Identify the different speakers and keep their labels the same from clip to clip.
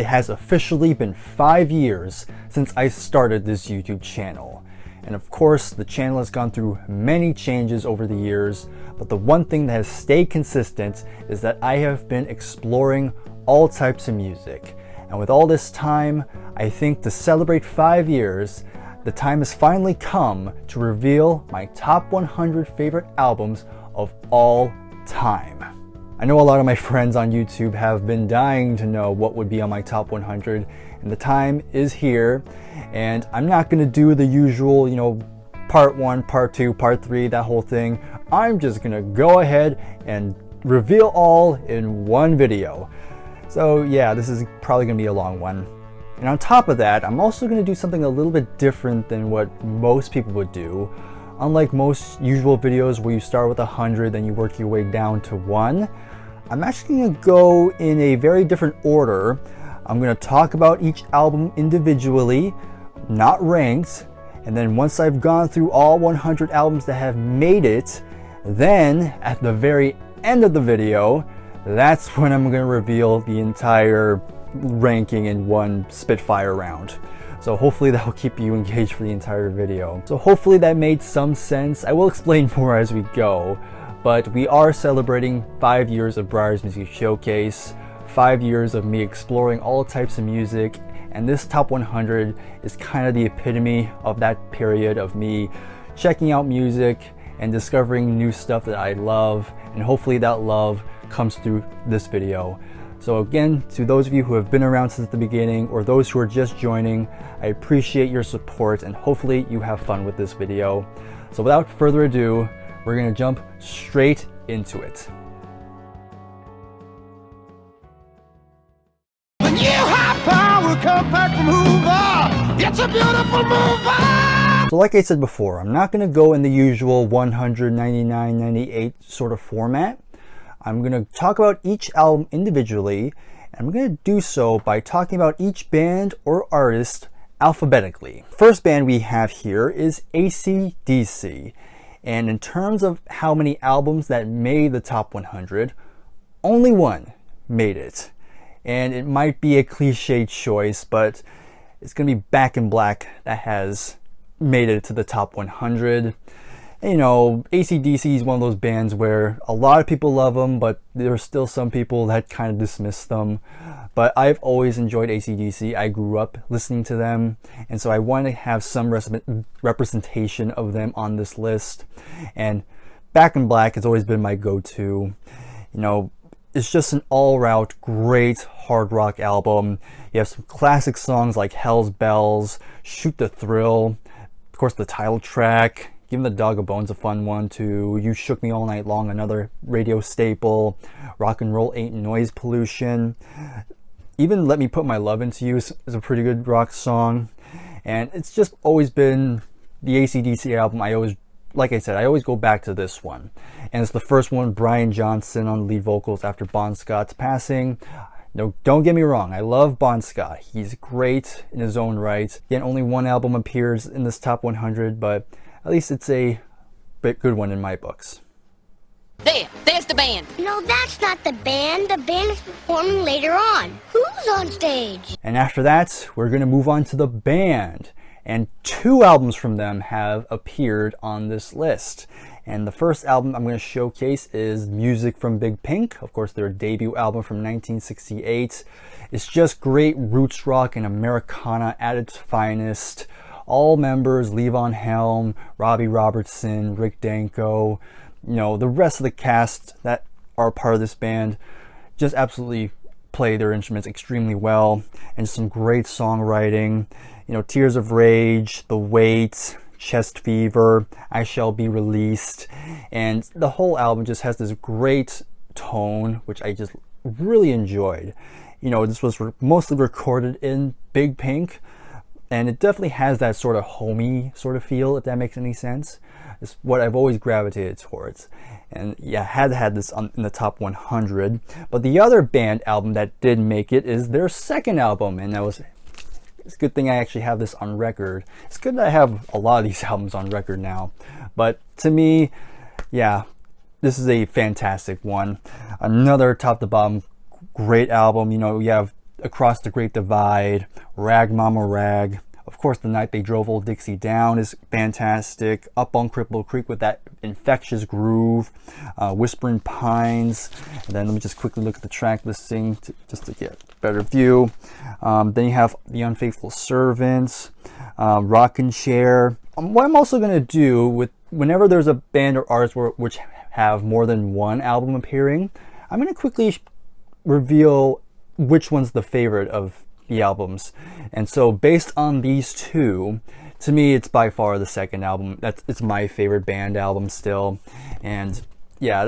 Speaker 1: it has officially been 5 years since I started this YouTube channel. And of course, the channel has gone through many changes over the years, but the one thing that has stayed consistent is that I have been exploring all types of music. And with all this time, I think to celebrate 5 years, the time has finally come to reveal my top 100 favorite albums of all time. I know a lot of my friends on YouTube have been dying to know what would be on my top 100, and the time is here. And I'm not going to do the usual, part 1, part 2, part 3, that whole thing. I'm just going to go ahead and reveal all in one video. So yeah, this is probably going to be a long one. And on top of that, I'm also going to do something a little bit different than what most people would do. Unlike most usual videos where you start with 100, then you work your way down to 1, I'm actually going to go in a very different order. I'm going to talk about each album individually, not ranked, and then once I've gone through all 100 albums that have made it, then at the very end of the video, that's when I'm going to reveal the entire ranking in one Spitfire round. So hopefully that will keep you engaged for the entire video. So hopefully that made some sense. I will explain more as we go, but we are celebrating 5 years of Bryer's Music Showcase, 5 years of me exploring all types of music, and this top 100 is kind of the epitome of that period of me checking out music and discovering new stuff that I love, and hopefully that love comes through this video. So again, to those of you who have been around since the beginning or those who are just joining, I appreciate your support and hopefully you have fun with this video. So without further ado, we're going to jump straight into it.
Speaker 2: When you have power, come back from Hoover. It's a beautiful mover.
Speaker 1: So like I said before, I'm not going to go in the usual 100, 99, 98 sort of format. I'm going to talk about each album individually, and I'm going to do so by talking about each band or artist alphabetically. First band we have here is AC/DC, and in terms of how many albums that made the top 100, only one made it. And it might be a cliche choice, but it's going to be Back in Black that has made it to the top 100. AC/DC is one of those bands where a lot of people love them, but there are still some people that kind of dismiss them. But I've always enjoyed AC/DC. I grew up listening to them, and so I want to have some representation of them on this list. And Back in Black has always been my go-to. It's just an all-round great hard rock album. You have some classic songs like Hell's Bells, Shoot the Thrill, of course the title track, Give the Dog a Bone's a fun one too. You Shook Me All Night Long, another radio staple. Rock and Roll Ain't Noise Pollution. Even Let Me Put My Love Into You is a pretty good rock song. And it's just always been the AC/DC album. Like I said, I always go back to this one. And it's the first one, Brian Johnson on lead vocals after Bon Scott's passing. No, don't get me wrong, I love Bon Scott. He's great in his own right. Again, only one album appears in this top 100, but at least it's a good one in my books.
Speaker 3: There's the band.
Speaker 4: No, that's not the band. The band is performing later on. Who's on stage?
Speaker 1: And after that, we're going to move on to the band. And 2 albums from them have appeared on this list. And the first album I'm going to showcase is Music from Big Pink. Of course, their debut album from 1968. It's just great roots rock and Americana at its finest. All members, Levon Helm, Robbie Robertson, Rick Danko, the rest of the cast that are part of this band just absolutely play their instruments extremely well, and some great songwriting. Tears of Rage, The Weight, Chest Fever, I Shall Be Released, and the whole album just has this great tone, which I just really enjoyed. This was mostly recorded in Big Pink, and it definitely has that sort of homey sort of feel, if that makes any sense. It's what I've always gravitated towards. And yeah, had this in the top 100. But the other band album that did make it is their second album, and it's a good thing I actually have this on record. It's good that I have a lot of these albums on record now. But to me, yeah, this is a fantastic one. Another top to bottom great album. You have Across the Great Divide, Rag Mama Rag. Of course, The Night They Drove Old Dixie Down is fantastic. Up on Cripple Creek with that infectious groove. Whispering Pines. And then let me just quickly look at the track listing just to get a better view. Then you have The Unfaithful Servants, Rockin' Chair. What I'm also going to do with whenever there's a band or artist which have more than one album appearing, I'm going to quickly reveal which one's the favorite of the albums. And so based on these two, to me it's by far the second album. It's my favorite band album still. And yeah,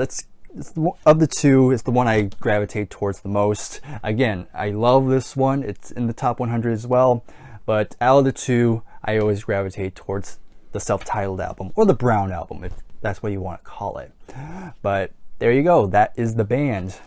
Speaker 1: of the two, it's the one I gravitate towards the most. Again, I love this one. It's in the top 100 as well. But out of the two, I always gravitate towards the self-titled album, or the Brown album, if that's what you want to call it. But there you go. That is the band.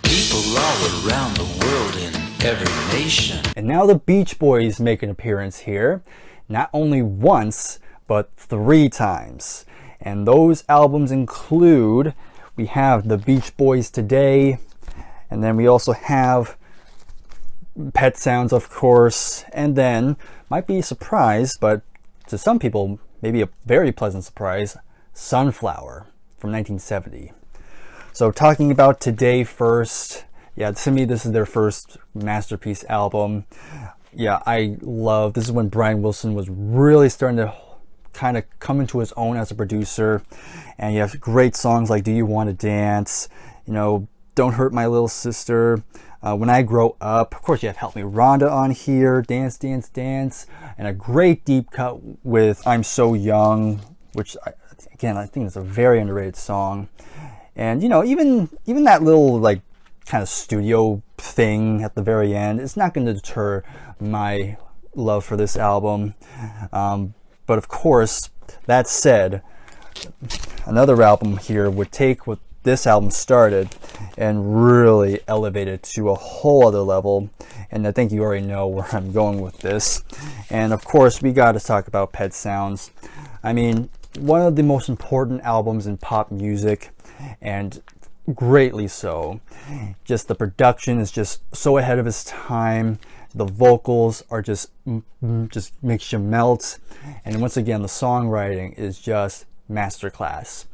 Speaker 5: People all around the world in every nation.
Speaker 1: And now the Beach Boys make an appearance here, not only once, but 3 times. And those albums include, we have the Beach Boys Today, and then we also have Pet Sounds, of course, and then, might be a surprise, but to some people, maybe a very pleasant surprise, Sunflower from 1970. So talking about Today first, yeah, to me this is their first masterpiece album. Yeah, this is when Brian Wilson was really starting to kind of come into his own as a producer. And you have great songs like Do You Want to Dance, you know, Don't Hurt My Little Sister, When I Grow Up. Of course, you have Help Me Rhonda on here, Dance, Dance, Dance, and a great deep cut with I'm So Young, which, again, I think is a very underrated song. And, you know, even that little, like, kind of studio thing at the very end, it's not going to deter my love for this album. But, of course, that said, another album here would take what this album started and really elevate it to a whole other level. And I think you already know where I'm going with this. And, of course, we got to talk about Pet Sounds. I mean, one of the most important albums in pop music, and greatly so. Just the production is just so ahead of its time. The vocals are just makes you melt. And once again, the songwriting is just masterclass.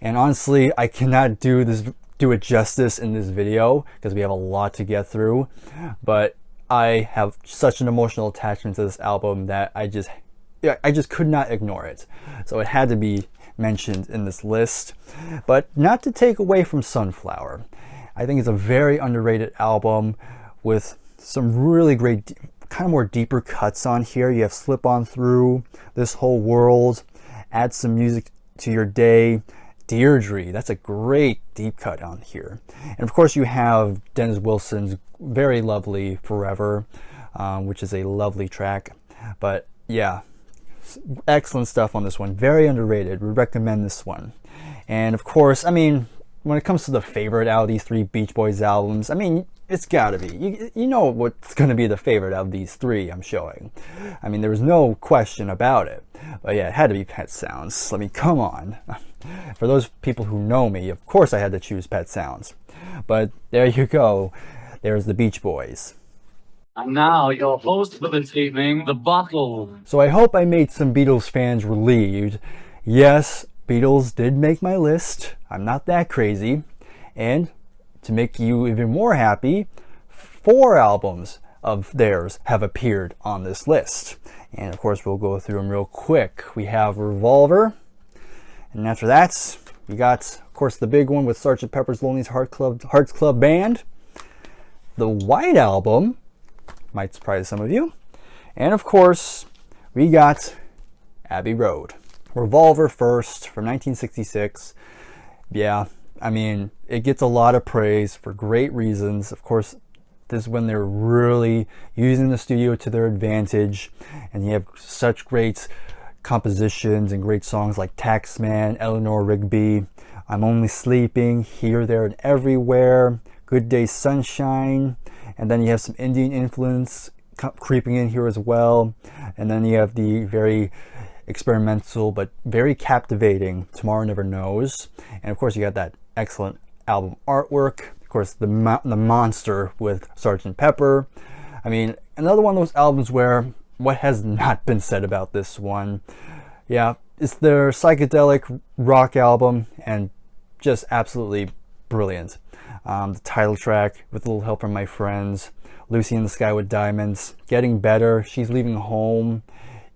Speaker 1: And honestly, I cannot do it justice in this video because we have a lot to get through. But I have such an emotional attachment to this album that I just could not ignore it. So it had to be mentioned in this list. But not to take away from Sunflower. I think it's a very underrated album with some really great, kind of more deeper cuts on here. You have Slip On Through, This Whole World, Add Some Music to Your Day, Deirdre. That's a great deep cut on here. And of course you have Dennis Wilson's very lovely Forever, which is a lovely track. But yeah, excellent stuff on this one. Very underrated. We recommend this one. And of course, I mean, when it comes to the favorite out of these 3 Beach Boys albums, I mean, it's gotta be. You know what's gonna be the favorite out of these 3 I'm showing. I mean, there was no question about it. But yeah, it had to be Pet Sounds. I mean, come on. For those people who know me, of course I had to choose Pet Sounds. But there you go. There's the Beach Boys.
Speaker 6: And now your host for this evening, The Bottle.
Speaker 1: So I hope I made some Beatles fans relieved. Yes, Beatles did make my list. I'm not that crazy. And to make you even more happy, 4 albums of theirs have appeared on this list. And of course, we'll go through them real quick. We have Revolver. And after that, we got, of course, the big one with Sgt. Pepper's Lonely Hearts Club Band. The White Album. Might surprise some of you. And of course, we got Abbey Road. Revolver first from 1966. Yeah, I mean, it gets a lot of praise for great reasons. Of course, this is when they're really using the studio to their advantage. And you have such great compositions and great songs like Taxman, Eleanor Rigby, I'm Only Sleeping, Here, There, and Everywhere, Good Day Sunshine. And then you have some Indian influence creeping in here as well. And then you have the very experimental but very captivating Tomorrow Never Knows. And of course you got that excellent album artwork, course, the monster with Sgt. Pepper. I mean, another one of those albums where what has not been said about this one? Yeah, it's their psychedelic rock album and just absolutely brilliant. The title track, With a Little Help from My Friends, Lucy in the Sky with Diamonds, Getting Better, She's Leaving Home,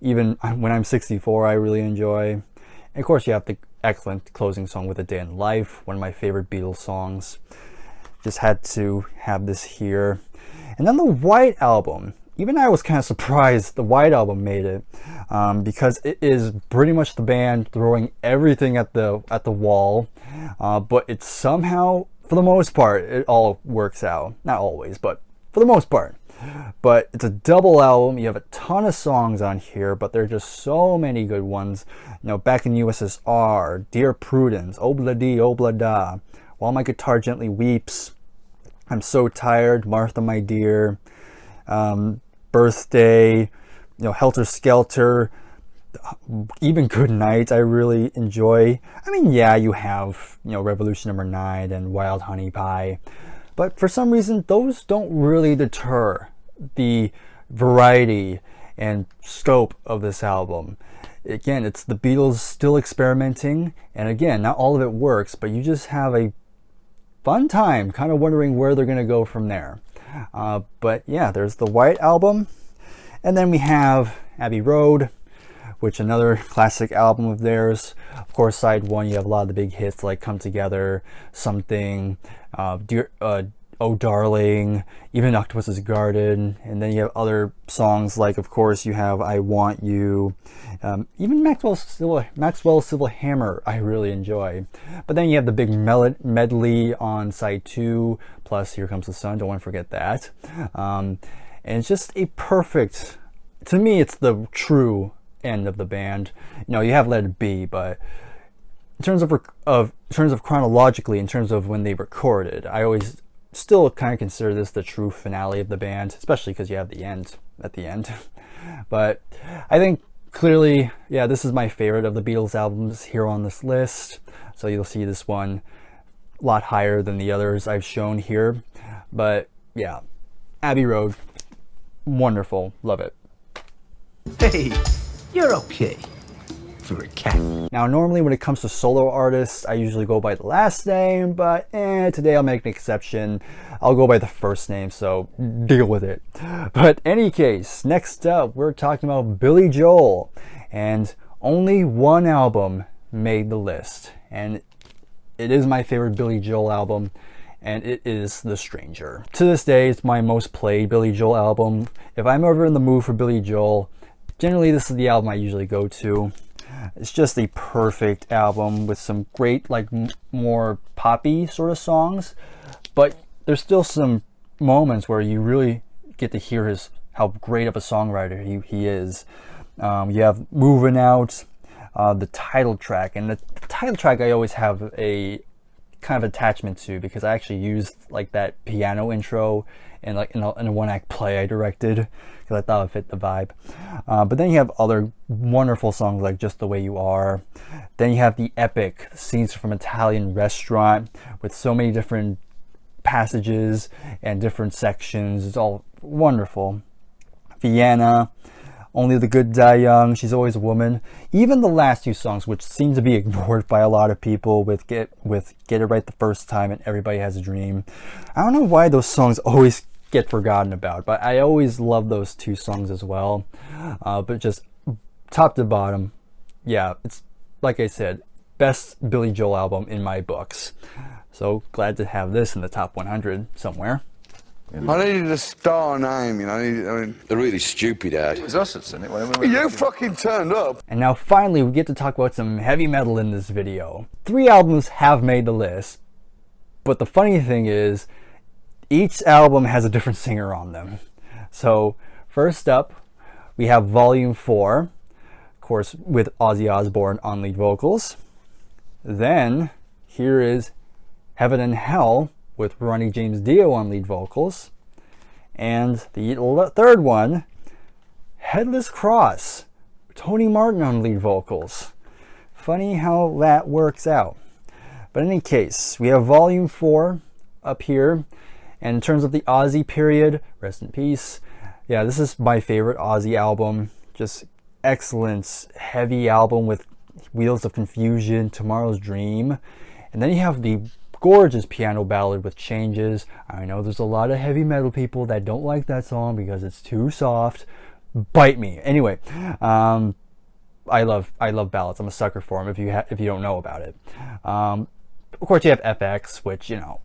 Speaker 1: Even When I'm 64, I really enjoy. And of course, you have the excellent closing song With a Day in Life, one of my favorite Beatles songs. Just had to have this here. And then the White Album. Even I was kind of surprised the White Album made it, because it is pretty much the band throwing everything at the wall, but it's somehow, for the most part, it all works out. Not always, but for the most part. But it's a double album. You have a ton of songs on here, but there are just so many good ones. You know, Back in USSR, Dear Prudence, Obla-Dee, Obla-Da, While My Guitar Gently Weeps, I'm So Tired, Martha My Dear, Birthday, you know, Helter Skelter, even Good Night I really enjoy. I mean, yeah, you have, you know, Revolution Number 9 and Wild Honey Pie, but for some reason those don't really deter the variety and scope of this album. Again, it's the Beatles still experimenting, and again, not all of it works, but you just have a fun time kind of wondering where they're going to go from there. But yeah, there's the White Album, and then we have Abbey Road, which another classic album of theirs. Of course, side one, you have a lot of the big hits like Come Together, Something, Dear, Oh Darling, even Octopus's Garden, and then you have other songs like, of course, you have I Want You, even Maxwell Silver Hammer I really enjoy. But then you have the big medley on side 2, plus Here Comes the Sun, don't want to forget that. And it's just a perfect, to me, it's the true end of the band. You know, you have Let It Be, but in terms of chronologically, in terms of when they recorded, I always still kind of consider this the true finale of the band, especially because you have the end at the end. But I think clearly, yeah, this is my favorite of the Beatles albums here on this list. So you'll see this one a lot higher than the others I've shown here. But yeah, Abbey Road, wonderful, love it.
Speaker 7: Hey, you're okay for a cat.
Speaker 1: Now, normally when it comes to solo artists, I usually go by the last name, but today I'll make an exception. I'll go by the first name, so deal with it. But any case, next up, we're talking about Billy Joel, and only one album made the list, and it is my favorite Billy Joel album, and it is The Stranger. To this day, it's my most played Billy Joel album. If I'm ever in the mood for Billy Joel, generally this is the album I usually go to. It's just a perfect album with some great, like, more poppy sort of songs, but there's still some moments where you really get to hear how great of a songwriter he is. You have Moving Out, the title track, and the title track I always have a kind of attachment to because I actually used like that piano intro in a one-act play I directed because I thought it fit the vibe. But then you have other wonderful songs like Just the Way You Are. Then you have the epic Scenes from Italian Restaurant with so many different passages and different sections. It's all wonderful. Vienna, Only the Good Die Young, She's Always a Woman. Even the last two songs, which seem to be ignored by a lot of people, with Get It Right the First Time and Everybody Has a Dream. I don't know why those songs always get forgotten about, but I always love those two songs as well. But just top to bottom, yeah, it's like I said, best Billy Joel album in my books. So glad to have this in the top 100 somewhere.
Speaker 8: I needed a star name, you know.
Speaker 5: They're really stupid, Dad.
Speaker 7: It was us that's in it.
Speaker 8: You fucking turned up.
Speaker 1: And now finally we get to talk about some heavy metal in this video. 3 albums have made the list, but the funny thing is each album has a different singer on them. So first up we have Volume 4, of course with Ozzy Osbourne on lead vocals. Then here is Heaven and Hell with Ronnie James Dio on lead vocals. And the third one, Headless Cross, Tony Martin on lead vocals. Funny how that works out. But in any case, we have Volume 4 up here. And in terms of the Ozzy period, rest in peace. Yeah, this is my favorite Ozzy album. Just excellent, heavy album with Wheels of Confusion, Tomorrow's Dream. And then you have the gorgeous piano ballad with Changes. I know there's a lot of heavy metal people that don't like that song because it's too soft. Bite me. Anyway, I love ballads. I'm a sucker for them if you don't know about it. Of course, you have FX, which, you know,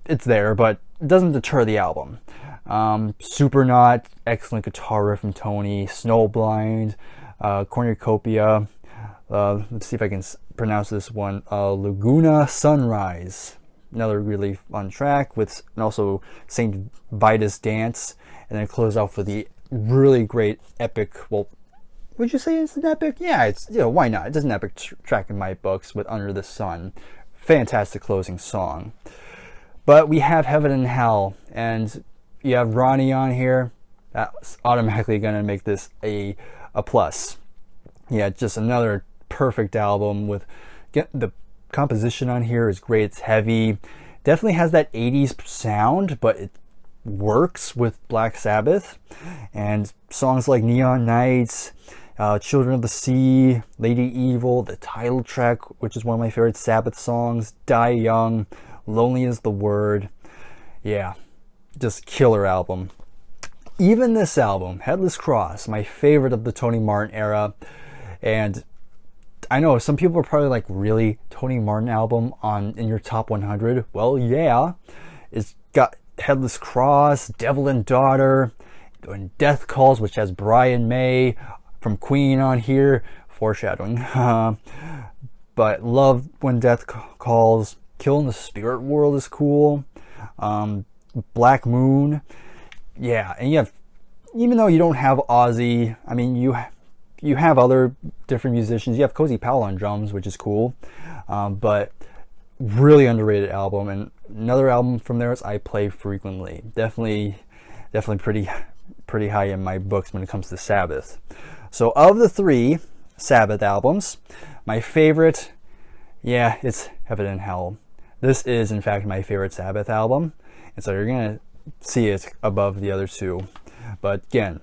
Speaker 1: it's there, but it doesn't deter the album. Supernaut, excellent guitar riff from Tony. Snowblind, Cornucopia. Let's see if I can pronounce this one. Laguna Sunrise, another really fun track with, and also Saint Vitus Dance, and then close off with the really great epic. Well, would you say it's an epic? Yeah, it's, you know, why not? It's an epic track in my books with Under the Sun. Fantastic closing song. But we have Heaven and Hell, and you have Ronnie on here. That's automatically going to make this a plus. Yeah, just another perfect album with the composition on here is great. It's heavy, definitely has that 80s sound, but it works with Black Sabbath. And songs like Neon Nights, Children of the Sea, Lady Evil, the title track, which is one of my favorite Sabbath songs, Die Young, Lonely is the Word. Yeah, just killer album. Even this album, Headless Cross, my favorite of the Tony Martin era. And I know some people are probably like, really, Tony Martin album in your top 100? Well, yeah. It's got Headless Cross, Devil and Daughter, and Death Calls, which has Brian May from Queen on here, foreshadowing. But love When Death Calls. Kill in the Spirit World is cool. Black Moon. Yeah, and you have, even though you don't have Ozzy, I mean, you have other different musicians. You have Cozy Powell on drums, which is cool. But really underrated album. And another album from there is I Play Frequently. Definitely pretty high in my books when it comes to Sabbath. So of the 3 Sabbath albums, my favorite, yeah, it's Heaven and Hell. This is, in fact, my favorite Sabbath album. And so you're going to see it above the other 2. But again,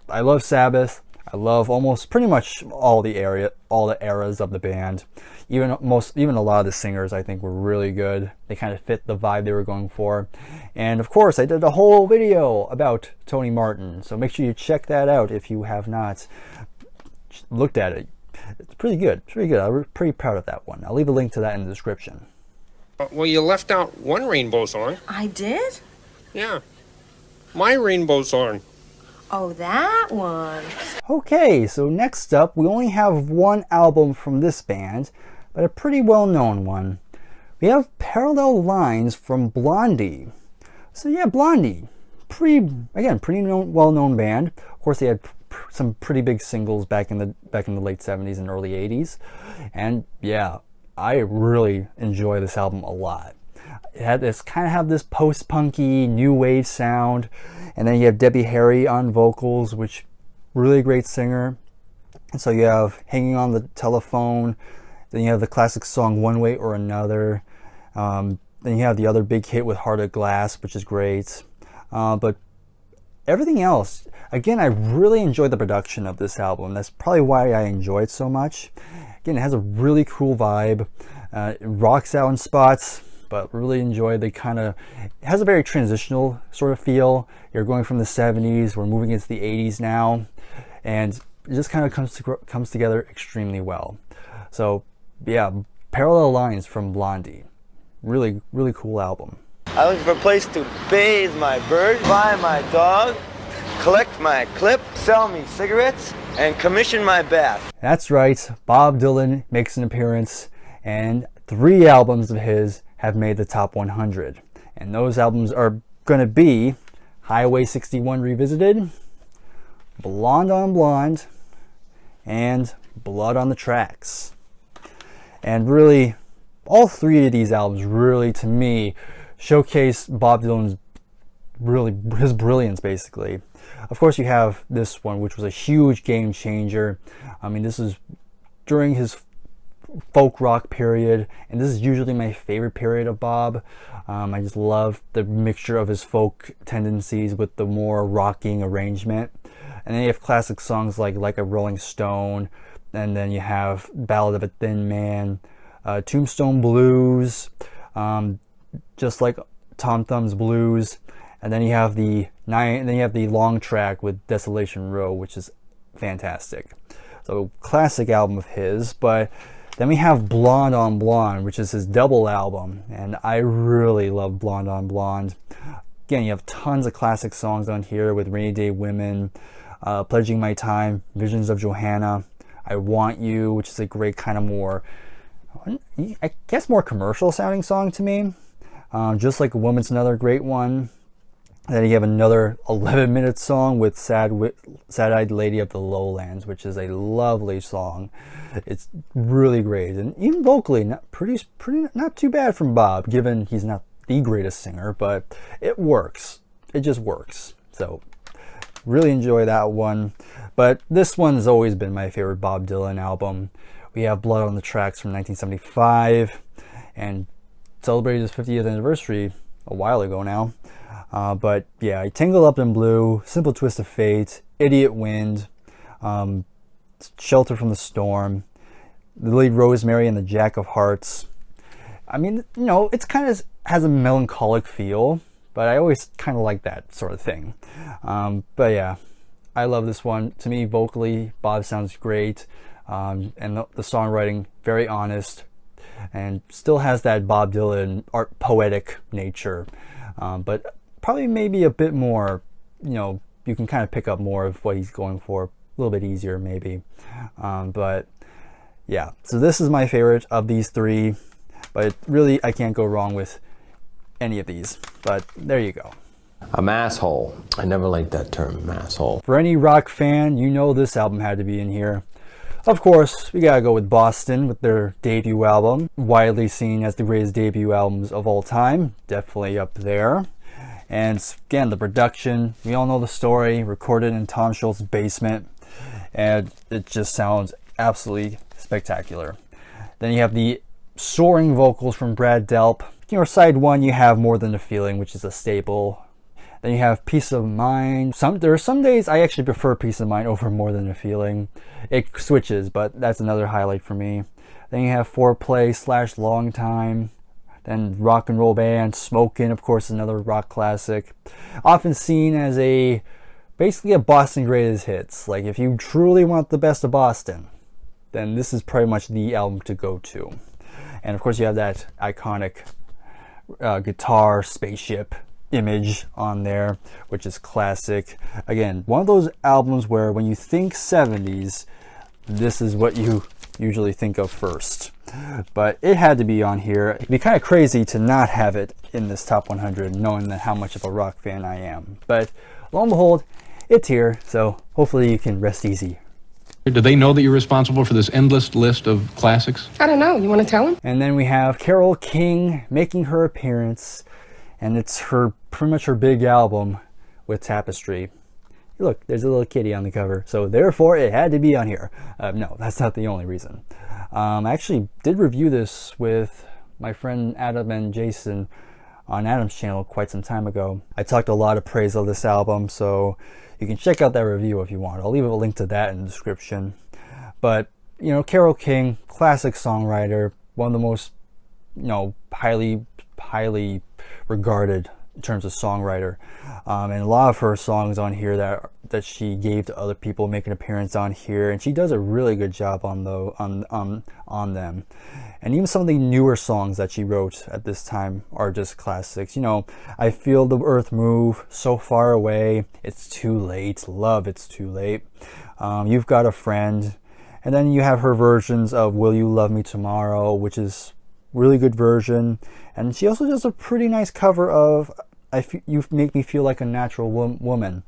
Speaker 1: I love Sabbath. I love almost pretty much all the eras of the band. Even a lot of the singers I think were really good. They kind of fit the vibe they were going for. And of course, I did a whole video about Tony Martin. So make sure you check that out if you have not looked at it. It's pretty good. It's pretty good. I'm pretty proud of that one. I'll leave a link to that in the description.
Speaker 9: Well, you left out one rainbow song.
Speaker 10: I did?
Speaker 9: Yeah. My rainbow song.
Speaker 10: Oh, that one.
Speaker 1: Okay, so next up, we only have one album from this band, but a pretty well-known one. We have Parallel Lines from Blondie. So yeah, Blondie. Pretty well-known band. Of course, they had some pretty big singles back in the late 70s and early 80s. And yeah, I really enjoy this album a lot. It had this post-punky new wave sound, and then you have Debbie Harry on vocals, which really great singer. And so you have Hanging on the Telephone, then you have the classic song One Way or Another, then you have the other big hit with Heart of Glass, which is great. But everything else, again, I really enjoyed the production of this album. That's probably why I enjoy it so much. Again, it has a really cool vibe. It rocks out in spots, but really enjoy it has a very transitional sort of feel. You're going from the 70s, we're moving into the 80s now, and it just kind of comes together extremely well. So yeah, Parallel Lines from Blondie. Really, really cool album.
Speaker 11: I'm looking for a place to bathe my bird, buy my dog, collect my clip, sell me cigarettes, and commission my bath.
Speaker 1: That's right, Bob Dylan makes an appearance, and 3 albums of his have made the top 100. And those albums are going to be Highway 61 Revisited, Blonde on Blonde, and Blood on the Tracks. And really, all 3 of these albums really, to me, showcase Bob Dylan's his brilliance, basically. Of course, you have this one, which was a huge game changer. I mean, this is during his folk rock period, and this is usually my favorite period of Bob. I just love the mixture of his folk tendencies with the more rocking arrangement. And then you have classic songs like a Rolling Stone, and then you have Ballad of a Thin Man, Tombstone Blues, just like Tom Thumb's Blues, and then you have the long track with Desolation Row, which is fantastic. So classic album of his. But then we have Blonde on Blonde, which is his double album, and I really love Blonde on Blonde. Again, you have tons of classic songs on here with Rainy Day Women, Pledging My Time, Visions of Johanna, I Want You, which is a great kind of more, I guess, more commercial sounding song to me. Just Like a Woman's another great one. Then you have another 11-minute song with Sad-Eyed Lady of the Lowlands, which is a lovely song. It's really great, and even vocally, not too bad from Bob, given he's not the greatest singer, but it works. It just works. So really enjoy that one. But this one has always been my favorite Bob Dylan album. We have Blood on the Tracks from 1975, and celebrated his 50th anniversary a while ago now. But yeah, Tangled Up in Blue, Simple Twist of Fate, Idiot Wind, Shelter from the Storm, the lead Rosemary and the Jack of Hearts. I mean, you know, it's kind of has a melancholic feel, but I always kind of like that sort of thing. But yeah, I love this one. To me, vocally, Bob sounds great, and the songwriting very honest, and still has that Bob Dylan art poetic nature, but probably maybe a bit more, you know, you can kind of pick up more of what he's going for, a little bit easier maybe. But yeah, so this is my favorite of these three, but really I can't go wrong with any of these. But there you go.
Speaker 12: A masshole. I never liked that term, masshole.
Speaker 1: For any rock fan, you know this album had to be in here. Of course, we gotta go with Boston with their debut album, widely seen as the greatest debut albums of all time, definitely up there. And again, the production, we all know the story, recorded in Tom Scholz's basement, and it just sounds absolutely spectacular. Then you have the soaring vocals from Brad Delp. You know, side one, you have More Than a Feeling, which is a staple. Then you have Peace of Mind. There are some days I actually prefer Peace of Mind over More Than a Feeling. It switches, but that's another highlight for me. Then you have Foreplay / Long Time. Then Rock and Roll Band, Smokin', of course, another rock classic. Often seen as basically a Boston greatest hits. Like, if you truly want the best of Boston, then this is pretty much the album to go to. And of course you have that iconic guitar spaceship image on there, which is classic. Again, one of those albums where when you think 70s, this is what you usually think of first. But it had to be on here. It'd be kind of crazy to not have it in this top 100, knowing that how much of a rock fan I am. But lo and behold, it's here, so hopefully you can rest easy.
Speaker 13: Do they know that you're responsible for this endless list of classics?
Speaker 14: I don't know. You want to tell them?
Speaker 1: And then we have Carole King making her appearance, and it's pretty much her big album with Tapestry. Look, there's a little kitty on the cover, so therefore it had to be on here. No, that's not the only reason. I actually did review this with my friend Adam and Jason on Adam's channel quite some time ago. I talked a lot of praise of this album, so you can check out that review if you want. I'll leave a link to that in the description. But, you know, Carole King, classic songwriter, one of the most, you know, highly regarded in terms of songwriter, and a lot of her songs on here that she gave to other people make an appearance on here, and she does a really good job on them. And even some of the newer songs that she wrote at this time are just classics. You know, I Feel the Earth Move, So Far Away, It's Too Late, Love, It's Too Late, You've Got a Friend, and then you have her versions of Will You Love Me Tomorrow, which is really good version. And she also does a pretty nice cover of You Make Me Feel Like a Natural Woman.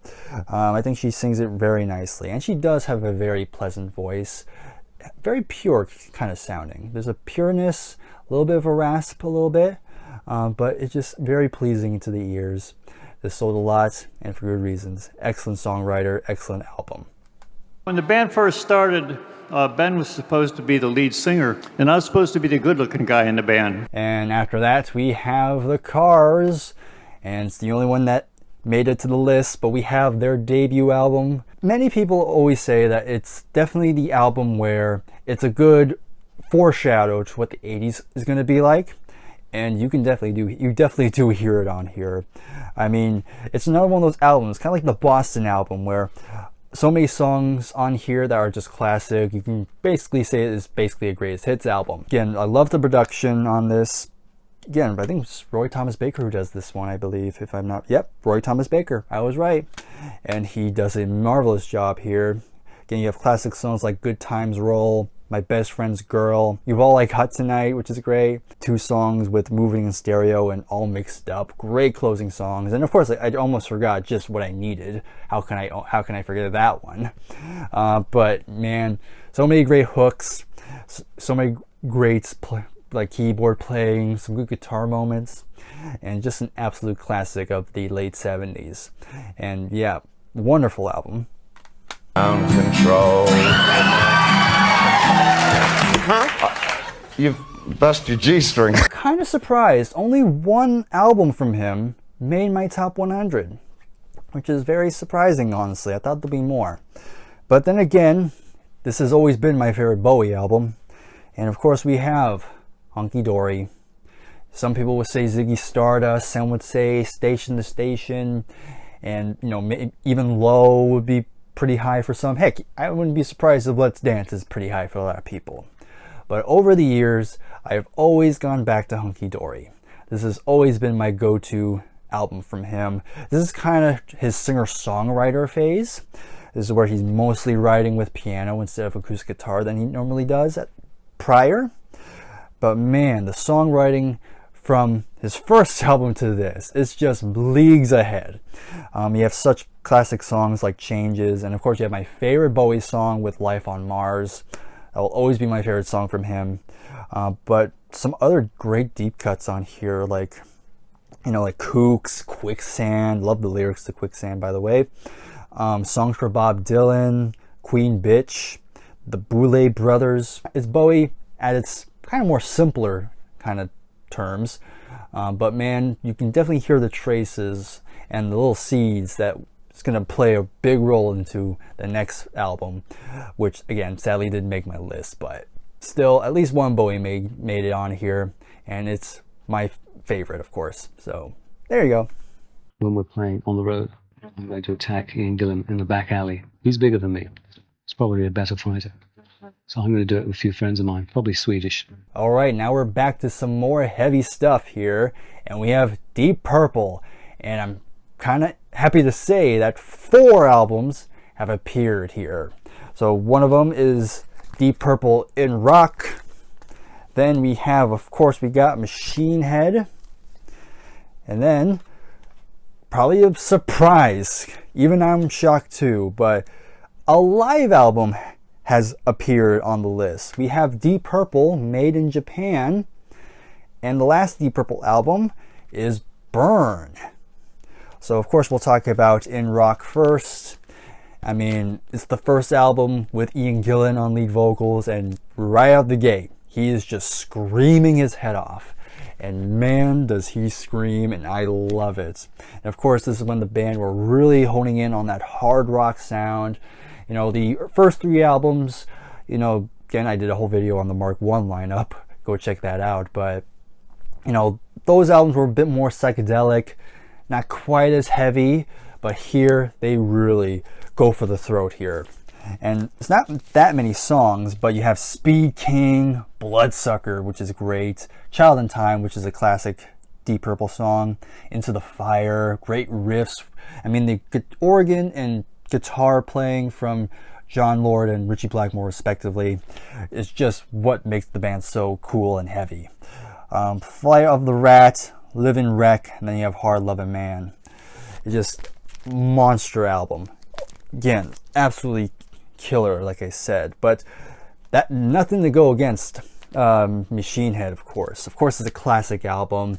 Speaker 1: I think she sings it very nicely, and she does have a very pleasant voice, very pure kind of sounding. There's a pureness, a little bit of a rasp, a little bit, but it's just very pleasing to the ears. This sold a lot, and for good reasons. Excellent songwriter, excellent album.
Speaker 14: When the band first started, Ben was supposed to be the lead singer, and I was supposed to be the good-looking guy in the band.
Speaker 1: And after that, we have the Cars, and it's the only one that made it to the list, but we have their debut album. Many people always say that it's definitely the album where it's a good foreshadow to what the 80s is going to be like, and you definitely do hear it on here. I mean, it's another one of those albums, kind of like the Boston album, where so many songs on here that are just classic. You can basically say it is basically a greatest hits album. Again, I love the production on this. Again, I think it's Roy Thomas Baker who does this one, I believe, if I'm not... Yep, Roy Thomas Baker. I was right. And he does a marvelous job here. Again, you have classic songs like Good Times Roll, My Best Friend's Girl, You've All Like Hot Tonight, which is great. 2 songs with Moving in Stereo and All Mixed Up. Great closing songs. And of course, I almost forgot Just What I Needed. How can I forget that one? But man, so many great hooks, so many great like keyboard playing, some good guitar moments, and just an absolute classic of the late 70s. And yeah, wonderful album.
Speaker 8: Ground control. You've bust your G-string.
Speaker 1: Kind of surprised, only one album from him made my top 100, which is very surprising, honestly. I thought there'd be more. But then again, this has always been my favorite Bowie album. And of course we have Hunky Dory. Some people would say Ziggy Stardust, some would say Station to Station, and you know, even Low would be pretty high for some. Heck, I wouldn't be surprised if Let's Dance is pretty high for a lot of people. But over the years, I've always gone back to Hunky Dory. This has always been my go-to album from him. This is kind of his singer-songwriter phase. This is where he's mostly writing with piano instead of acoustic guitar than he normally does prior. But man, the songwriting from his first album to this, it's just leagues ahead. You have such classic songs like Changes, and of course you have my favorite Bowie song with Life on Mars. That will always be my favorite song from him. But some other great deep cuts on here, like, you know, like Kooks, Quicksand. Love the lyrics to Quicksand, by the way. Songs for Bob Dylan, Queen Bitch, the Boulez Brothers. It's Bowie at its kind of more simpler kind of terms, but man, you can definitely hear the traces and the little seeds that it's going to play a big role into the next album, which again sadly didn't make my list, but still at least one Bowie made it on here, and it's my favorite, of course. So there you go.
Speaker 6: When we're playing on the road, I'm going to attack Ian Gillan in the back alley. He's bigger than me. He's probably a better fighter. So I'm going to do it with a few friends of mine, probably Swedish.
Speaker 1: All right, now we're back to some more heavy stuff here, and we have Deep Purple. And I'm kind of happy to say that 4 albums have appeared here. So one of them is Deep Purple in Rock. Then we have, of course, we got Machine Head. And then, probably a surprise, even I'm shocked too, but a live album has appeared on the list. We have Deep Purple, Made in Japan, and the last Deep Purple album is Burn. So of course we'll talk about In Rock first. I mean, it's the first album with Ian Gillan on lead vocals, and right out the gate, he is just screaming his head off. And man, does he scream, and I love it. And of course, this is when the band were really honing in on that hard rock sound. You know, the first 3 albums, you know, again, I did a whole video on the Mark I lineup. Go check that out. But, you know, those albums were a bit more psychedelic, not quite as heavy, but here they really go for the throat here. And it's not that many songs, but you have Speed King, Bloodsucker, which is great, Child in Time, which is a classic Deep Purple song, Into the Fire, great riffs. I mean, the organ and guitar playing from John Lord and Ritchie Blackmore respectively is just what makes the band so cool and heavy. Flight of the Rat, Live in Wreck, and then you have Hard Lovin' Man. It's just monster album. Again, absolutely killer, like I said, but that nothing to go against Machine Head, of course. Of course, it's a classic album.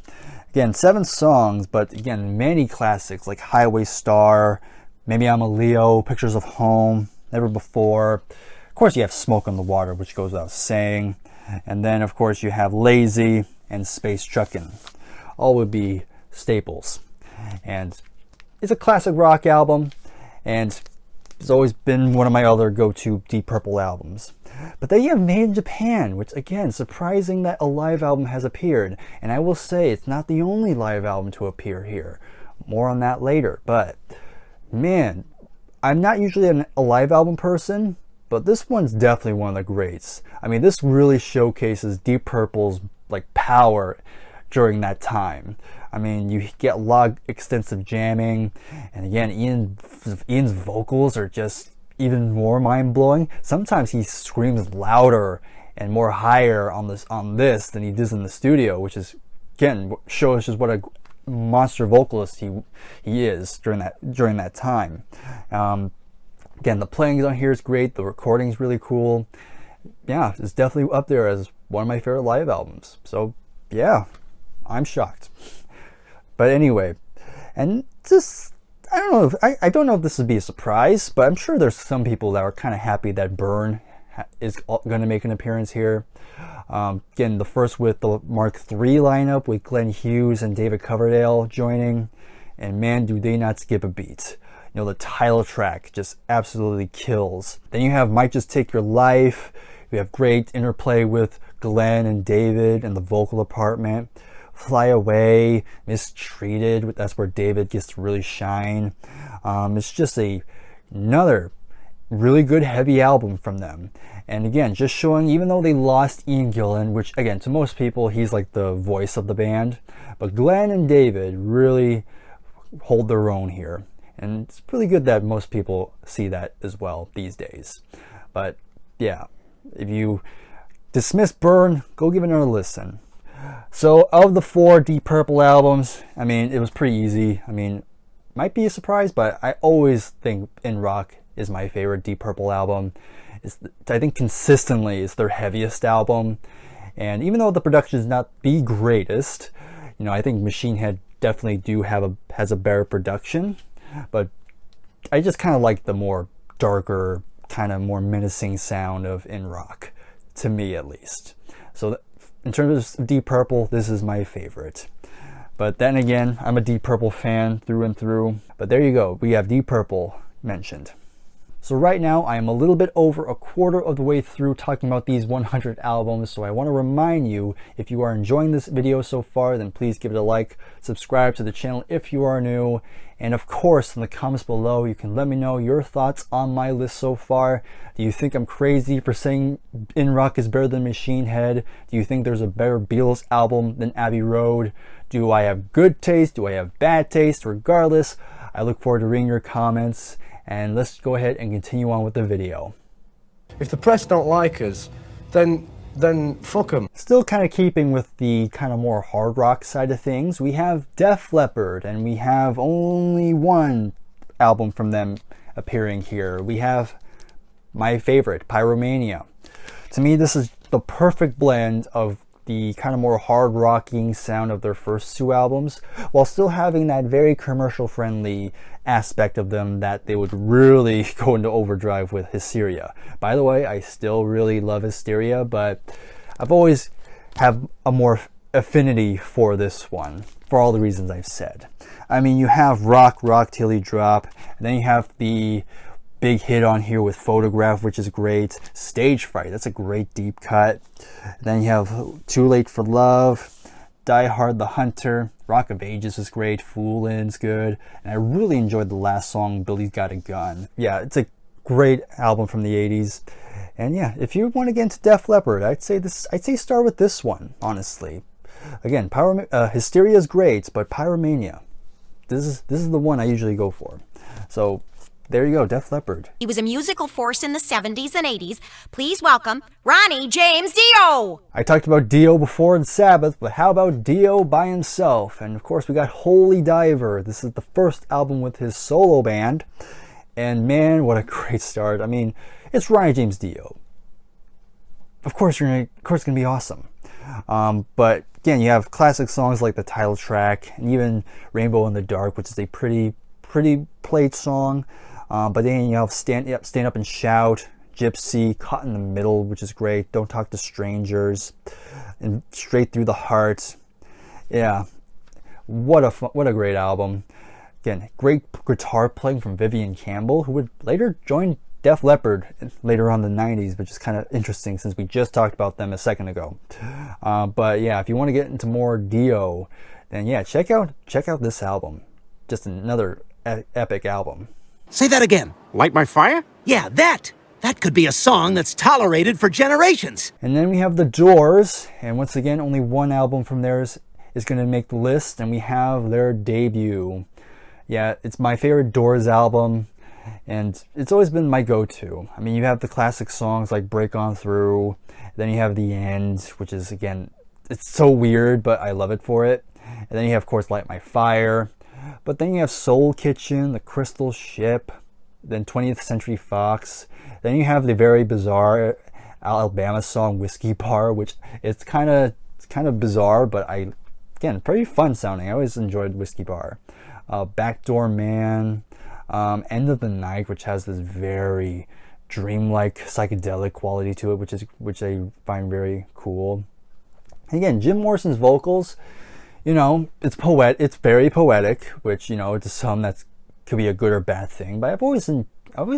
Speaker 1: Again, 7 songs, but again, many classics like Highway Star, Maybe I'm a Leo, Pictures of Home, Never Before. Of course, you have Smoke on the Water, which goes without saying. And then, of course, you have Lazy and Space Truckin'. All would be staples. And it's a classic rock album, and it's always been one of my other go-to Deep Purple albums. But then you have Made in Japan, which, again, surprising that a live album has appeared. And I will say, it's not the only live album to appear here. More on that later. But, man, I'm not usually a live album person, but this one's definitely one of the greats. I mean, this really showcases Deep Purple's like power during that time. I mean, you get a lot of extensive jamming, and again, Ian's vocals are just even more mind-blowing. Sometimes he screams louder and more higher on this than he does in the studio, which is, again, shows just what a monster vocalist he is during that time. Again, the playing on here is great. The recording's really cool. Yeah, it's definitely up there as one of my favorite live albums. So yeah, I'm shocked. But anyway, and just, I don't know if this would be a surprise, but I'm sure there's some people that are kind of happy that Byrne is going to make an appearance here. Again, the first with the Mark III lineup with Glenn Hughes and David Coverdale joining, and man, do they not skip a beat. You know, the title track just absolutely kills. Then you have Might Just Take Your Life. We have great interplay with Glenn and David and the vocal department. Fly Away, Mistreated, that's where David gets to really shine. It's just another really good heavy album from them. And again, just showing, even though they lost Ian Gillan, which again, to most people, he's like the voice of the band, but Glenn and David really hold their own here. And it's really good that most people see that as well these days. But yeah, if you dismiss Byrne, go give it another listen. So of the 4 Deep Purple albums, I mean, it was pretty easy. I mean, might be a surprise, but I always think In Rock is my favorite Deep Purple album. I think consistently it's their heaviest album. And even though the production is not the greatest, you know, I think Machine Head definitely has a better production. But I just kind of like the more darker, kind of more menacing sound of In Rock, to me at least. So in terms of Deep Purple, this is my favorite. But then again, I'm a Deep Purple fan through and through. But there you go, we have Deep Purple mentioned. So right now, I am a little bit over a quarter of the way through talking about these 100 albums, so I want to remind you, if you are enjoying this video so far, then please give it a like, subscribe to the channel if you are new, and of course, in the comments below, you can let me know your thoughts on my list so far. Do you think I'm crazy for saying In Rock is better than Machine Head? Do you think there's a better Beatles album than Abbey Road? Do I have good taste? Do I have bad taste? Regardless, I look forward to reading your comments. And let's go ahead and continue on with the video.
Speaker 7: If the press don't like us, then fuck them.
Speaker 1: Still kind of keeping with the kind of more hard rock side of things, we have Def Leppard, and we have only one album from them appearing here. We have my favorite, Pyromania. To me, this is the perfect blend of the kind of more hard rocking sound of their first 2 albums, while still having that very commercial friendly aspect of them that they would really go into overdrive with Hysteria. By the way, I still really love Hysteria, but I've always have a more affinity for this one for all the reasons I've said. I mean, you have Rock Till You Drop, and then you have the big hit on here with Photograph, which is great. Stage Fright, that's a great deep cut. Then you have Too Late for Love, Die Hard the Hunter, Rock of Ages is great, Foolin's good, and I really enjoyed the last song, Billy's Got a Gun. Yeah, it's a great album from the 80s. And yeah, if you want to get into Def Leppard, I'd say start with this one, honestly. Again, Hysteria is great, but Pyromania, this is the one I usually go for. So there you go, Def Leppard.
Speaker 15: He was a musical force in the 70s and 80s. Please welcome Ronnie James Dio.
Speaker 1: I talked about Dio before in Sabbath, but how about Dio by himself? And of course we got Holy Diver. This is the first album with his solo band. And man, what a great start. I mean, it's Ronnie James Dio. Of course it's gonna be awesome. But again, you have classic songs like the title track, and even Rainbow in the Dark, which is a pretty played song. But then you have Stand Up and Shout, Gypsy, Caught in the Middle, which is great, Don't Talk to Strangers, and Straight Through the Heart. Yeah, what a great album. Again, great guitar playing from Vivian Campbell, who would later join Def Leppard later on in the 90s, which is kind of interesting since we just talked about them a second ago. But yeah, if you want to get into more Dio, then yeah, check out this album. Just another epic album.
Speaker 16: Say that again.
Speaker 17: Light my fire?
Speaker 16: Yeah, that. That could be a song that's tolerated for generations.
Speaker 1: And then we have The Doors, and once again, only one album from theirs is going to make the list, and we have their debut. Yeah, it's my favorite Doors album, and it's always been my go-to. I mean, you have the classic songs like Break On Through, then you have The End, which is, again, it's so weird, but I love it for it. And then you have, of course, Light My Fire. But then you have Soul Kitchen, The Crystal Ship, then 20th Century Fox. Then you have the very bizarre Alabama song Whiskey Bar, which it's kind of bizarre, but again, pretty fun sounding. I always enjoyed Whiskey Bar. Backdoor Man, End of the Night, which has this very dreamlike psychedelic quality to it, which I find very cool. And again, Jim Morrison's vocals, you know, it's very poetic, which, you know, to some that could be a good or bad thing. But I've always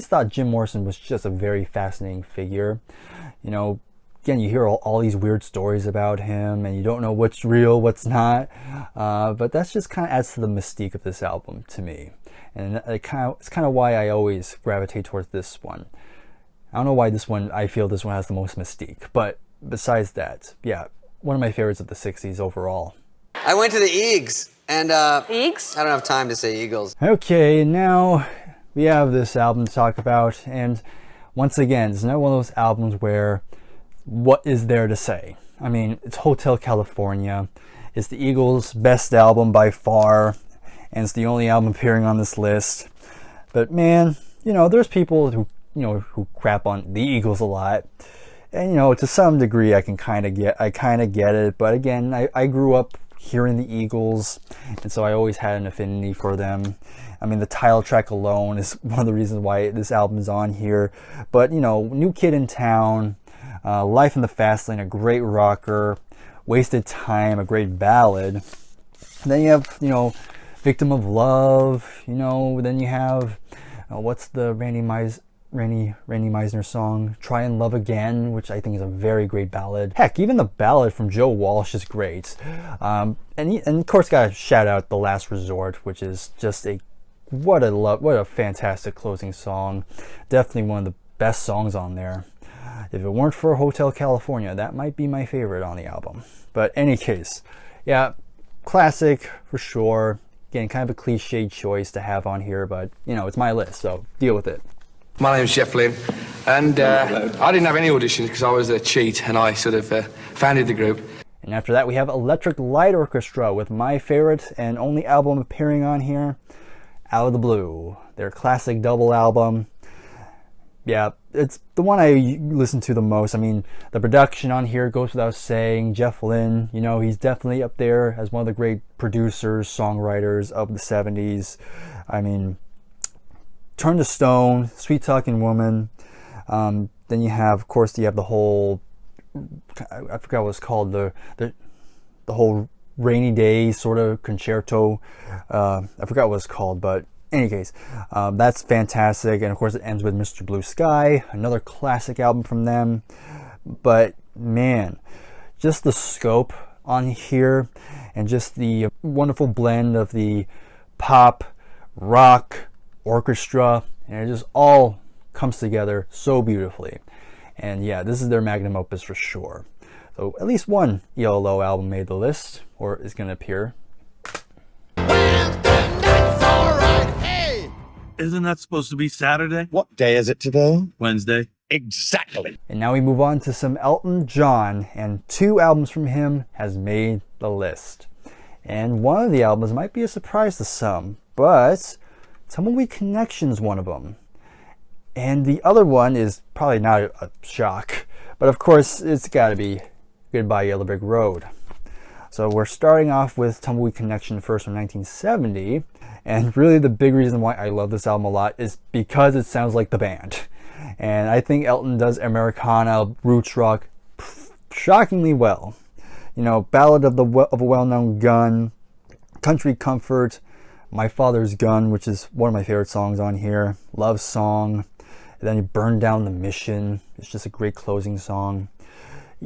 Speaker 1: thought Jim Morrison was just a very fascinating figure. You know, again, you hear all these weird stories about him, and you don't know what's real, what's not. But that's just kind of adds to the mystique of this album to me, and it's kind of why I always gravitate towards this one. I don't know why I feel this one has the most mystique, but besides that, yeah, one of my favorites of the 60s overall.
Speaker 18: I went to the Eags, and Eags? I don't have time to say Eagles.
Speaker 1: Okay, now we have this album to talk about, and once again, it's not one of those albums where what is there to say? I mean, it's Hotel California. It's the Eagles' best album by far, and it's the only album appearing on this list. But man, you know, there's people who crap on the Eagles a lot, and you know, to some degree, I kind of get it. But again, I grew up hearing the Eagles, and so I always had an affinity for them. I mean, the title track alone is one of the reasons why this album is on here. But you know, New Kid in Town, Life in the Fast Lane, a great rocker, Wasted Time, a great ballad. And then you have, you know, Victim of Love, you know, then you have, what's the Randy Meisner song, Try and Love Again, which I think is a very great ballad. Heck, even the ballad from Joe Walsh is great. And of course, gotta shout out The Last Resort, which is just what a fantastic closing song. Definitely one of the best songs on there. If it weren't for Hotel California, that might be my favorite on the album. But any case, yeah, classic for sure. Again, kind of a cliched choice to have on here, but you know, it's my list, so deal with it.
Speaker 19: My name's Jeff Lynne, and I didn't have any auditions because I was a cheat, and I sort of founded the group.
Speaker 1: And after that, we have Electric Light Orchestra with my favorite and only album appearing on here, Out of the Blue, their classic double album. Yeah, it's the one I listen to the most. I mean, the production on here goes without saying. Jeff Lynne, you know, he's definitely up there as one of the great producers, songwriters of the 70s. I mean, Turn to Stone, Sweet Talking Woman. Then you have, of course, you have the whole, I forgot what it's called, the whole Rainy Day sort of concerto. I forgot what it's called, but in any case, that's fantastic. And of course, it ends with Mr. Blue Sky, another classic album from them. But man, just the scope on here and just the wonderful blend of the pop, rock, orchestra, and it just all comes together so beautifully. And yeah, this is their magnum opus for sure. So at least one ELO album made the list, or is going to appear.
Speaker 20: Isn't that supposed to be Saturday?
Speaker 21: What day is it today?
Speaker 20: Wednesday.
Speaker 21: Exactly.
Speaker 1: And now we move on to some Elton John, and 2 albums from him has made the list. And one of the albums might be a surprise to some, but Tumbleweed Connection's one of them. And the other one is probably not a shock, but of course it's got to be Goodbye Yellow Brick Road. So we're starting off with Tumbleweed Connection first from 1970, And really the big reason why I love this album a lot is because it sounds like the band. And I think Elton does Americana, roots rock shockingly well. You know, Ballad of a Well-Known Gun, Country Comfort, My Father's Gun, which is one of my favorite songs on here, Love Song, and then you Burn Down the Mission. It's just a great closing song.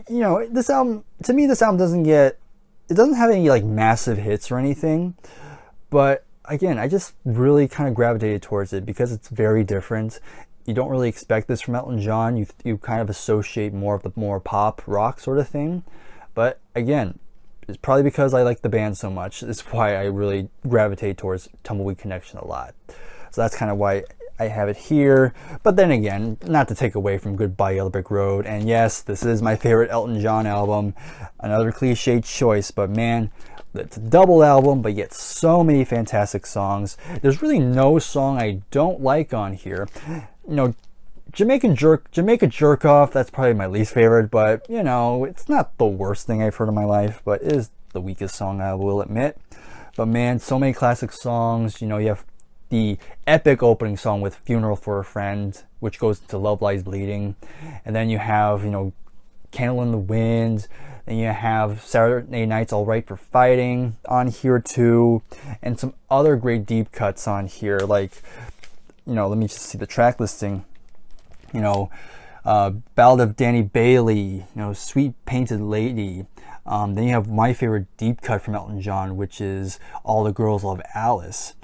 Speaker 1: You know, this album, to me, this album doesn't have any like massive hits or anything, but again, I just really kind of gravitated towards it because it's very different. You don't really expect this from Elton John. You kind of associate more of the more pop rock sort of thing, but again, it's probably because I like the band so much. It's why I really gravitate towards Tumbleweed Connection a lot. So that's kind of why I have it here. But then again, not to take away from Goodbye Yellow Brick Road. And yes, this is my favorite Elton John album. Another cliche choice, but man, it's a double album, but yet so many fantastic songs. There's really no song I don't like on here. You know, Jamaica Jerk Off, that's probably my least favorite, but you know, it's not the worst thing I've heard in my life, but it is the weakest song, I will admit. But man, so many classic songs. You know, you have the epic opening song with Funeral for a Friend, which goes to Love Lies Bleeding. And then you have, you know, Candle in the Wind. Then you have Saturday Night's All Right for Fighting on here too. And some other great deep cuts on here, like, you know, let me just see the track listing. You know, Ballad of Danny Bailey, you know, Sweet Painted Lady. Then you have my favorite deep cut from Elton John, which is All the Girls Love Alice.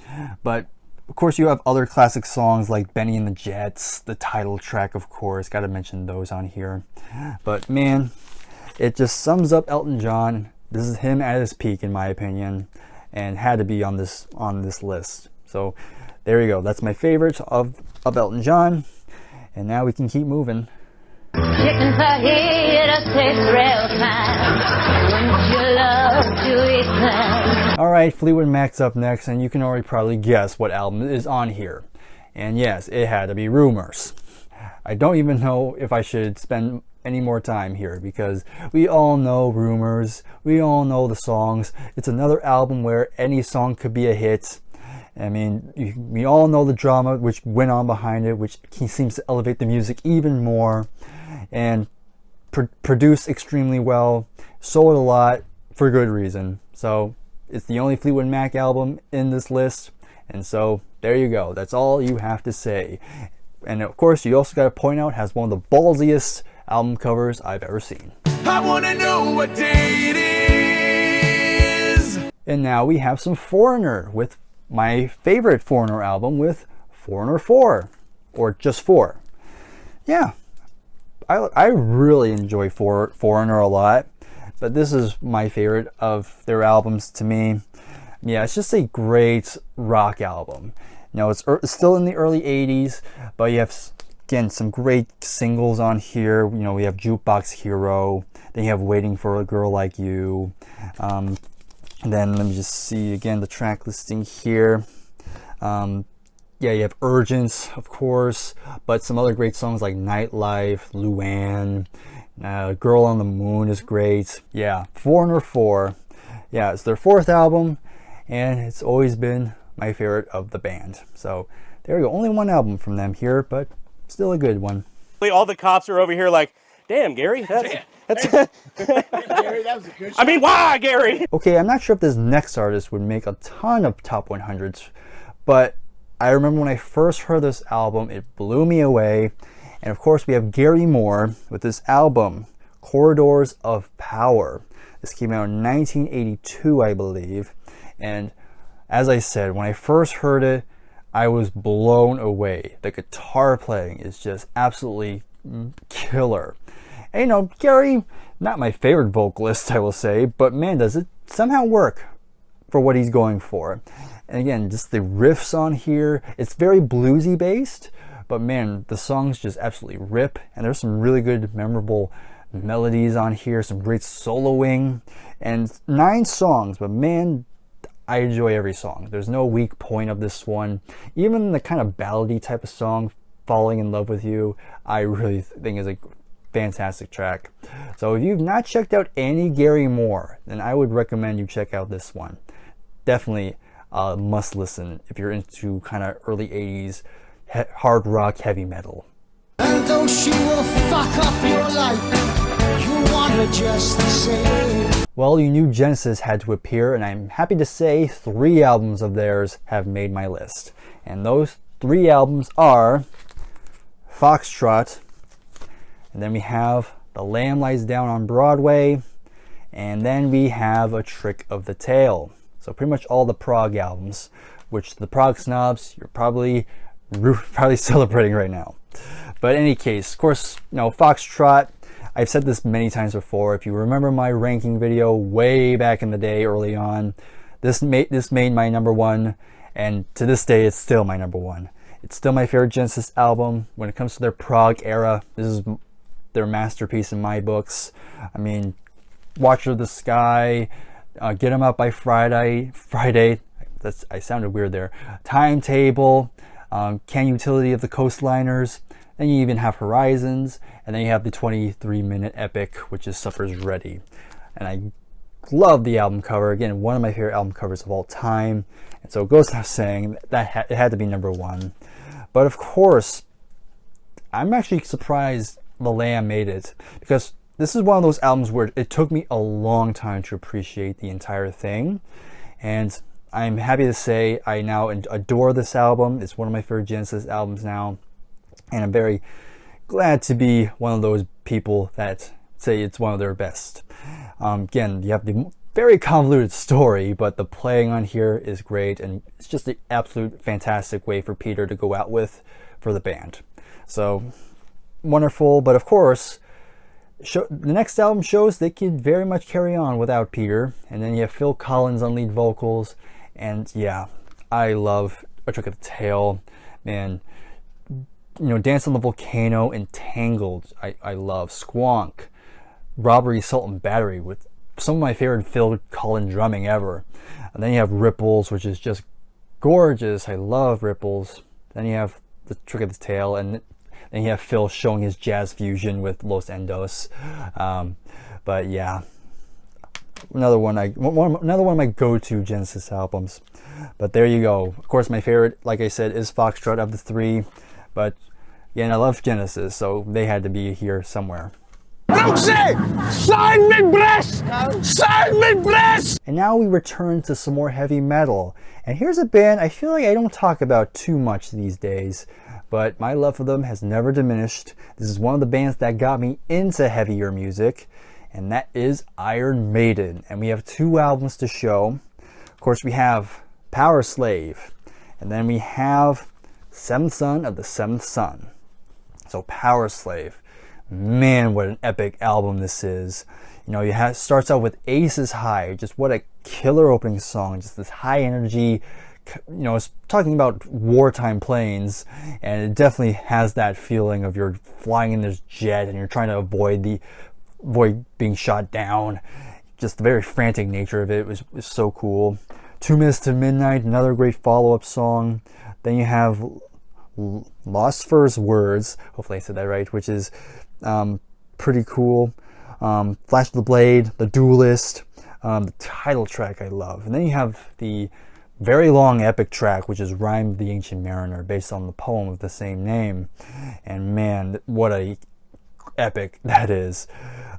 Speaker 1: But of course, you have other classic songs like Benny and the Jets, the title track, of course. Got to mention those on here. But man, it just sums up Elton John. This is him at his peak, in my opinion, and had to be on this list. So there you go. That's my favorite of Elton John. And now we can keep moving.
Speaker 2: Chickens are here to stay real time. Wouldn't you love to eat them?
Speaker 1: Alright, Fleetwood Mac's up next, and you can already probably guess what album is on here. And yes, it had to be Rumors. I don't even know if I should spend any more time here because we all know Rumors. We all know the songs. It's another album where any song could be a hit. I mean, we all know the drama which went on behind it, which he seems to elevate the music even more, and produced extremely well, sold a lot for good reason. So it's the only Fleetwood Mac album in this list, and so there you go. That's all you have to say. And of course, you also got to point out it has one of the ballsiest album covers I've ever seen.
Speaker 2: I wanna know what day it is.
Speaker 1: And now we have some Foreigner with my favorite Foreigner album with Foreigner 4, or just 4. Yeah, I really enjoy Foreigner a lot, but this is my favorite of their albums to me. Yeah, it's just a great rock album. You know, it's still in the early 80s, but you have, again, some great singles on here. You know, we have Jukebox Hero, then you have Waiting for a Girl Like You. Then let me just see again the track listing here. Yeah, you have Urgence, of course, but some other great songs like Nightlife, Luann, Girl on the Moon is great. Yeah, Foreigner 4. Yeah, it's their 4th album, and it's always been my favorite of the band. So there we go. Only one album from them here, but still a good one.
Speaker 17: All the cops are over here like, damn, Gary, that's
Speaker 2: Gary, that was a good shot.
Speaker 17: I mean, why, Gary?
Speaker 1: Okay, I'm not sure if this next artist would make a ton of top 100s, but I remember when I first heard this album, it blew me away. And of course, we have Gary Moore with this album, Corridors of Power. This came out in 1982, I believe. And as I said, when I first heard it, I was blown away. The guitar playing is just absolutely killer. And you know, Gary, not my favorite vocalist, I will say, but man, does it somehow work for what he's going for. And again, just the riffs on here, it's very bluesy based, but man, the songs just absolutely rip. And there's some really good, memorable melodies on here, some great soloing, and 9 songs, but man, I enjoy every song. There's no weak point of this one. Even the kind of ballady type of song, Falling in Love with You, I really think is a fantastic track. So if you've not checked out any Gary Moore, then I would recommend you check out this one. Definitely must listen if you're into kind of early 80s hard rock heavy metal.
Speaker 3: And though she will fuck up your life, you want her just the same.
Speaker 1: Well, you knew Genesis had to appear, and I'm happy to say 3 albums of theirs have made my list. And those 3 albums are Foxtrot, and then we have The Lamb Lies Down on Broadway, and then we have A Trick of the Tail. So pretty much all the prog albums, which the prog snobs, you're probably celebrating right now. But in any case, of course, you know, Foxtrot, I've said this many times before. If you remember my ranking video way back in the day, early on, this made my number 1, and to this day, it's still my number 1. It's still my favorite Genesis album. When it comes to their prog era, this is their masterpiece in my books. I mean, Watcher of the Sky, Get 'Em Up by Friday. I sounded weird there. Timetable, Can Utility of the Coastliners. Then you even have Horizons, and then you have the 23-minute epic, which is Supper's Ready. And I love the album cover. Again, one of my favorite album covers of all time. And so it goes without saying that it had to be number 1. But of course, I'm actually surprised The Lamb made it, because this is one of those albums where it took me a long time to appreciate the entire thing. And I'm happy to say I now adore this album. It's one of my favorite Genesis albums now. And I'm very glad to be one of those people that say it's one of their best. Again, you have the very convoluted story, but the playing on here is great, and it's just the absolute fantastic way for Peter to go out with for the band. So wonderful, but of course, the next album shows they could very much carry on without Peter. And then you have Phil Collins on lead vocals, and yeah, I love A Trick of the Tail, man. You know, Dance on the Volcano, Entangled, I love. Squonk, Robbery, Assault and Battery, with some of my favorite Phil Collins drumming ever. And then you have Ripples, which is just gorgeous. I love Ripples. Then you have The Trick of the Tail, and then you have Phil showing his jazz fusion with Los Endos. But yeah, another one of my go-to Genesis albums. But there you go. Of course, my favorite, like I said, is Foxtrot of the 3. But again, I love Genesis, so they had to be here somewhere.
Speaker 3: Sign me breast! Sign me breast!
Speaker 1: And now we return to some more heavy metal. And here's a band I feel like I don't talk about too much these days, but my love for them has never diminished. This is one of the bands that got me into heavier music, and that is Iron Maiden. And we have 2 albums to show. Of course, we have Power Slave, and then we have Seventh Son of the Seventh Son. So Power Slave, man, what an epic album this is. You know, starts out with Aces High, just what a killer opening song, just this high energy, you know, it's talking about wartime planes, and it definitely has that feeling of you're flying in this jet and you're trying to avoid being shot down. Just the very frantic nature of it was so cool. 2 Minutes to Midnight, another great follow-up song. Then you have Lost First Words, hopefully I said that right, which is pretty cool. Flash of the Blade, The Duelist, the title track I love. And then you have the very long epic track, which is Rime of the Ancient Mariner, based on the poem of the same name. And man, what a epic that is.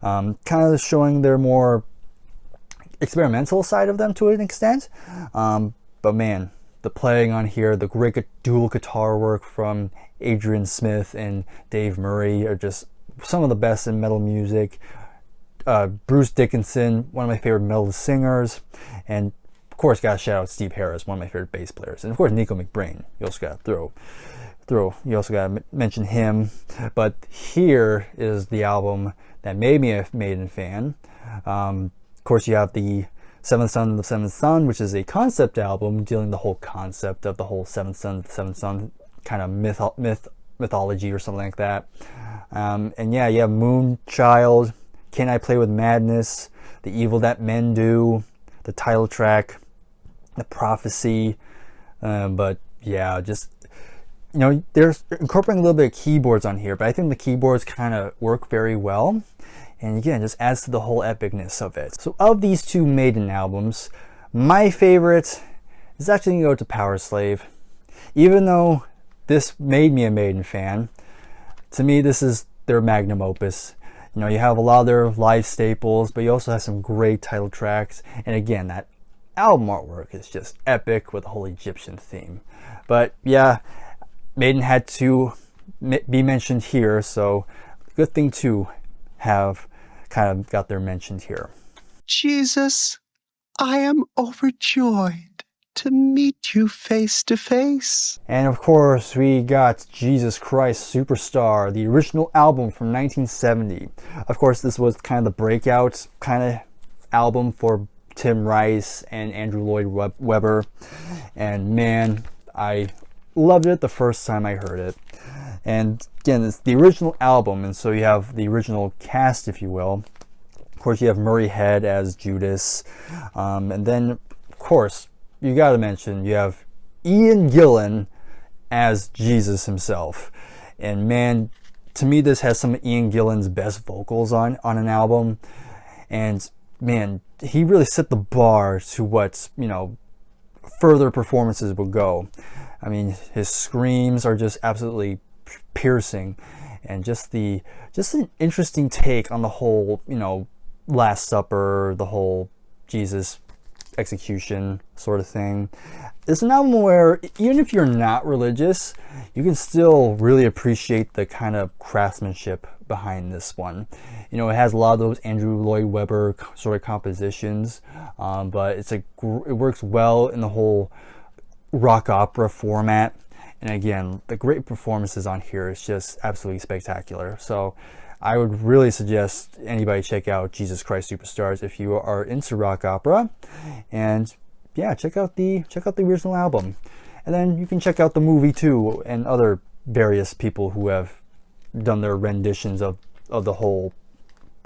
Speaker 1: Kind of showing their more experimental side of them to an extent. But man, the playing on here, the great dual guitar work from Adrian Smith and Dave Murray are just some of the best in metal music. Bruce Dickinson, one of my favorite metal singers, and of course gotta shout out Steve Harris, one of my favorite bass players, and of course Nico McBrain. You also gotta you also gotta mention him. But here is the album that made me a Maiden fan. Of course, you have the Seventh Son of the Seventh Son, which is a concept album dealing the whole concept of the whole Seventh Son of the Seventh Son kind of mythology or something like that. And yeah, you have Moonchild, Can I Play with Madness, The Evil That Men Do, the title track, The Prophecy. But yeah, just, you know, they're incorporating a little bit of keyboards on here, but I think the keyboards kind of work very well. And again, it just adds to the whole epicness of it. So of these 2 Maiden albums, my favorite is actually going to go to Power Slave. Even though this made me a Maiden fan, to me this is their magnum opus. You know, you have a lot of their live staples, but you also have some great title tracks. And again, that album artwork is just epic with the whole Egyptian theme. But yeah, Maiden had to be mentioned here, so good thing to have kind of got their mentioned here.
Speaker 21: Jesus, I am overjoyed to meet you face to face.
Speaker 1: And of course, we got Jesus Christ Superstar, the original album from 1970. Of course, this was kind of the breakout kind of album for Tim Rice and Andrew Lloyd Webber. And man, I loved it the first time I heard it. And again, it's the original album, and so you have the original cast, if you will. Of course, you have Murray Head as Judas. And then, of course, you got to mention, you have Ian Gillan as Jesus himself. And man, to me, this has some of Ian Gillan's best vocals on an album. And man, he really set the bar to what, you know, further performances would go. I mean, his screams are just absolutely piercing, and just an interesting take on the whole, you know, Last Supper, the whole Jesus execution sort of thing. It's an album where even if you're not religious, you can still really appreciate the kind of craftsmanship behind this one. You know, it has a lot of those Andrew Lloyd Webber sort of compositions, but it works well in the whole rock opera format. And again, the great performances on here is just absolutely spectacular. So I would really suggest anybody check out Jesus Christ Superstars if you are into rock opera. And yeah, check out the original album. And then you can check out the movie too, and other various people who have done their renditions of the whole,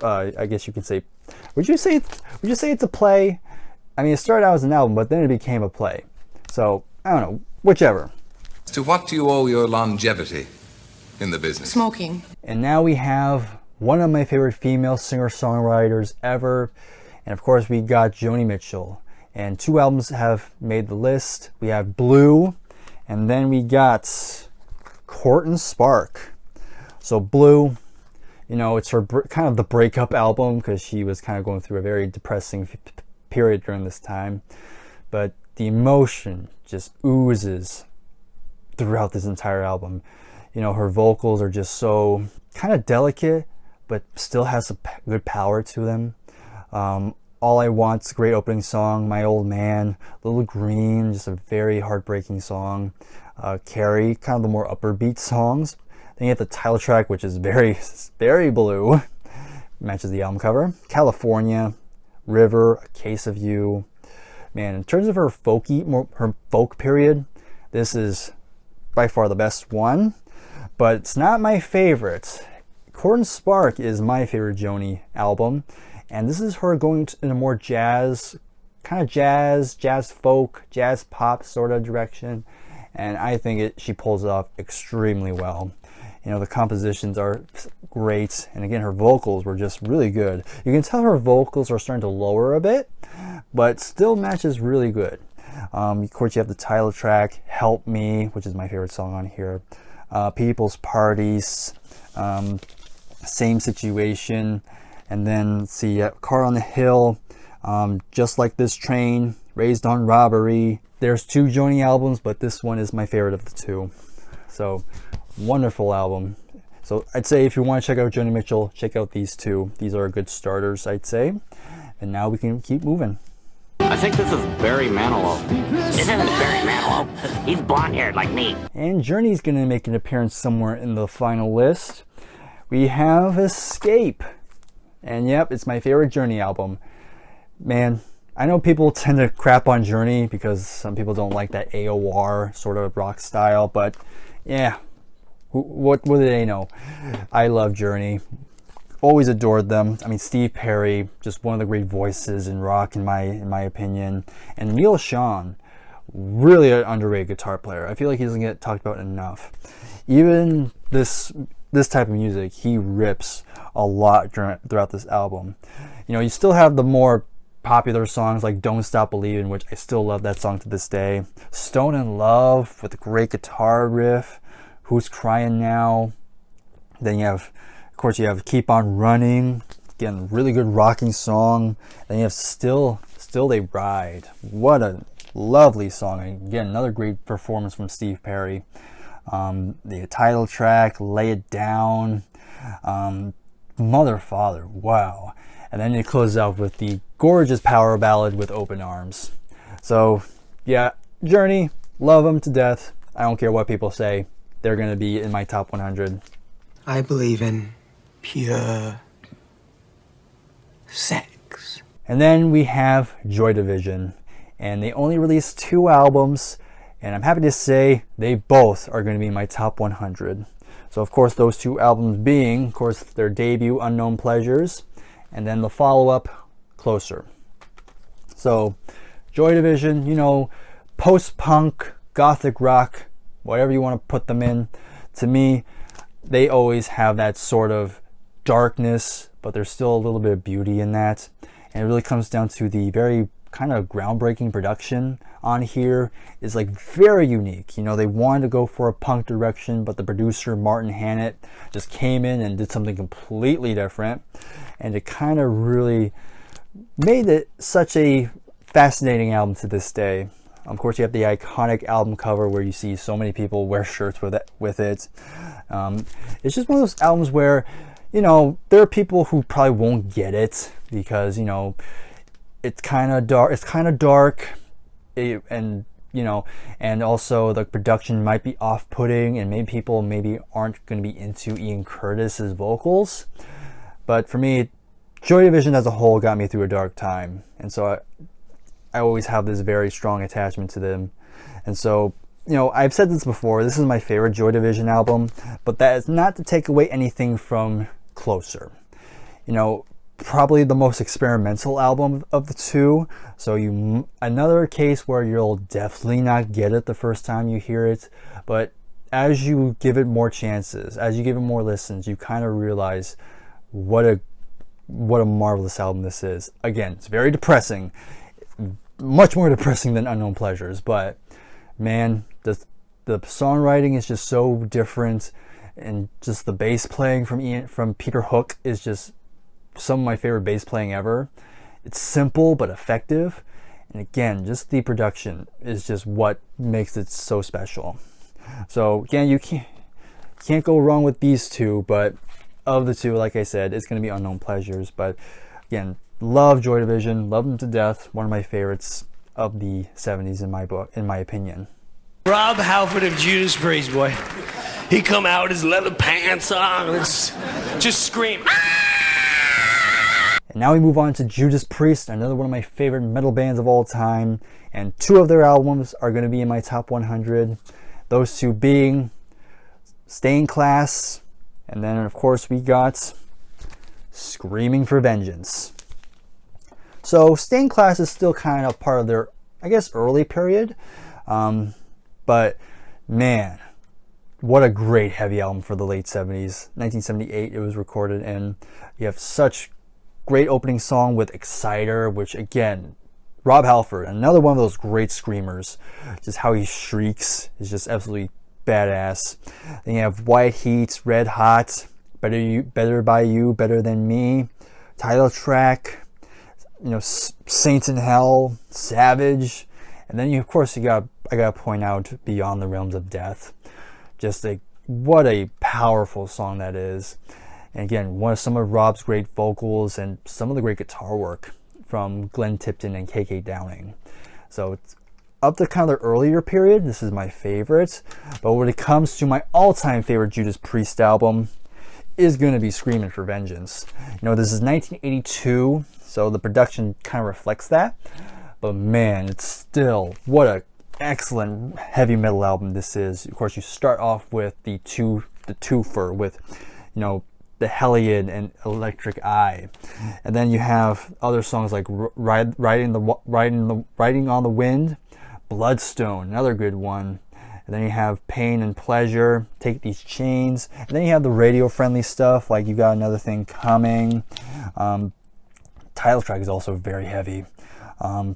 Speaker 1: I guess you could say, would you say it's a play? I mean, it started out as an album, but then it became a play. So I don't know, whichever.
Speaker 4: To what do you owe your longevity in the business?
Speaker 10: Smoking.
Speaker 1: And now we have one of my favorite female singer-songwriters ever. And of course, we got Joni Mitchell. And 2 albums have made the list. We have Blue, and then we got Court and Spark. So Blue, you know, it's her kind of the breakup album, because she was kind of going through a very depressing period during this time. But the emotion just oozes throughout this entire album. You know, her vocals are just so kind of delicate, but still has a good power to them. All I Want's a great opening song. My Old Man, Little Green, just a very heartbreaking song. Carrie, kind of the more upper beat songs. Then you have the title track, which is very, very blue. Matches the album cover. California, River, A Case of You. Man, in terms of her her folk period, this is by far the best one, but it's not my favorite. Court and Spark is my favorite Joni album, and this is her going in a more jazz folk, jazz pop sort of direction, and I think she pulls it off extremely well. You know, the compositions are great, and again, her vocals were just really good. You can tell her vocals are starting to lower a bit, but still matches really good. Of course, you have the title track, Help Me, which is my favorite song on here. People's Parties, Same Situation. And then, let's see, Car on the Hill, Just Like This Train, Raised on Robbery. There's 2 Joni albums, but this one is my favorite of the 2. So, wonderful album. So, I'd say if you want to check out Joni Mitchell, check out these 2. These are good starters, I'd say. And now we can keep moving.
Speaker 22: I think this is Barry Manilow. This isn't Barry Manilow. He's blonde-haired like me.
Speaker 1: And Journey's going to make an appearance somewhere in the final list. We have Escape. And yep, it's my favorite Journey album. Man, I know people tend to crap on Journey because some people don't like that AOR sort of rock style, but yeah, what do they know? I love Journey. Always adored them. I mean, Steve Perry, just one of the great voices in rock in my opinion. And Neil Schon, really an underrated guitar player. I feel like he doesn't get talked about enough. Even this type of music, he rips a lot throughout this album. You know, you still have the more popular songs like Don't Stop Believin', which I still love that song to this day. Stone in Love with a great guitar riff. Who's Crying Now? Then you have, of course, you have Keep On Running. Again, really good rocking song. Then you have Still They Ride. What a lovely song. Again, another great performance from Steve Perry. The title track, Lay It Down. Mother Father, wow. And then it closes out with the gorgeous power ballad with Open Arms. So yeah, Journey, love them to death. I don't care what people say. They're going to be in my top 100.
Speaker 5: I believe in pure sex.
Speaker 1: And then we have Joy Division. And they only released 2 albums. And I'm happy to say they both are going to be in my top 100. So of course those 2 albums being, of course, their debut, Unknown Pleasures, and then the follow-up, Closer. So Joy Division, you know, post-punk, gothic rock, whatever you want to put them in. To me, they always have that sort of darkness, but there's still a little bit of beauty in that. And it really comes down to the very kind of groundbreaking production on here is like very unique. You know, they wanted to go for a punk direction, but the producer Martin Hannett just came in and did something completely different, and it kind of really made it such a fascinating album to this day. Of course, you have the iconic album cover where you see so many people wear shirts with it. It's just one of those albums where, you know, there are people who probably won't get it because, you know, it's kind of dark, and you know, and also the production might be off-putting, and maybe people aren't going to be into Ian Curtis's vocals. But for me, Joy Division as a whole got me through a dark time, and so I always have this very strong attachment to them. And so, you know, I've said this before, this is my favorite Joy Division album, but that is not to take away anything from Closer. You know, probably the most experimental album of the 2, so another case where you'll definitely not get it the first time you hear it, but as you give it more chances, as you give it more listens, you kind of realize what a marvelous album this is. Again, it's very depressing, much more depressing than Unknown Pleasures, but man, the songwriting is just so different, and just the bass playing from Peter Hook is just some of my favorite bass playing ever. It's simple but effective, and again, just the production is just what makes it so special. So again, you can't go wrong with these 2, but of the 2, like I said, it's going to be Unknown Pleasures. But again, love Joy Division, love them to death. One of my favorites of the 70s in my book, in my opinion.
Speaker 9: Rob Halford of Judas Priest, boy. He come out with his leather pants on and just scream.
Speaker 1: And now we move on to Judas Priest, another one of my favorite metal bands of all time. And 2 of their albums are going to be in my top 100. Those 2 being Stay in Class, and then of course we got Screaming for Vengeance. So Stay in Class is still kind of part of their, I guess, early period. But man, what a great heavy album for the late 70s. 1978 it was recorded, and you have such great opening song with Exciter, which again, Rob Halford, another one of those great screamers. Just how he shrieks is just absolutely badass. Then you have White Heat, Red Hot, Better by You, Better Than Me, title track, you know, Saints in Hell, Savage, and then of course I gotta point out Beyond the Realms of Death. Just what a powerful song that is. And again, some of Rob's great vocals and some of the great guitar work from Glenn Tipton and KK Downing. So it's up to kind of the earlier period, this is my favorite. But when it comes to my all-time favorite Judas Priest album, is going to be Screaming for Vengeance. You know, this is 1982, so the production kind of reflects that. But man, it's still, what a excellent heavy metal album this is. Of course, you start off with the twofer with, you know, The Hellion and Electric Eye, and then you have other songs like Riding on the Wind, Bloodstone, another good one, and then you have Pain and Pleasure, Take These Chains, and then you have the radio friendly stuff like You Got Another Thing Coming, title track is also very heavy.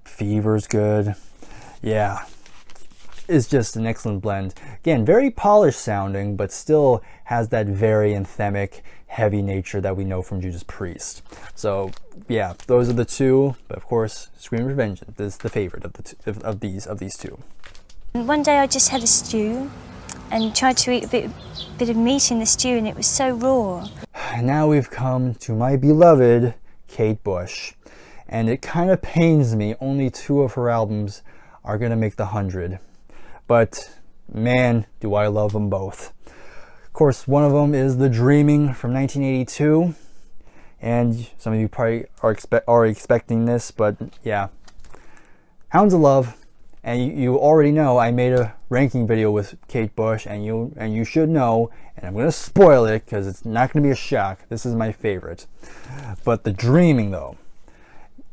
Speaker 1: Fever's good. Yeah, it's just an excellent blend. Again, very polished sounding, but still has that very anthemic, heavy nature that we know from Judas Priest. So yeah, those are the two. But of course, Scream Revenge is the favorite of the two, of these two.
Speaker 11: One day I just had a stew and tried to eat a bit of meat in the stew, and it was so raw.
Speaker 1: Now we've come to my beloved Kate Bush, and it kind of pains me only 2 of her albums are gonna make the 100, but man, do I love them both. Of course, one of them is The Dreaming from 1982, and some of you probably are expecting this, but yeah, Hounds of Love. And you already know I made a ranking video with Kate Bush, and you should know, and I'm going to spoil it because it's not going to be a shock. This is my favorite. But The Dreaming, though,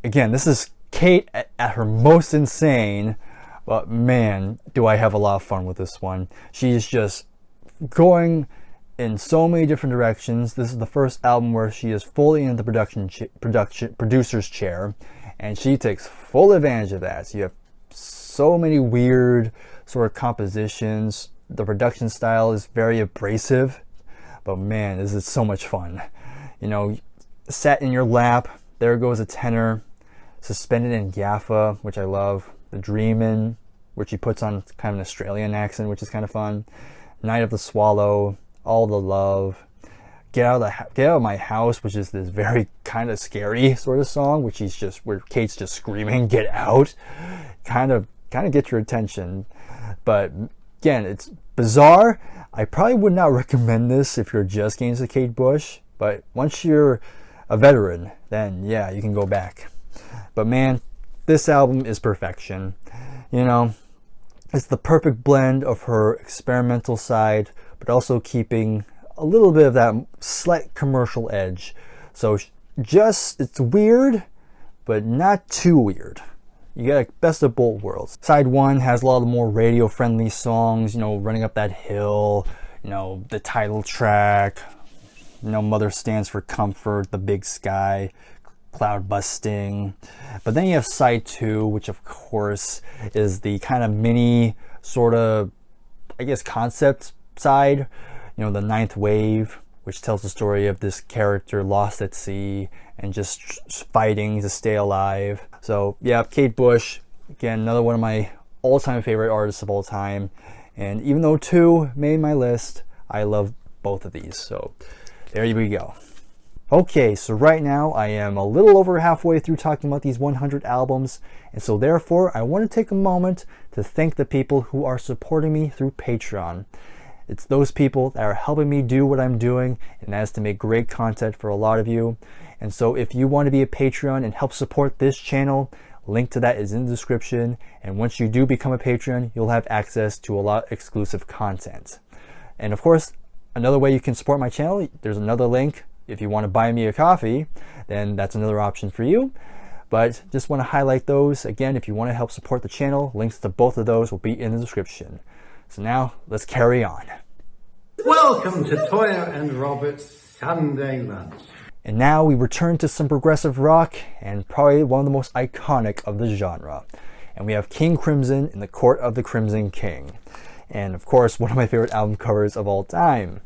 Speaker 1: again, this is Kate at her most insane, but man, do I have a lot of fun with this one. She's just going in so many different directions. This is the first album where she is fully in the producer's chair, and she takes full advantage of that. So you have so many weird sort of compositions. The production style is very abrasive, but man, this is so much fun. You know, sat in your lap, there goes a tenor, Suspended in Jaffa, which I love, The Dreamin', which she puts on kind of an Australian accent, which is kind of fun, Night of the Swallow, All the Love, Get Out of My House, which is this very kind of scary sort of song, where Kate's just screaming, "Get out!" Kind of get your attention. But again, it's bizarre. I probably would not recommend this if you're just getting into Kate Bush, but once you're a veteran, then yeah, you can go back. But man, this album is perfection. You know, it's the perfect blend of her experimental side, but also keeping a little bit of that slight commercial edge. So it's weird, but not too weird. You get a best of both worlds. Side 1 has a lot of the more radio-friendly songs, you know, Running Up That Hill, you know, the title track, you know, Mother Stands for Comfort, The Big Sky, Cloud Busting. But then you have side 2, which of course is the kind of mini sort of, I guess, concept side, you know, the Ninth Wave, which tells the story of this character lost at sea and just fighting to stay alive. So yeah, Kate Bush, again, another one of my all-time favorite artists of all time. And even though 2 made my list, I love both of these. So there we go. Okay, so right now I am a little over halfway through talking about these 100 albums, and so therefore I want to take a moment to thank the people who are supporting me through Patreon. It's those people that are helping me do what I'm doing, and that is to make great content for a lot of you. And so if you want to be a Patreon and help support this channel, link to that is in the description, and once you do become a Patreon, you'll have access to a lot of exclusive content. And of course, another way you can support my channel, there's another link. If you want to buy me a coffee, then that's another option for you. But just want to highlight those. Again, if you want to help support the channel, links to both of those will be in the description. So now, let's carry on.
Speaker 12: Welcome to Toya and Robert's Sunday Lunch.
Speaker 1: And now we return to some progressive rock, and probably one of the most iconic of the genre. And we have King Crimson in the Court of the Crimson King. And of course, one of my favorite album covers of all time.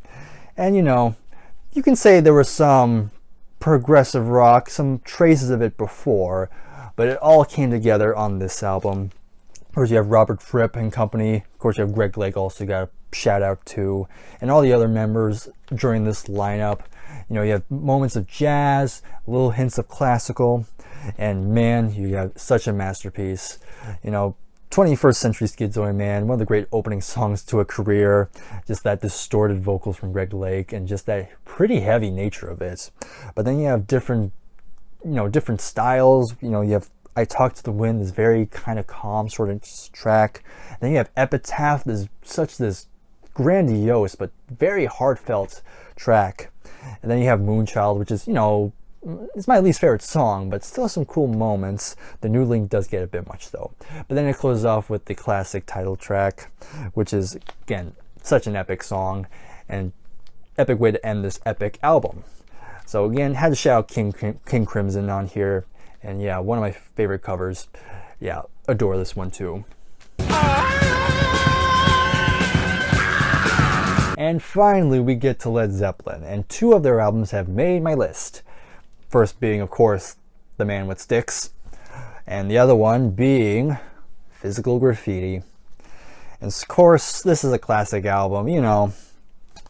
Speaker 1: And you know, you can say there was some progressive rock, some traces of it before, but it all came together on this album. Of course, you have Robert Fripp and company. Of course, you have Greg Lake, also got a shout out to, and all the other members during this lineup. You know, you have moments of jazz, little hints of classical, and man, you have such a masterpiece. You know, 21st Century Schizoid Man, one of the great opening songs to a career, just that distorted vocals from Greg Lake and just that pretty heavy nature of it. But then you have different styles. You know, you have I Talk to the Wind, this very kind of calm sort of track. Then you have Epitaph, this grandiose but very heartfelt track. And then you have Moonchild, which is, you know, it's my least favorite song, but still some cool moments. The New Link does get a bit much though. But then it closes off with the classic title track, which is, again, such an epic song and epic way to end this epic album. So again, had to shout out King Crimson on here. And yeah, one of my favorite covers. Yeah, adore this one too. And finally we get to Led Zeppelin, and 2 of their albums have made my list. First being, of course, The Man with Styx, and the other one being Physical Graffiti. And of course, this is a classic album, you know,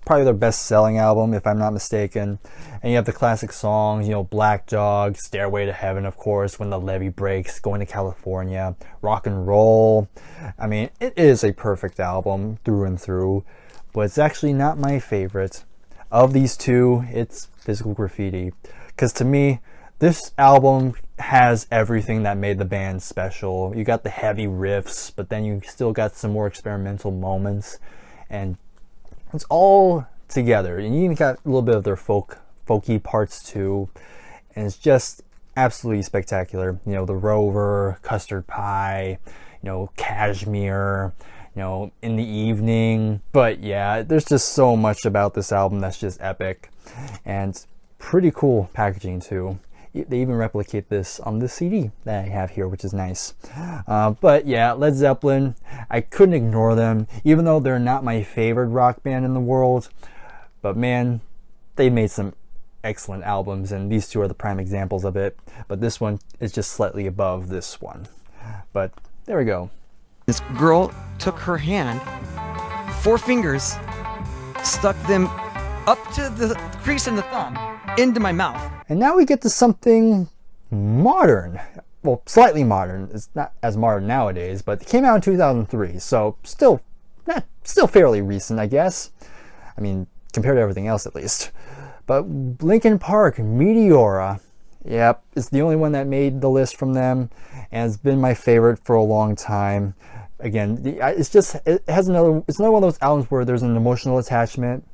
Speaker 1: probably their best-selling album if I'm not mistaken. And you have the classic songs, you know, Black Dog, Stairway to Heaven, of course, When the Levee Breaks, Going to California, Rock and Roll. I mean, it is a perfect album through and through, but it's actually not my favorite. Of these 2, it's Physical Graffiti, because to me, this album has everything that made the band special. You got the heavy riffs, but then you still got some more experimental moments, and it's all together. And you even got a little bit of their folky parts too, and it's just absolutely spectacular. You know, the Rover, Custard Pie, you know, Cashmere, you know, In the Evening. But yeah, there's just so much about this album that's just epic, and pretty cool packaging too. They even replicate this on the CD that I have here, which is nice. But yeah, Led Zeppelin, I couldn't ignore them, even though they're not my favorite rock band in the world. But man, they made some excellent albums, and these 2 are the prime examples of it. But this one is just slightly above this one. But there we go.
Speaker 13: This girl took her hand, 4 fingers, stuck them up to the crease in the thumb, into my mouth.
Speaker 1: And now we get to something modern. Well, slightly modern. It's not as modern nowadays, but it came out in 2003, so still fairly recent, I guess. I mean, compared to everything else at least. But Linkin Park, Meteora. Yep, it's the only one that made the list from them, and it's been my favorite for a long time. Again, it's another one of those albums where there's an emotional attachment.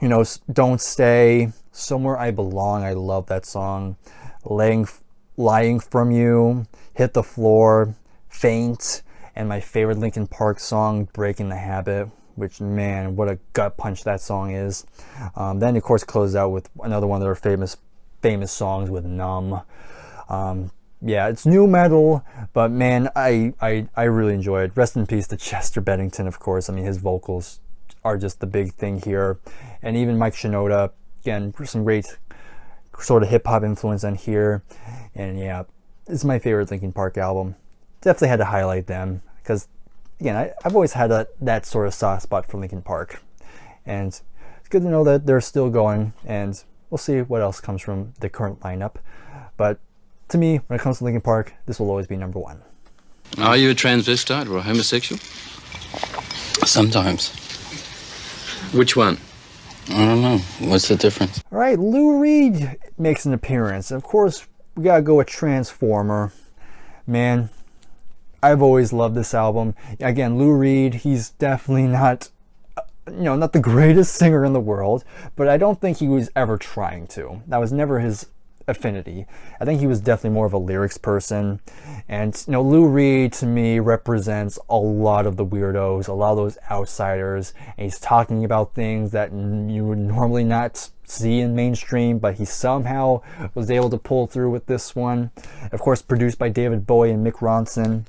Speaker 1: You know, Don't Stay, Somewhere I Belong, I love that song. Lying From You, Hit the Floor, Faint, and my favorite Linkin Park song, Breaking the Habit, which, man, what a gut punch that song is. Then, of course, closes out with another one of their famous songs with Numb. Yeah, it's new metal, but man, I really enjoy it. Rest in peace to Chester Bennington, of course. I mean, his vocals are just the big thing here. And even Mike Shinoda, again, some great sort of hip-hop influence on here. And yeah, it's my favorite Linkin Park album. Definitely had to highlight them, because again, I've always had that sort of soft spot for Linkin Park. And it's good to know that they're still going, and we'll see what else comes from the current lineup. But to me, when it comes to Linkin Park, this will always be number 1.
Speaker 14: Are you a transvestite or a homosexual? Sometimes. Which one? I don't know. What's the difference?
Speaker 1: All right, Lou Reed makes an appearance. Of course, we gotta go with Transformer. Man, I've always loved this album. Again, Lou Reed, he's definitely not, not the greatest singer in the world, but I don't think he was ever trying to. That was never his affinity. I think he was definitely more of a lyrics person. And Lou Reed to me represents a lot of the weirdos, a lot of those outsiders, and he's talking about things that you would normally not see in mainstream, but he somehow was able to pull through with this one. Of course, produced by David Bowie and Mick Ronson.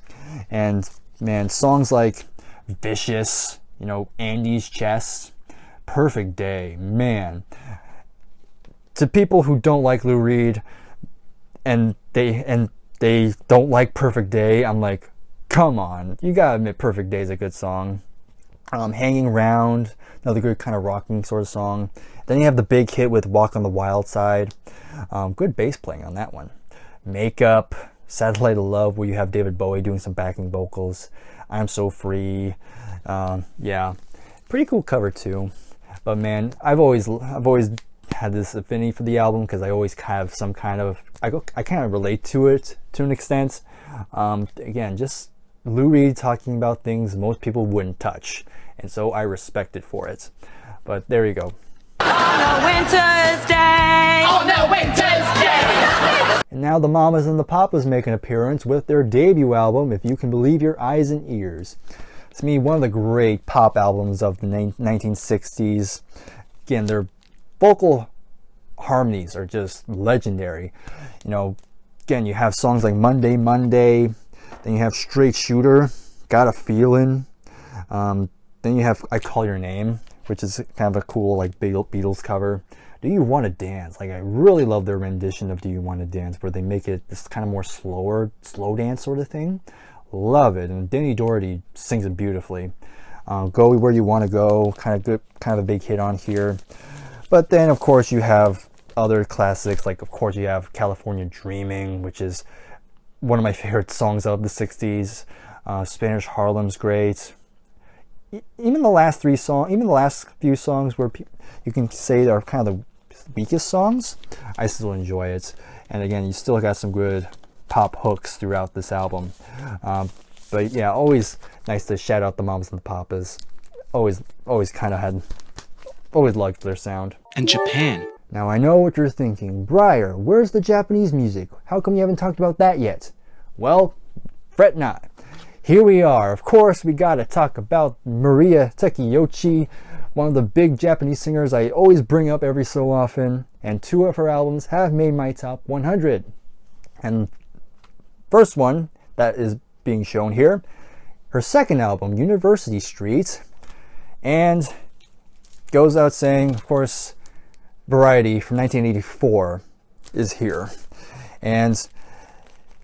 Speaker 1: And man, songs like Vicious, Andy's Chest, Perfect Day, man. To people who don't like Lou Reed and they don't like Perfect Day, I'm like, come on, you gotta admit Perfect Day is a good song. Hanging Round, another good kind of rocking sort of song. Then you have the big hit with Walk on the Wild Side. Good bass playing on that one. Makeup, Satellite of Love, where you have David Bowie doing some backing vocals. I'm So Free. Yeah, pretty cool cover too. But man, I've always had this affinity for the album because I always have some kind of, I kind of relate to it to an extent. Again, just Lou Reed talking about things most people wouldn't touch, and so I respect it for it. But there you go.
Speaker 2: On a winter's day. On a winter's day.
Speaker 1: And now the Mamas and the Papas make an appearance with their debut album, If You Can Believe Your Eyes and Ears. To me, one of the great pop albums of the 1960s. Again, their vocal harmonies are just legendary. again, you have songs like Monday, Monday. Then you have Straight Shooter, Got a Feeling. Then you have I Call Your Name, which is kind of a cool like Beatles cover. Do You Want to Dance? Like, I really love their rendition of Do You Want to Dance, where they make it this kind of more slow dance sort of thing. Love it. And Denny Doherty sings it beautifully. Go Where You Want to Go, kind of a big hit on here. But then, of course, you have other classics, like, of course, you have California Dreaming, which is one of my favorite songs of the 60s. Spanish Harlem's great. Even the last few songs where you can say they're kind of the weakest songs, I still enjoy it. And again, you still got some good pop hooks throughout this album. But yeah, always nice to shout out the Mamas and the Papas. Always liked their sound.
Speaker 6: And Japan.
Speaker 1: Now I know what you're thinking. Bryer, where's the Japanese music? How come you haven't talked about that yet? Well, fret not. Here we are. Of course, we gotta talk about Mariya Takeuchi, one of the big Japanese singers I always bring up every so often, and 2 of her albums have made my top 100. And first one that is being shown here, her second album, University Street, and goes out saying, of course, Variety from 1984 is here. And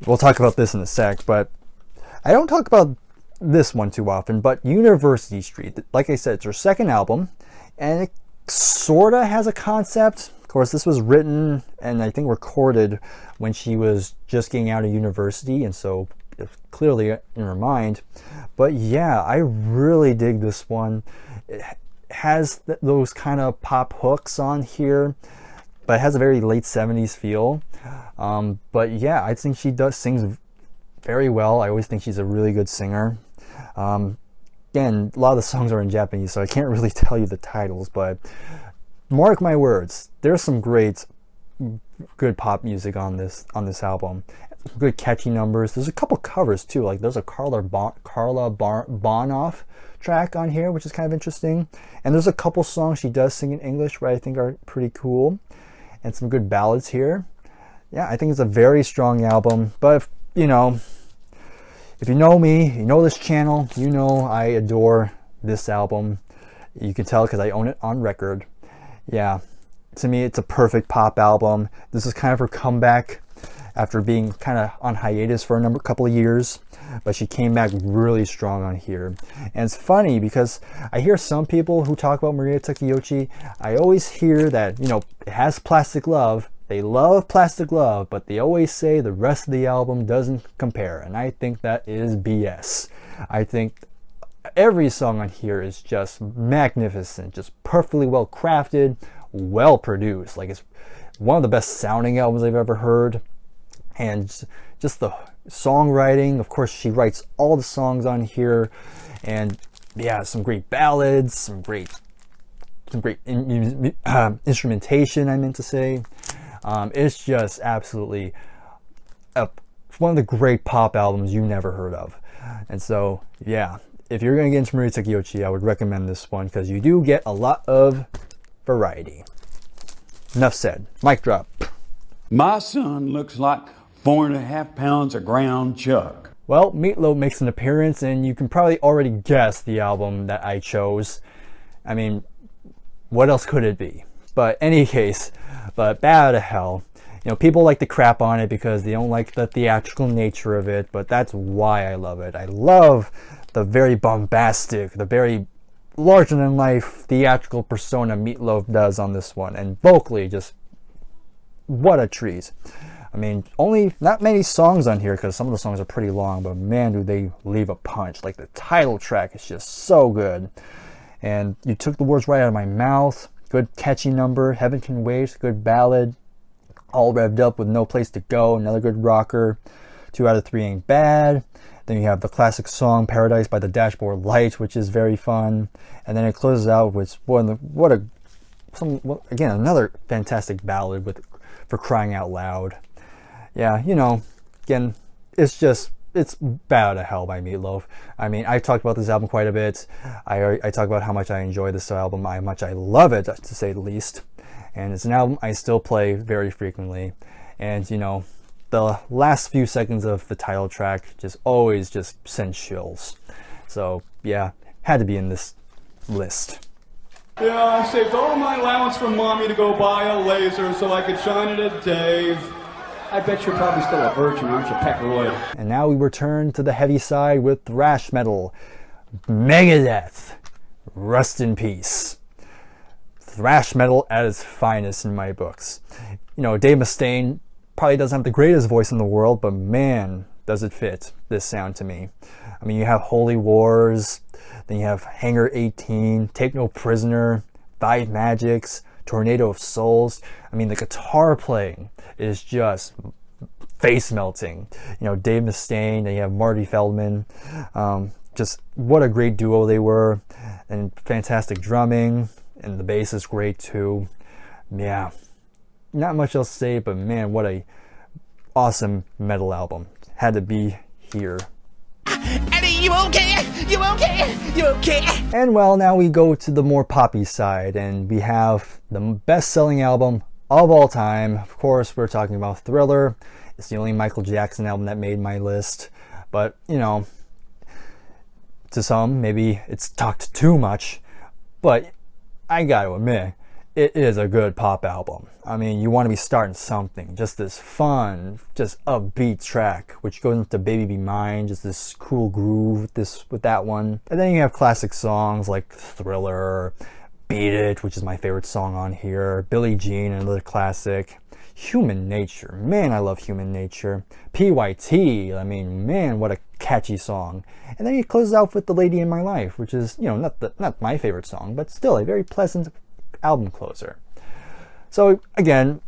Speaker 1: we'll talk about this in a sec, but I don't talk about this one too often, but University Street, like I said, it's her second album, and it sort of has a concept. Of course, this was written and I think recorded when she was just getting out of university, and so it's clearly in her mind. But yeah, I really dig this one. It has those kind of pop hooks on here, but it has a very late 70s feel. But yeah, I think she sings very well. I always think she's a really good singer. Again, a lot of the songs are in Japanese, so I can't really tell you the titles, but mark my words, there's some good pop music on this album. Good catchy numbers. There's a couple covers too, like there's a Carla Bonoff track on here, which is kind of interesting, and there's a couple songs she does sing in English, which I think are pretty cool, and some good ballads here. Yeah, I think it's a very strong album. But if you know me, you know this channel, you know I adore this album. You can tell because I own it on record. Yeah, to me it's a perfect pop album. This is kind of her comeback after being kind of on hiatus for a couple of years, but she came back really strong on here. And it's funny because I hear some people who talk about Mariya Takeuchi, I always hear that, you know, it has Plastic Love. They love Plastic Love, but they always say the rest of the album doesn't compare, and I think that is BS. I think every song on here is just magnificent, just perfectly well crafted, well produced. Like, it's one of the best sounding albums I've ever heard. And just the songwriting, of course she writes all the songs on here, and yeah, some great ballads, some great instrumentation, I meant to say. It's just absolutely one of the great pop albums you never heard of. And so yeah, if you're gonna get into Mariya Takeuchi, I would recommend this one because you do get a lot of variety. Enough said. Mic drop.
Speaker 8: My son looks like 4.5 pounds of ground chuck.
Speaker 1: Well, Meatloaf makes an appearance, and you can probably already guess the album that I chose. I mean, what else could it be? But any case, but Bad to Hell. You know, people like to crap on it because they don't like the theatrical nature of it, but that's why I love it. I love the very bombastic, the very larger-than-life theatrical persona Meatloaf does on this one, and vocally, just what a treat. I mean, not many songs on here because some of the songs are pretty long, but man, do they leave a punch. Like, the title track is just so good. And You Took the Words Right Out of My Mouth. Good catchy number. Heaven Can Wait. Good ballad. All Revved Up with No Place to Go. Another good rocker. 2 out of 3 Ain't Bad. Then you have the classic song Paradise by the Dashboard Light, which is very fun. And then it closes out with again, another fantastic ballad for Crying Out Loud. Yeah, you know, again, it's Bad to Hell by Meatloaf. I mean, I talked about this album quite a bit. I talk about how much I enjoy this album, how much I love it, to say the least. And it's an album I still play very frequently. And, you know, the last few seconds of the title track just always just sends chills. So yeah, had to be in this list.
Speaker 6: Yeah, I saved all my allowance from mommy to go buy a laser so I could shine it at Dave. I bet you're probably still a virgin, aren't you, Peckeroid?
Speaker 1: And now we return to the heavy side with thrash metal. Megadeth. Rest in peace. Thrash metal at its finest in my books. You know, Dave Mustaine probably doesn't have the greatest voice in the world, but man, does it fit this sound to me. I mean, you have Holy Wars, then you have Hangar 18, Take No Prisoner, Five Magics, Tornado of Souls. I mean, the guitar playing is just face melting. You know, Dave Mustaine, then you have Marty Feldman. Just what a great duo they were, and fantastic drumming, and the bass is great too. Yeah, not much else to say, but man, what a awesome metal album. Had to be here.
Speaker 3: Eddie, you okay? You okay? You okay?
Speaker 1: And well, now we go to the more poppy side, and we have the best-selling album of all time. Of course, we're talking about Thriller. It's the only Michael Jackson album that made my list, but you know, to some, maybe it's talked too much, but I gotta admit, it is a good pop album. I mean, you want to be starting something, just this fun, just upbeat track, which goes into Baby Be Mine, just this cool groove with that one. And then you have classic songs like Thriller, Beat It, which is my favorite song on here, Billie Jean, another classic, Human Nature, man, I love Human Nature, PYT, I mean, man, what a catchy song. And then he closes out with The Lady in My Life, which is, you know, not my favorite song, but still a very pleasant album closer. So again,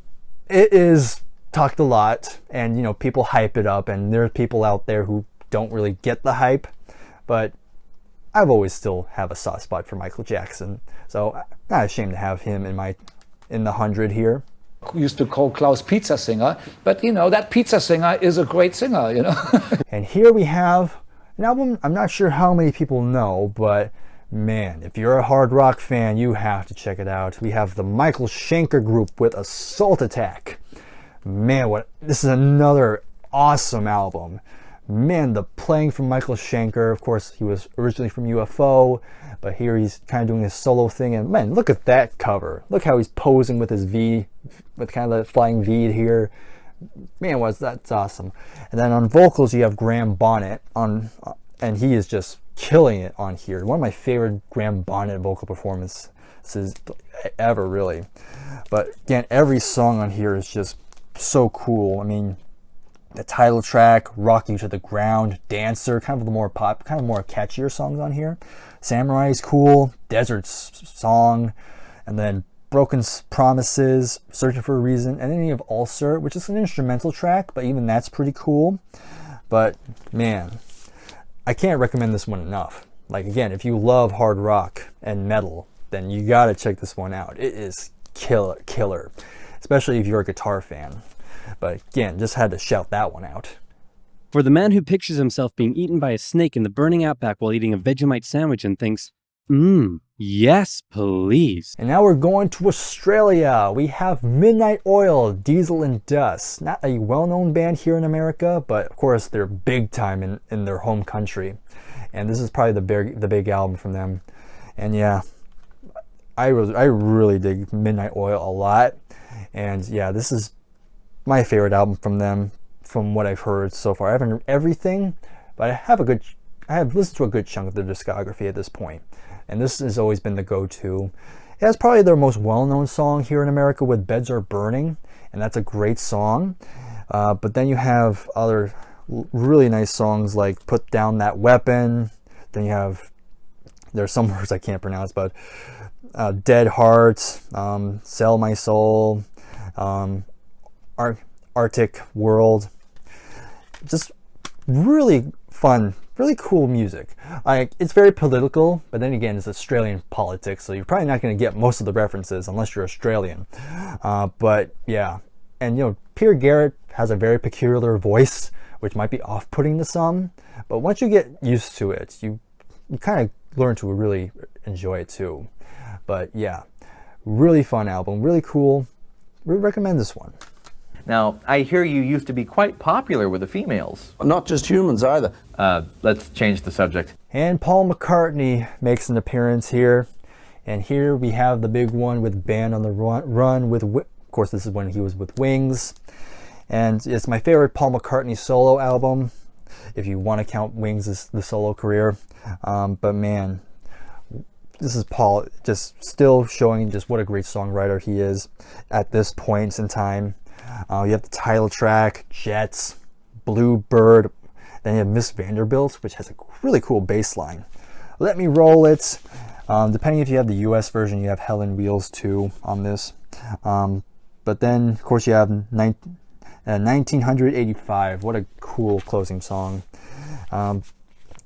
Speaker 1: it is talked a lot, and you know, people hype it up, and there are people out there who don't really get the hype, but I've always still have a soft spot for Michael Jackson, so I'm not ashamed to have him in the 100 here.
Speaker 7: Used to call Klaus Pizza Singer, but you know, that pizza singer is a great singer, you know.
Speaker 1: And here we have an album I'm not sure how many people know, but man, if you're a hard rock fan, you have to check it out. We have the Michael Schenker Group with Assault Attack. Man, this is another awesome album. Man, the playing from Michael Schenker, of course, he was originally from UFO, but here he's kind of doing his solo thing, and man, look at that cover. Look how he's posing with his V, with kind of the flying V here. Man, that's awesome. And then on vocals, you have Graham Bonnet, and he is just killing it on here. One of my favorite Graham Bonnet vocal performances ever, really. But again, every song on here is just so cool. I mean, the title track, Rock You to the Ground, Dancer, kind of the more pop, kind of more catchier songs on here. Samurai is cool, Desert Song, and then Broken Promises, Searching for a Reason, and then you have Ulcer, which is an instrumental track, but even that's pretty cool. But man, I can't recommend this one enough. Like again, if you love hard rock and metal, then you gotta check this one out. It is killer, especially if you're a guitar fan. But again, just had to shout that one out.
Speaker 23: For the man who pictures himself being eaten by a snake in the burning outback while eating a Vegemite sandwich and thinks, yes, please.
Speaker 1: And now we're going to Australia. We have Midnight Oil, Diesel and Dust. Not a well-known band here in America, but of course they're big time in their home country. And this is probably the big album from them. And yeah, I really dig Midnight Oil a lot. And yeah, this is my favorite album from them, from what I've heard so far. I haven't heard everything, but I have listened to a good chunk of their discography at this point. And this has always been the go-to. It has probably their most well-known song here in America with Beds Are Burning, and that's a great song. But then you have other really nice songs like Put Down That Weapon. Then you have, there's some words I can't pronounce, but Dead Heart, Sell My Soul, Arctic World. Just really fun, really cool music. It's very political, but then again, it's Australian politics, so you're probably not going to get most of the references unless you're Australian. But yeah, and you know, Peter Garrett has a very peculiar voice, which might be off-putting to some, but once you get used to it, you kind of learn to really enjoy it too. But yeah, really fun album, really cool. We recommend this one.
Speaker 15: Now, I hear you used to be quite popular with the females.
Speaker 16: Not just humans either.
Speaker 15: Let's change the subject.
Speaker 1: And Paul McCartney makes an appearance here. And here we have the big one with Band on the Run with, of course, this is when he was with Wings. And it's my favorite Paul McCartney solo album, if you want to count Wings as the solo career. But man, this is Paul just still showing just what a great songwriter he is at this point in time. You have the title track, Jets, Bluebird, then you have Miss Vanderbilt, which has a really cool bass line. Let Me Roll It. Depending if you have the US version, you have Hell on Wheels too on this. But then, of course, you have 1985. What a cool closing song. But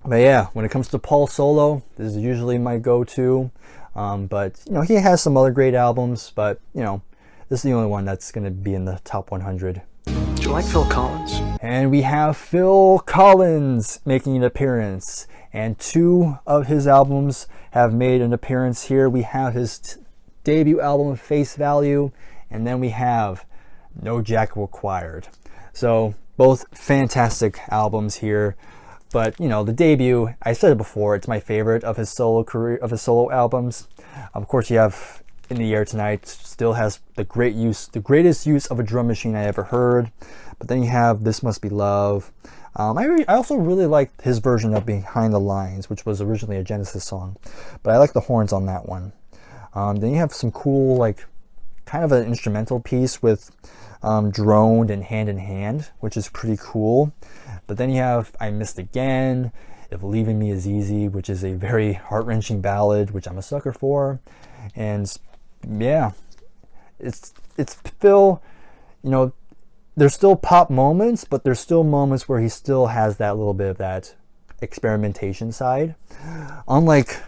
Speaker 1: yeah, when it comes to Paul solo, this is usually my go-to. But, you know, he has some other great albums, but, you know, this is the only one that's going to be in the top 100.
Speaker 5: Do you like Phil Collins?
Speaker 1: And we have Phil Collins making an appearance. And 2 of his albums have made an appearance here. We have his debut album, Face Value, and then we have No Jacket Required. So both fantastic albums here. But, you know, the debut, I said it before, it's my favorite of his solo career, of his solo albums. Of course, you have In the Air Tonight, still has the greatest use of a drum machine I ever heard. But then you have This Must Be Love. I also really liked his version of Behind the Lines, which was originally a Genesis song. But I like the horns on that one. Then you have some cool, like, kind of an instrumental piece with Droned and Hand in Hand, which is pretty cool. But then you have I Missed Again, If Leaving Me Is Easy, which is a very heart-wrenching ballad, which I'm a sucker for. And yeah, it's Phil, you know, there's still pop moments, but there's still moments where he still has that little bit of that experimentation side. Unlike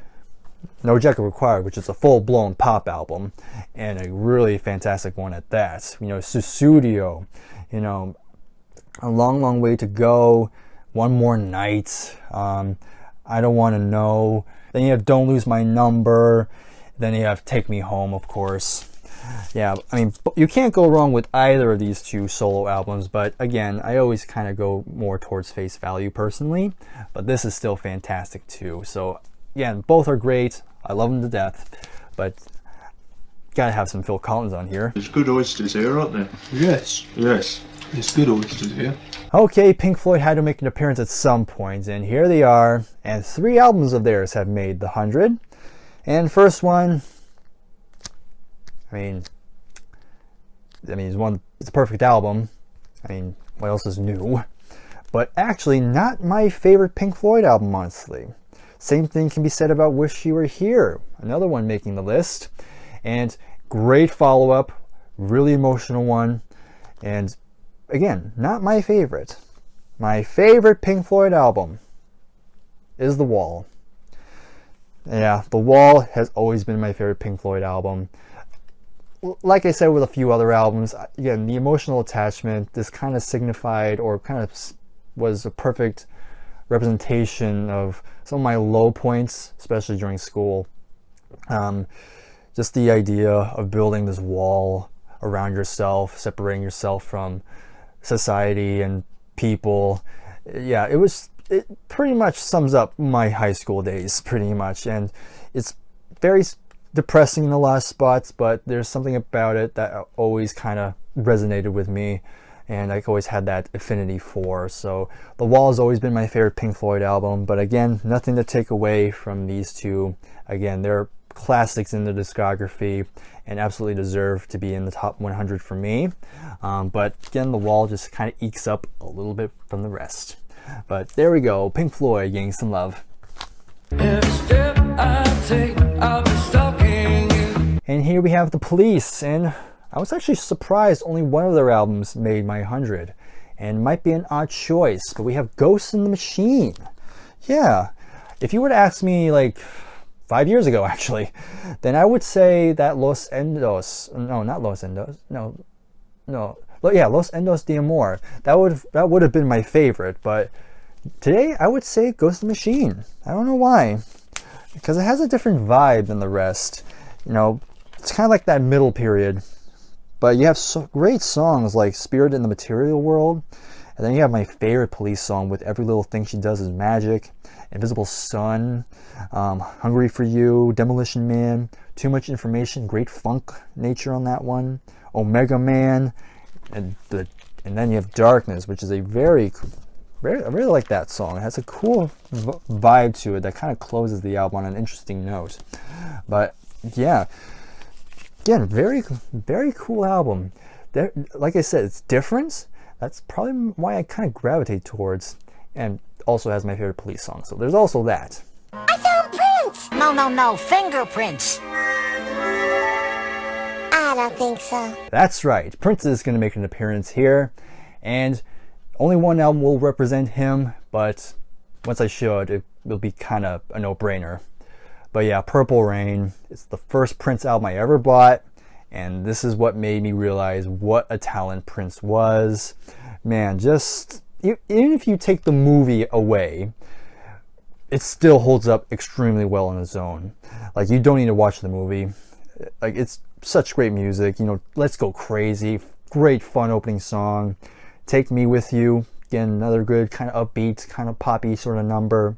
Speaker 1: No Jacket Required, which is a full-blown pop album, and a really fantastic one at that. You know, Sussudio, you know, A Long, Long Way to Go, One More Night, I Don't Want to Know. Then you have Don't Lose My Number. Then you have Take Me Home, of course. Yeah, I mean, you can't go wrong with either of these 2 solo albums, but again, I always kind of go more towards Face Value personally, but this is still fantastic too. So again, both are great. I love them to death, but gotta have some Phil Collins on here.
Speaker 21: There's good oysters here, aren't there?
Speaker 6: Yes.
Speaker 21: Yes.
Speaker 6: There's good oysters here.
Speaker 1: Okay, Pink Floyd had to make an appearance at some point, and here they are, and 3 albums of theirs have made the 100. And first one, I mean, it's a perfect album. I mean, what else is new? But actually, not my favorite Pink Floyd album, honestly. Same thing can be said about Wish You Were Here, another one making the list. And great follow-up, really emotional one. And again, not my favorite. My favorite Pink Floyd album is The Wall. Yeah, The Wall has always been my favorite Pink Floyd album. Like I said with a few other albums, again, the emotional attachment, this kind of signified or kind of was a perfect representation of some of my low points, especially during school. Just the idea of building this wall around yourself, separating yourself from society and people. Yeah, it pretty much sums up my high school days, pretty much. And it's very depressing in a lot of spots, but there's something about it that always kind of resonated with me, and I always had that affinity for. So The Wall has always been my favorite Pink Floyd album, but again, nothing to take away from these 2. Again, they're classics in the discography and absolutely deserve to be in the top 100 for me. But again, The Wall just kind of ekes up a little bit from the rest. But there we go, Pink Floyd getting some love. Every step I take, I'll be stalking you. And here we have The Police, and I was actually surprised only one of their albums made my 100, and might be an odd choice, but we have Ghost in the Machine. Yeah, if you were to ask me like 5 years ago actually, then I would say that Los Endos de Amor, that would have been my favorite, but today I would say Ghost in the Machine. I don't know why, because it has a different vibe than the rest. You know, it's kind of like that middle period. But you have great songs like Spirit in the Material World, and then you have my favorite Police song with Every Little Thing She Does Is Magic, Invisible Sun, Hungry for You, Demolition Man, Too Much Information, great funk nature on that one, Omega Man, and then you have Darkness, which is a I really like that song. It has a cool vibe to it that kind of closes the album on an interesting note. But yeah, again, very, very cool album. Like I said, it's different. That's probably why I kind of gravitate towards, and also has my favorite Police song. So there's also that.
Speaker 16: I found prints! No, fingerprints. I don't think so.
Speaker 1: That's right. Prince is going to make an appearance here, and only one album will represent him, but once I show it, it will be kind of a no-brainer. But yeah, Purple Rain, it's the first Prince album I ever bought, and this is what made me realize what a talent Prince was. Man, just, even if you take the movie away, it still holds up extremely well on its own. Like, you don't need to watch the movie. Like, it's such great music, you know, Let's Go Crazy, great fun opening song. Take Me With You, again, another good kind of upbeat, kind of poppy sort of number.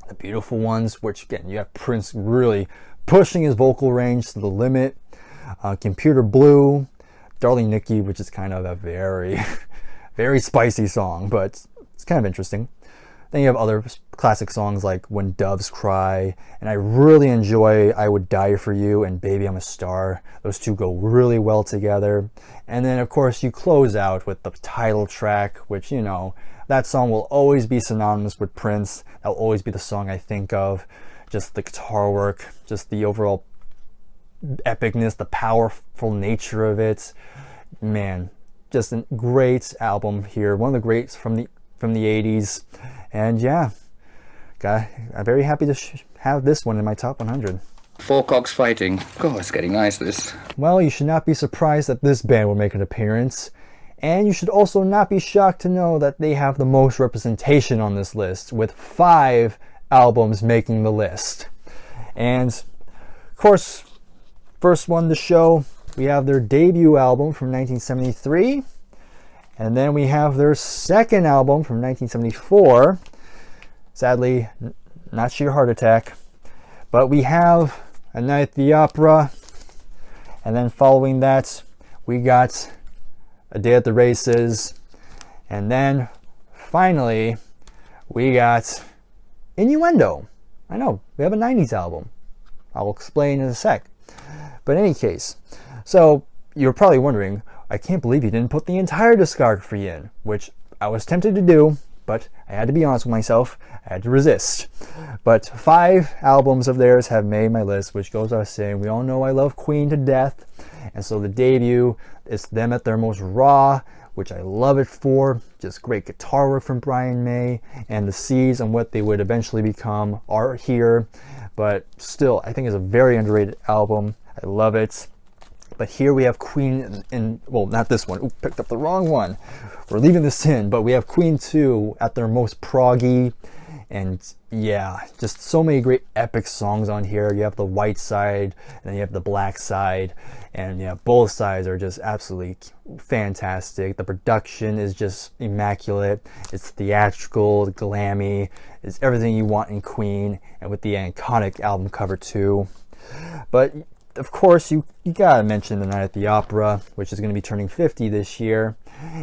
Speaker 1: The Beautiful Ones, which again, you have Prince really pushing his vocal range to the limit. Computer Blue, Darling Nikki, which is kind of a very, very spicy song, but it's kind of interesting. Then you have other classic songs like When Doves Cry, and I really enjoy I Would Die For You and Baby I'm a Star. Those two go really well together. And then of course you close out with the title track, which, you know, that song will always be synonymous with Prince. That'll always be the song I think of. Just the guitar work, just the overall epicness, the powerful nature of it. Man, just a great album here. One of the greats from the 80s. And yeah, I'm very happy to have this one in my top 100.
Speaker 14: Four Cogs Fighting. God, it's getting nice, this.
Speaker 1: Well, you should not be surprised that this band will make an appearance. And you should also not be shocked to know that they have the most representation on this list, with 5 albums making the list. And of course, first one to show, we have their debut album from 1973. And then we have their second album from 1974. Sadly, not Sheer Heart Attack. But we have A Night at the Opera. And then following that, we got A Day at the Races. And then finally, we got Innuendo. I know, we have a 90s album. I'll explain in a sec. But in any case, so you're probably wondering, I can't believe you didn't put the entire discography in, which I was tempted to do, but I had to be honest with myself. I had to resist. But 5 albums of theirs have made my list, which goes without saying. We all know I love Queen to death, and so the debut is them at their most raw, which I love it for. Just great guitar work from Brian May, and the seeds and what they would eventually become are here. But still, I think it's a very underrated album. I love it. But here we have Queen in, well, not this one. Ooh, picked up the wrong one. We're leaving this in, but we have Queen 2 at their most proggy. And yeah, just so many great epic songs on here. You have the white side, and then you have the black side. And yeah, both sides are just absolutely fantastic. The production is just immaculate. It's theatrical, glammy. It's everything you want in Queen, and with the iconic album cover too. But of course, you gotta mention The Night at the Opera, which is going to be turning 50 this year,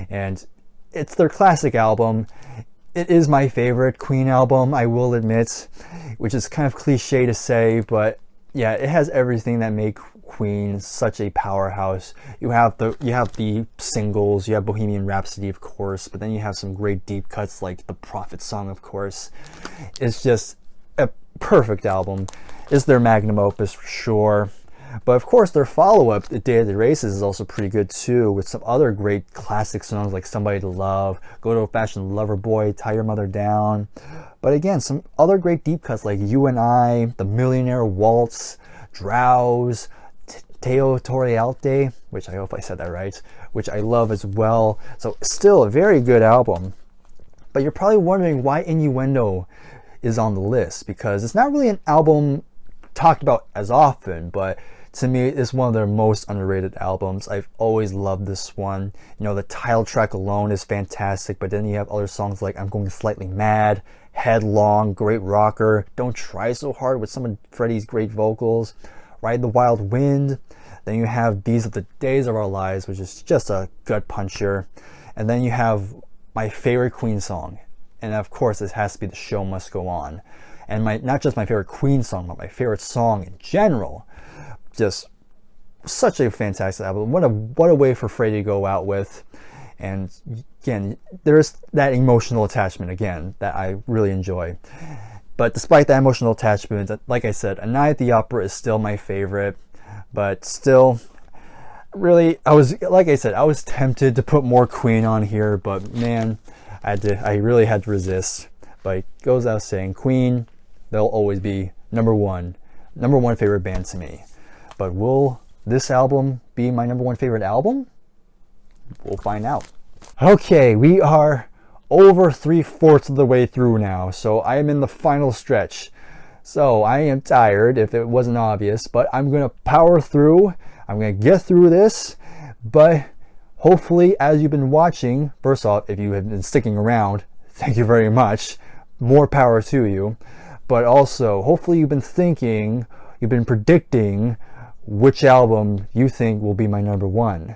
Speaker 1: and it's their classic album. It is my favorite Queen album, I will admit, which is kind of cliche to say, but yeah, it has everything that make Queen such a powerhouse. You have the singles, you have Bohemian Rhapsody, of course, but then you have some great deep cuts like the Prophet song, of course. It's just a perfect album. It's their magnum opus for sure. But of course, their follow-up, A Day at the Races, is also pretty good too, with some other great classic songs like Somebody to Love, Good Old Fashioned Lover Boy, Tie Your Mother Down. But again, some other great deep cuts like You and I, The Millionaire Waltz, Drowse, Teo Torre Alte, which I hope I said that right, which I love as well. So still a very good album. But you're probably wondering why Innuendo is on the list, because it's not really an album talked about as often, but to me, it's one of their most underrated albums. I've always loved this one. You know, the title track alone is fantastic, but then you have other songs like I'm Going Slightly Mad, Headlong, great rocker, Don't Try So Hard with some of Freddie's great vocals, Ride the Wild Wind. Then you have These Are the Days of Our Lives, which is just a gut puncher. And then you have my favorite Queen song. And of course, this has to be The Show Must Go On. And not just my favorite Queen song, but my favorite song in general. Just such a fantastic album. What a way for Freddie to go out with. And again, there's that emotional attachment again that I really enjoy. But despite that emotional attachment, like I said, A Night at the Opera is still my favorite. But still, really, I was tempted to put more Queen on here, but man, I really had to resist. But it goes out saying, Queen, they'll always be number one favorite band to me. But will this album be my number one favorite album? We'll find out. Okay, we are over 3/4 of the way through now, so I am in the final stretch. So I am tired, if it wasn't obvious, but I'm going to power through. I'm going to get through this, but hopefully, as you've been watching, first off, if you have been sticking around, thank you very much. More power to you. But also, hopefully you've been thinking, you've been predicting which album you think will be my number one.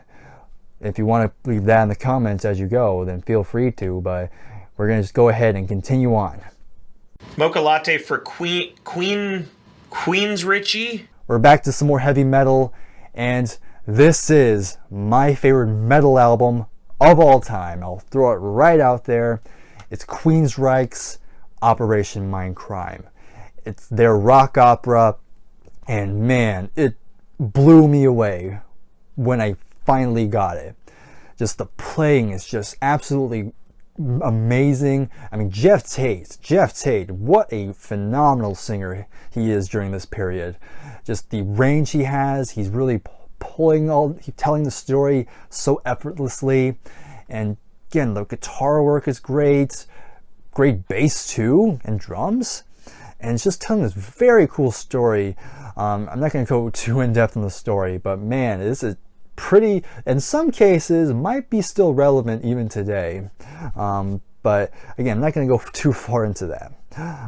Speaker 1: If you want to leave that in the comments as you go, then feel free to, but we're going to just go ahead and continue on.
Speaker 18: Mocha latte for Queensrÿche.
Speaker 1: We're back to some more heavy metal, and this is my favorite metal album of all time. I'll throw it right out there. It's Queensrÿche's Operation Mindcrime. It's their rock opera, and man, it blew me away when I finally got it. Just the playing is just absolutely amazing. I mean, Jeff Tate, what a phenomenal singer he is during this period. Just the range he has, he's really telling the story so effortlessly. And again, the guitar work is great bass too, and drums. And it's just telling this very cool story. I'm not going to go too in-depth in the story, but man, this is pretty, in some cases, might be still relevant even today. But again, I'm not going to go too far into that.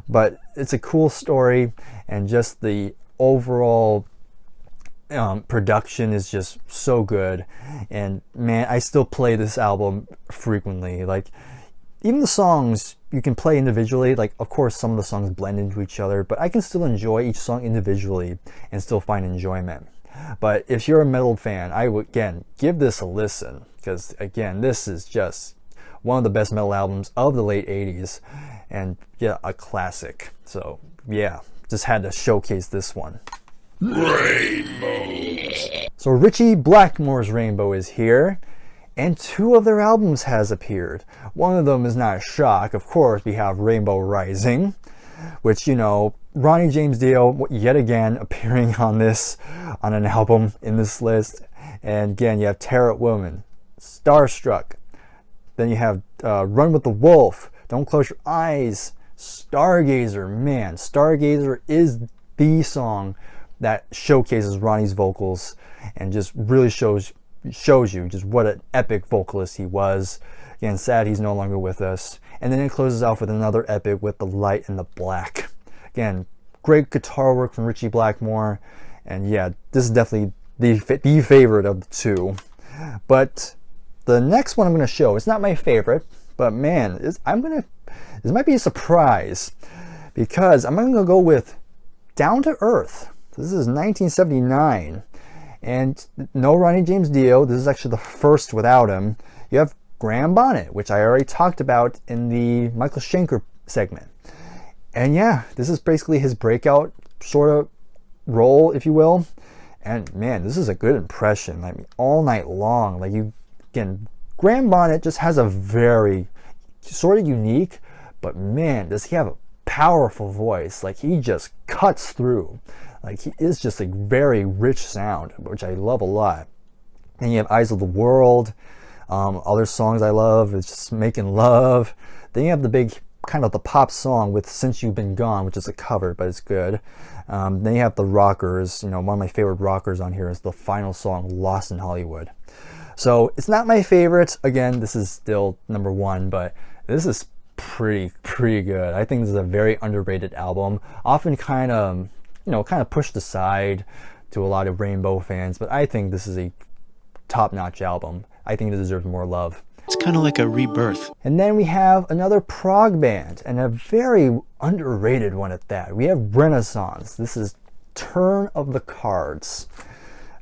Speaker 1: But it's a cool story, and just the overall production is just so good. And man, I still play this album frequently. Like, even the songs you can play individually, like of course some of the songs blend into each other, but I can still enjoy each song individually and still find enjoyment. But if you're a metal fan, I would again give this a listen, because again, this is just one of the best metal albums of the late 80s, and yeah, a classic. So yeah, just had to showcase this one. Rainbows. So Ritchie Blackmore's Rainbow is here, and 2 of their albums has appeared. One of them is not a shock. Of course, we have Rainbow Rising, which, you know, Ronnie James Dio yet again appearing on an album in this list. And again, you have Tear It Woman, Starstruck. Then you have Run with the Wolf, Don't Close Your Eyes, Stargazer. Man, Stargazer is the song that showcases Ronnie's vocals and just really shows you just what an epic vocalist he was. Again, sad he's no longer with us. And then it closes off with another epic with The Light and the Black. Again, great guitar work from Ritchie Blackmore. And yeah, this is definitely the favorite of the 2. But the next one I'm going to show, it's not my favorite, but man, this might be a surprise, because I'm going to go with Down to Earth. This is 1979. And no Ronnie James Dio. This is actually the first without him. You have Graham Bonnet, which I already talked about in the Michael Schenker segment. And yeah, this is basically his breakout sort of role, if you will. And man, this is a good impression. I mean, all night long. Like, Graham Bonnet just has a very sort of unique, but man, does he have a powerful voice. Like, he just cuts through. Like, he is just a very rich sound, which I love a lot. And you have Eyes of the World. Other songs I love is just Making Love. Then you have the big kind of the pop song with Since You've Been Gone, which is a cover, but it's good. Then you have the rockers. You know, one of my favorite rockers on here is the final song, Lost in Hollywood. So it's not my favorite. Again, this is still number one, but this is pretty good. I think this is a very underrated album. Often kind of, you know, kind of pushed aside to a lot of Rainbow fans, but I think this is a top-notch album. I think it deserves more love.
Speaker 21: It's kind of like a rebirth.
Speaker 1: And then we have another prog band, and a very underrated one at that. We have Renaissance. This is Turn of the Cards.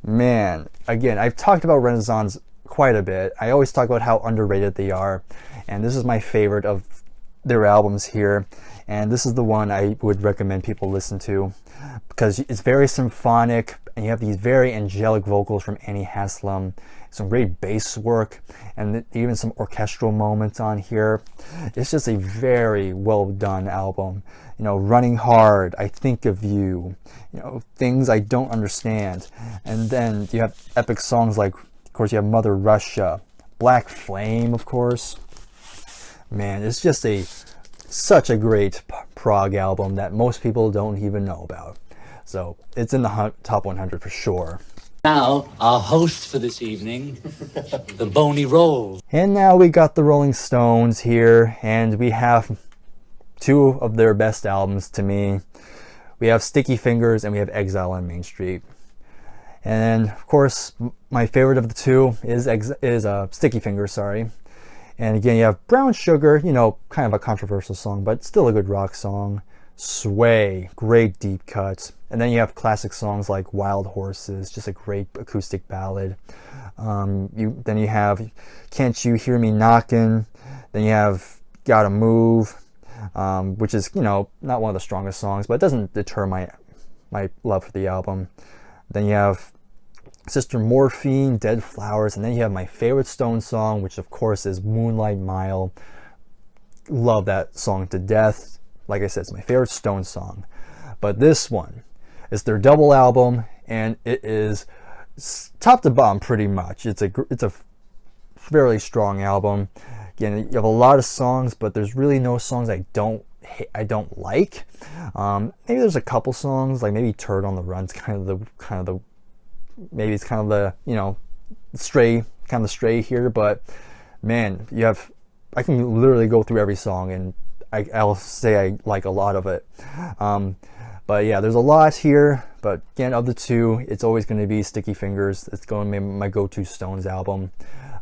Speaker 1: Man, again, I've talked about Renaissance quite a bit. I always talk about how underrated they are, and this is my favorite of their albums here, and this is the one I would recommend people listen to because it's very symphonic, and you have these very angelic vocals from Annie Haslam, some great bass work, and even some orchestral moments on here. It's just a very well done album. You know, Running Hard, I Think of You, you know, Things I Don't Understand, and then you have epic songs like, of course, you have Mother Russia, Black Flame, of course. Man, it's just such a great prog album that most people don't even know about. So it's in the top 100 for sure.
Speaker 17: Now, our host for this evening, the Boney Rolls.
Speaker 1: And now we got the Rolling Stones here, and we have two of their best albums to me. We have Sticky Fingers and we have Exile on Main Street. And of course, my favorite of the two is Sticky Fingers, sorry. And again, you have Brown Sugar, you know, kind of a controversial song, but still a good rock song. Sway, great deep cuts. And then you have classic songs like Wild Horses, just a great acoustic ballad. Then you have Can't You Hear Me Knockin'. Then you have Gotta Move, which is, you know, not one of the strongest songs, but it doesn't deter my love for the album. Then you have Sister Morphine, Dead Flowers, and then you have my favorite Stone song, which of course is Moonlight Mile. Love that song to death. Like I said, it's my favorite Stone song. But this one is their double album, and it is top to bottom pretty much. It's a fairly strong album. Again, you have a lot of songs, but there's really no songs I don't like. Maybe there's a couple songs, like maybe Turd on the Run's maybe it's kind of the, you know, stray here, but man, I can literally go through every song and I'll say I like a lot of it. But yeah, there's a lot here, but again, of the two, it's always going to be Sticky Fingers. It's going to be my go-to Stones album.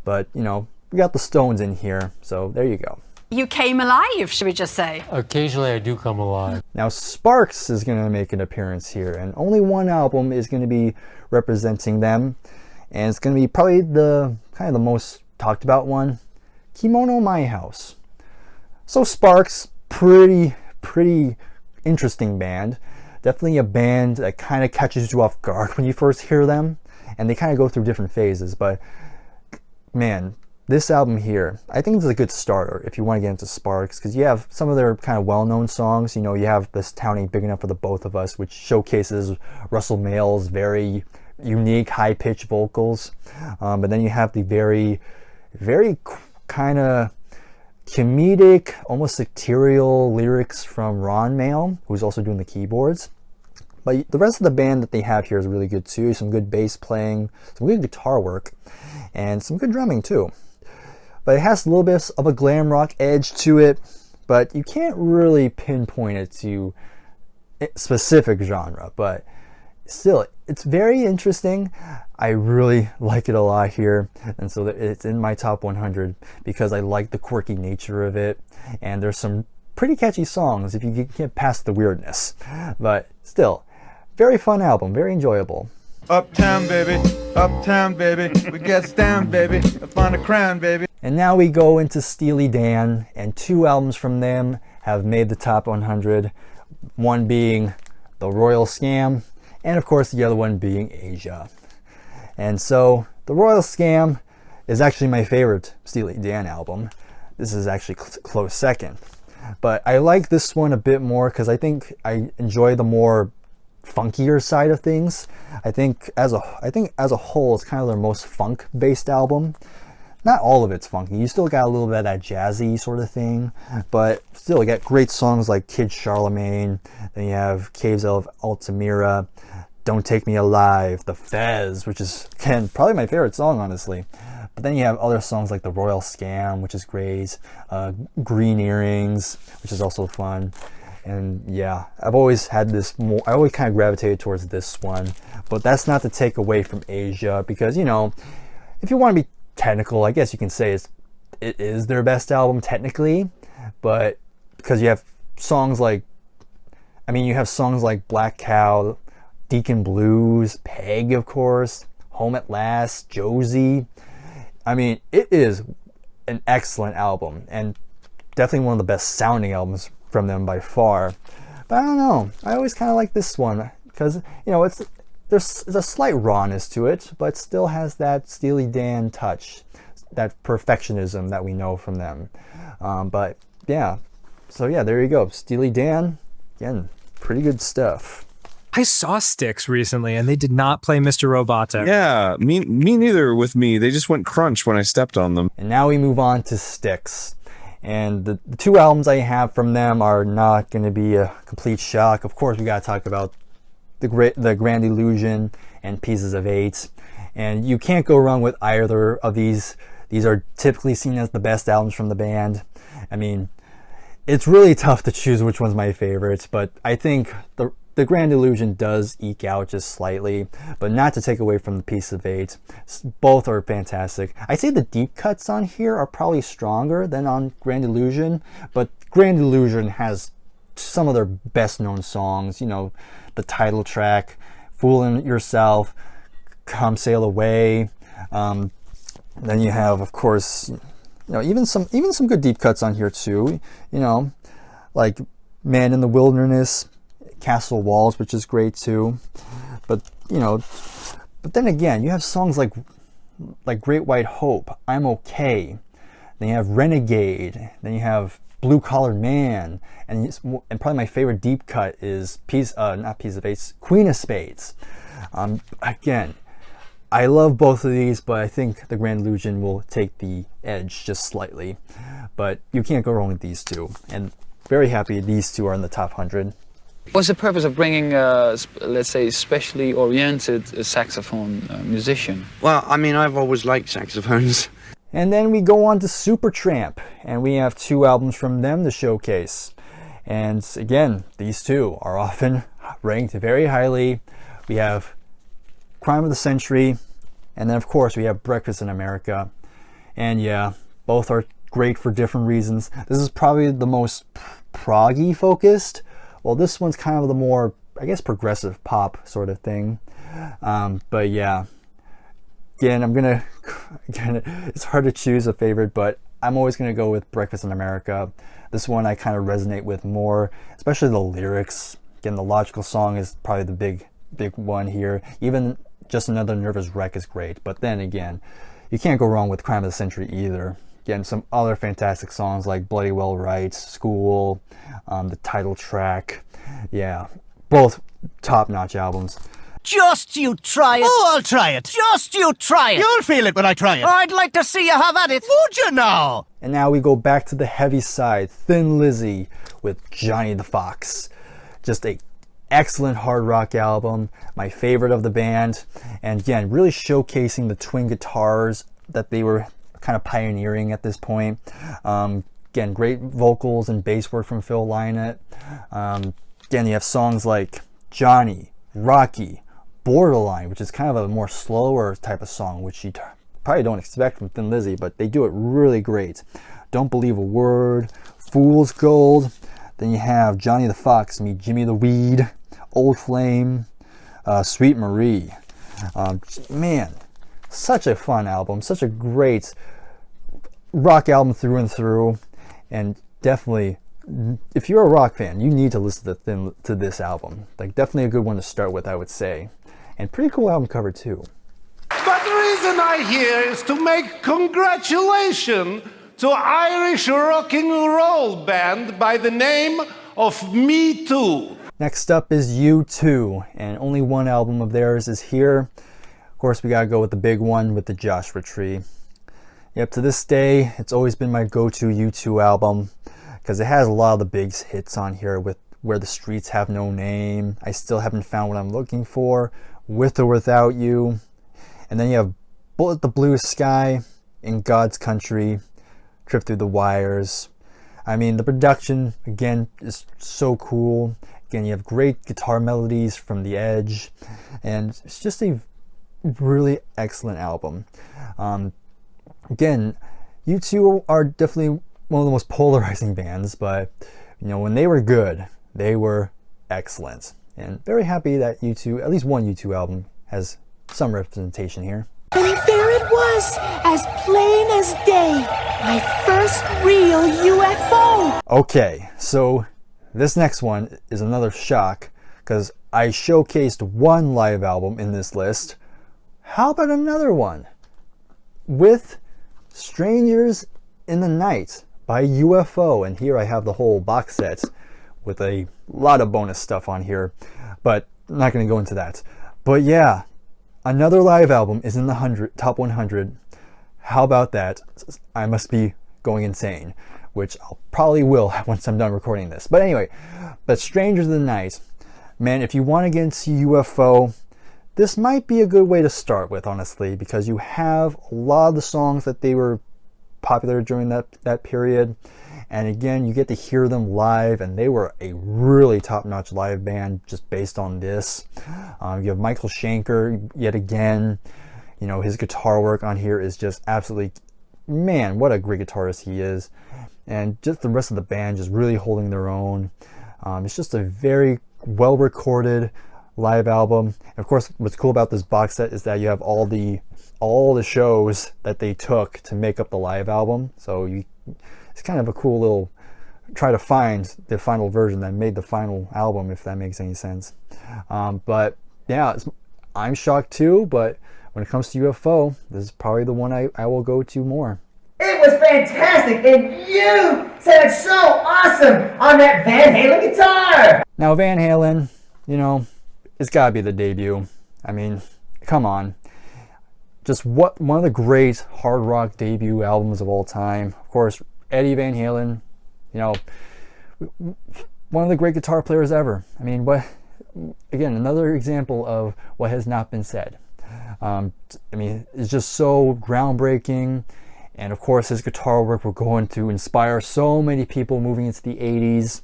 Speaker 1: But, you know, we got the Stones in here, so there you go.
Speaker 19: You came alive, should we just say?
Speaker 20: Occasionally I do come alive.
Speaker 1: Now Sparks is going to make an appearance here, and only one album is going to be representing them, and it's going to be probably the kind of the most talked about one, Kimono My House. So Sparks, pretty interesting band. Definitely a band that kind of catches you off guard when you first hear them, and they kind of go through different phases, but man, this album here, I think this is a good starter if you want to get into Sparks, because you have some of their kind of well-known songs. You know, you have This Town Ain't Big Enough for the Both of Us, which showcases Russell Male's very unique high-pitched vocals. But then you have the very kind of comedic, almost satirical lyrics from Ron Mael, who's also doing the keyboards. But the rest of the band that they have here is really good too. Some good bass playing, some good guitar work, and some good drumming too. But it has a little bit of a glam rock edge to it, but you can't really pinpoint it to a specific genre. But still, it's very interesting. I really like it a lot here, and so it's in my top 100 because I like the quirky nature of it, and there's some pretty catchy songs if you get past the weirdness. But still, very fun album, very enjoyable.
Speaker 24: Uptown baby, we get down baby, up on the crown baby.
Speaker 1: And now we go into Steely Dan, and two albums from them have made the top 100. One being The Royal Scam, and of course the other one being Asia. And so The Royal Scam is actually my favorite Steely Dan album. This is actually close second. But I like this one a bit more because I think I enjoy the more funkier side of things. I think as a whole, it's kind of their most funk-based album. not all of it's funky. You still got a little bit of that jazzy sort of thing, but still you got great songs like Kid Charlemagne. Then you have Caves of Altamira, Don't Take Me Alive, The Fez, which is, again, probably my favorite song, honestly. But then you have other songs like The Royal Scam, which is great, Green Earrings, which is also fun. And yeah, I've always had this more, I always kind of gravitated towards this one. But that's not to take away from Asia, because, you know, if you want to be technical, I guess you can say it is their best album technically, but because you have songs like, I mean, you have songs like Black Cow, Deacon Blues, Peg, of course, Home at Last, Josie. I mean, it is an excellent album, and definitely one of the best sounding albums from them by far. But I don't know, I always kind of like this one, because, you know, there's a slight rawness to it, but still has that Steely Dan touch, that perfectionism that we know from them. But yeah, so yeah, there you go. Steely Dan, again, pretty good stuff.
Speaker 4: I saw Styx recently, and they did not play Mr. Robotic.
Speaker 9: Yeah, me neither with me. They just went crunch when I stepped on them.
Speaker 1: And now we move on to Styx. And the two albums I have from them are not going to be a complete shock. Of course, we got to talk about the Grand Illusion and Pieces of Eight. And you can't go wrong with either of these. These are typically seen as the best albums from the band. I mean, it's really tough to choose which one's my favorite, but I think the Grand Illusion does eke out just slightly, but not to take away from the Piece of Eight. Both are fantastic. I say the deep cuts on here are probably stronger than on Grand Illusion, but Grand Illusion has some of their best known songs, you know, the title track, Fooling Yourself, Come Sail Away. Then you have, of course, you know, even some good deep cuts on here too, you know, like Man in the Wilderness, Castle Walls, which is great too. But, you know, but then again, you have songs like Great White Hope, I'm Okay. Then you have Renegade. Then you have Blue Collared Man. And probably my favorite deep cut is not Piece of Eight, Queen of Spades. Again, I love both of these, but I think the Grand Illusion will take the edge just slightly. But you can't go wrong with these two. And very happy these two are in the top 100.
Speaker 10: What's the purpose of bringing, let's say, specially oriented saxophone musician?
Speaker 5: Well, I mean, I've always liked saxophones.
Speaker 1: And then we go on to Supertramp, and we have two albums from them to showcase. And again, these two are often ranked very highly. We have Crime of the Century, and then of course we have Breakfast in America. And yeah, both are great for different reasons. This is probably the most proggy focused. Well, this one's kind of the more, I guess, progressive pop sort of thing. But yeah, again, it's hard to choose a favorite, but I'm always gonna go with Breakfast in America. This one I kind of resonate with more, especially the lyrics. Again, the Logical Song is probably the big one here. Even Just Another Nervous Wreck is great, but then again, you can't go wrong with Crime of the Century either. Again, some other fantastic songs like Bloody Well Right, School, the title track. Yeah, both top-notch albums.
Speaker 3: Just you try it. Oh, I'll try it. Just you try it. You'll feel it when I try it. I'd like to see you have at it. Would you now?
Speaker 1: And now we go back to the heavy side, Thin Lizzy with Johnny the Fox. Just a excellent hard rock album, my favorite of the band. And again, really showcasing the twin guitars that they were kind of pioneering at this point. Again, great vocals and bass work from Phil Lynott. Again, you have songs like Johnny, Rocky, Borderline, which is kind of a more slower type of song, which you probably don't expect from Thin Lizzy, but they do it really great. Don't Believe a Word, Fool's Gold. Then you have Johnny the Fox, Meet Jimmy the Weed, Old Flame, Sweet Marie. Man, such a fun album, such a great rock album through and through, and definitely, if you're a rock fan, you need to listen to this album. Like, definitely a good one to start with, I would say. And pretty cool album cover too.
Speaker 22: But the reason I'm here is to make congratulations to Irish rock and roll band by the name of Me Too.
Speaker 1: Next up is U2, and only one album of theirs is here. Of course, we gotta go with the big one with the Joshua Tree. Yep, to this day, it's always been my go-to U2 album because it has a lot of the big hits on here with Where the Streets Have No Name, I Still Haven't Found What I'm Looking For, With or Without You, and then you have Bullet the Blue Sky, In God's Country, Trip Through the Wires. I mean, the production, again, is so cool. Again, you have great guitar melodies from The Edge, and it's just a really excellent album. Again, U2 are definitely one of the most polarizing bands, but you know, when they were good, they were excellent. And very happy that U2, at least one U2 album, has some representation here.
Speaker 2: And there it was, as plain as day, my first real UFO.
Speaker 1: Okay, so this next one is another shock, because I showcased one live album in this list. How about another one? With Strangers in the Night by UFO, and here I have the whole box set with a lot of bonus stuff on here, but I'm not going to go into that. But yeah, another live album is in the top 100. How about that? I must be going insane, which I'll probably will once I'm done recording this. But anyway, but Strangers in the Night, man, if you want to get into UFO, this might be a good way to start with, honestly, because you have a lot of the songs that they were popular during that period. And again, you get to hear them live, and they were a really top-notch live band just based on this. You have Michael Schenker, yet again. You know, his guitar work on here is just absolutely, man, what a great guitarist he is. And just the rest of the band just really holding their own. It's just a very well-recorded live album. And of course, what's cool about this box set is that you have all the shows that they took to make up the live album. So it's kind of a cool little try to find the final version that made the final album, if that makes any sense. But yeah, I'm shocked too, but when it comes to UFO, this is probably the one I will go to more.
Speaker 11: It was fantastic, and you sounded so awesome on that Van Halen guitar!
Speaker 1: Now Van Halen, you know, it's gotta be the debut. I mean, come on. Just one of the great hard rock debut albums of all time. Of course, Eddie Van Halen, you know, one of the great guitar players ever. I mean, again, another example of what has not been said. I mean, it's just so groundbreaking. And of course, his guitar work will go on to inspire so many people moving into the 80s.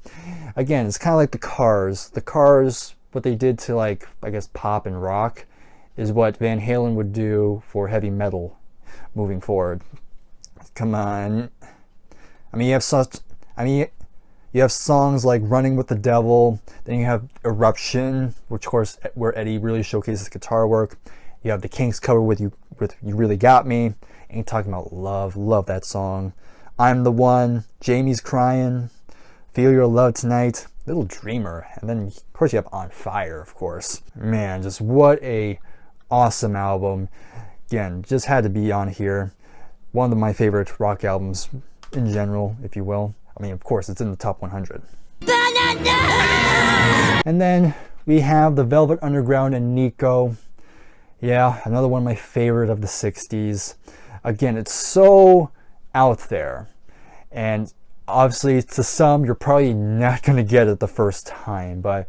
Speaker 1: Again, it's kind of like the Cars. The Cars, what they did to, like, I guess, pop and rock is what Van Halen would do for heavy metal moving forward. Come on. I mean, you have songs like Running with the Devil, then you have Eruption, which of course where Eddie really showcases guitar work. You have the Kinks cover with You Really Got Me, and you're talking about love that song. I'm the One, Jamie's Crying, Feel Your Love Tonight, Little Dreamer, and then of course you have On Fire, of course. Man, just what a awesome album. Again, just had to be on here. One of my favorite rock albums in general, if you will. I mean, of course, it's in the top 100. And then we have the Velvet Underground and Nico. Yeah, another one of my favorite of the 60s. Again, it's so out there. And obviously, to some, you're probably not going to get it the first time. But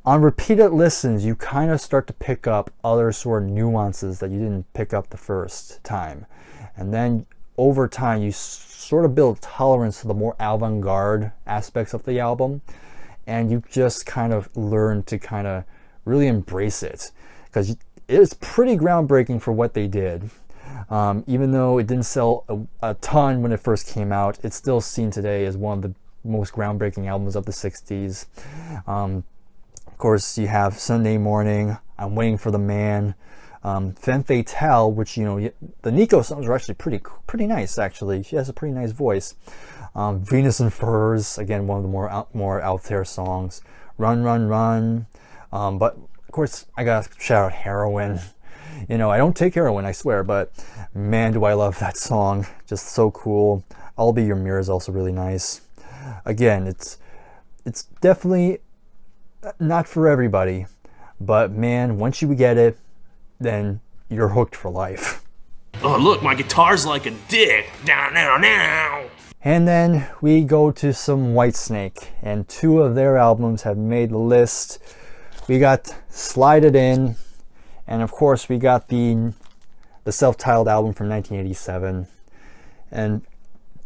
Speaker 1: on repeated listens, you kind of start to pick up other sort of nuances that you didn't pick up the first time. And then over time, you sort of build tolerance to the more avant-garde aspects of the album. And you just kind of learn to kind of really embrace it. Because it's pretty groundbreaking for what they did. Even though it didn't sell a ton when it first came out, it's still seen today as one of the most groundbreaking albums of the 60s. Of course, you have Sunday Morning, I'm Waiting for the Man, Femme Fatale, which, you know, the Nico songs are actually pretty nice, actually. She has a pretty nice voice. Venus and Furs, again, one of the more out there songs. Run, Run, Run. But, of course, I gotta shout out Heroin. You know, I don't take heroin, I swear, but man, do I love that song. Just so cool. I'll Be Your Mirror is also really nice. Again, it's definitely not for everybody, but man, once you get it, then you're hooked for life.
Speaker 7: Oh, look, my guitar's like a dick. Down, down, down.
Speaker 1: And then we go to some Whitesnake, and 2 of their albums have made the list. We got Slide It In, and of course we got the self-titled album from 1987. And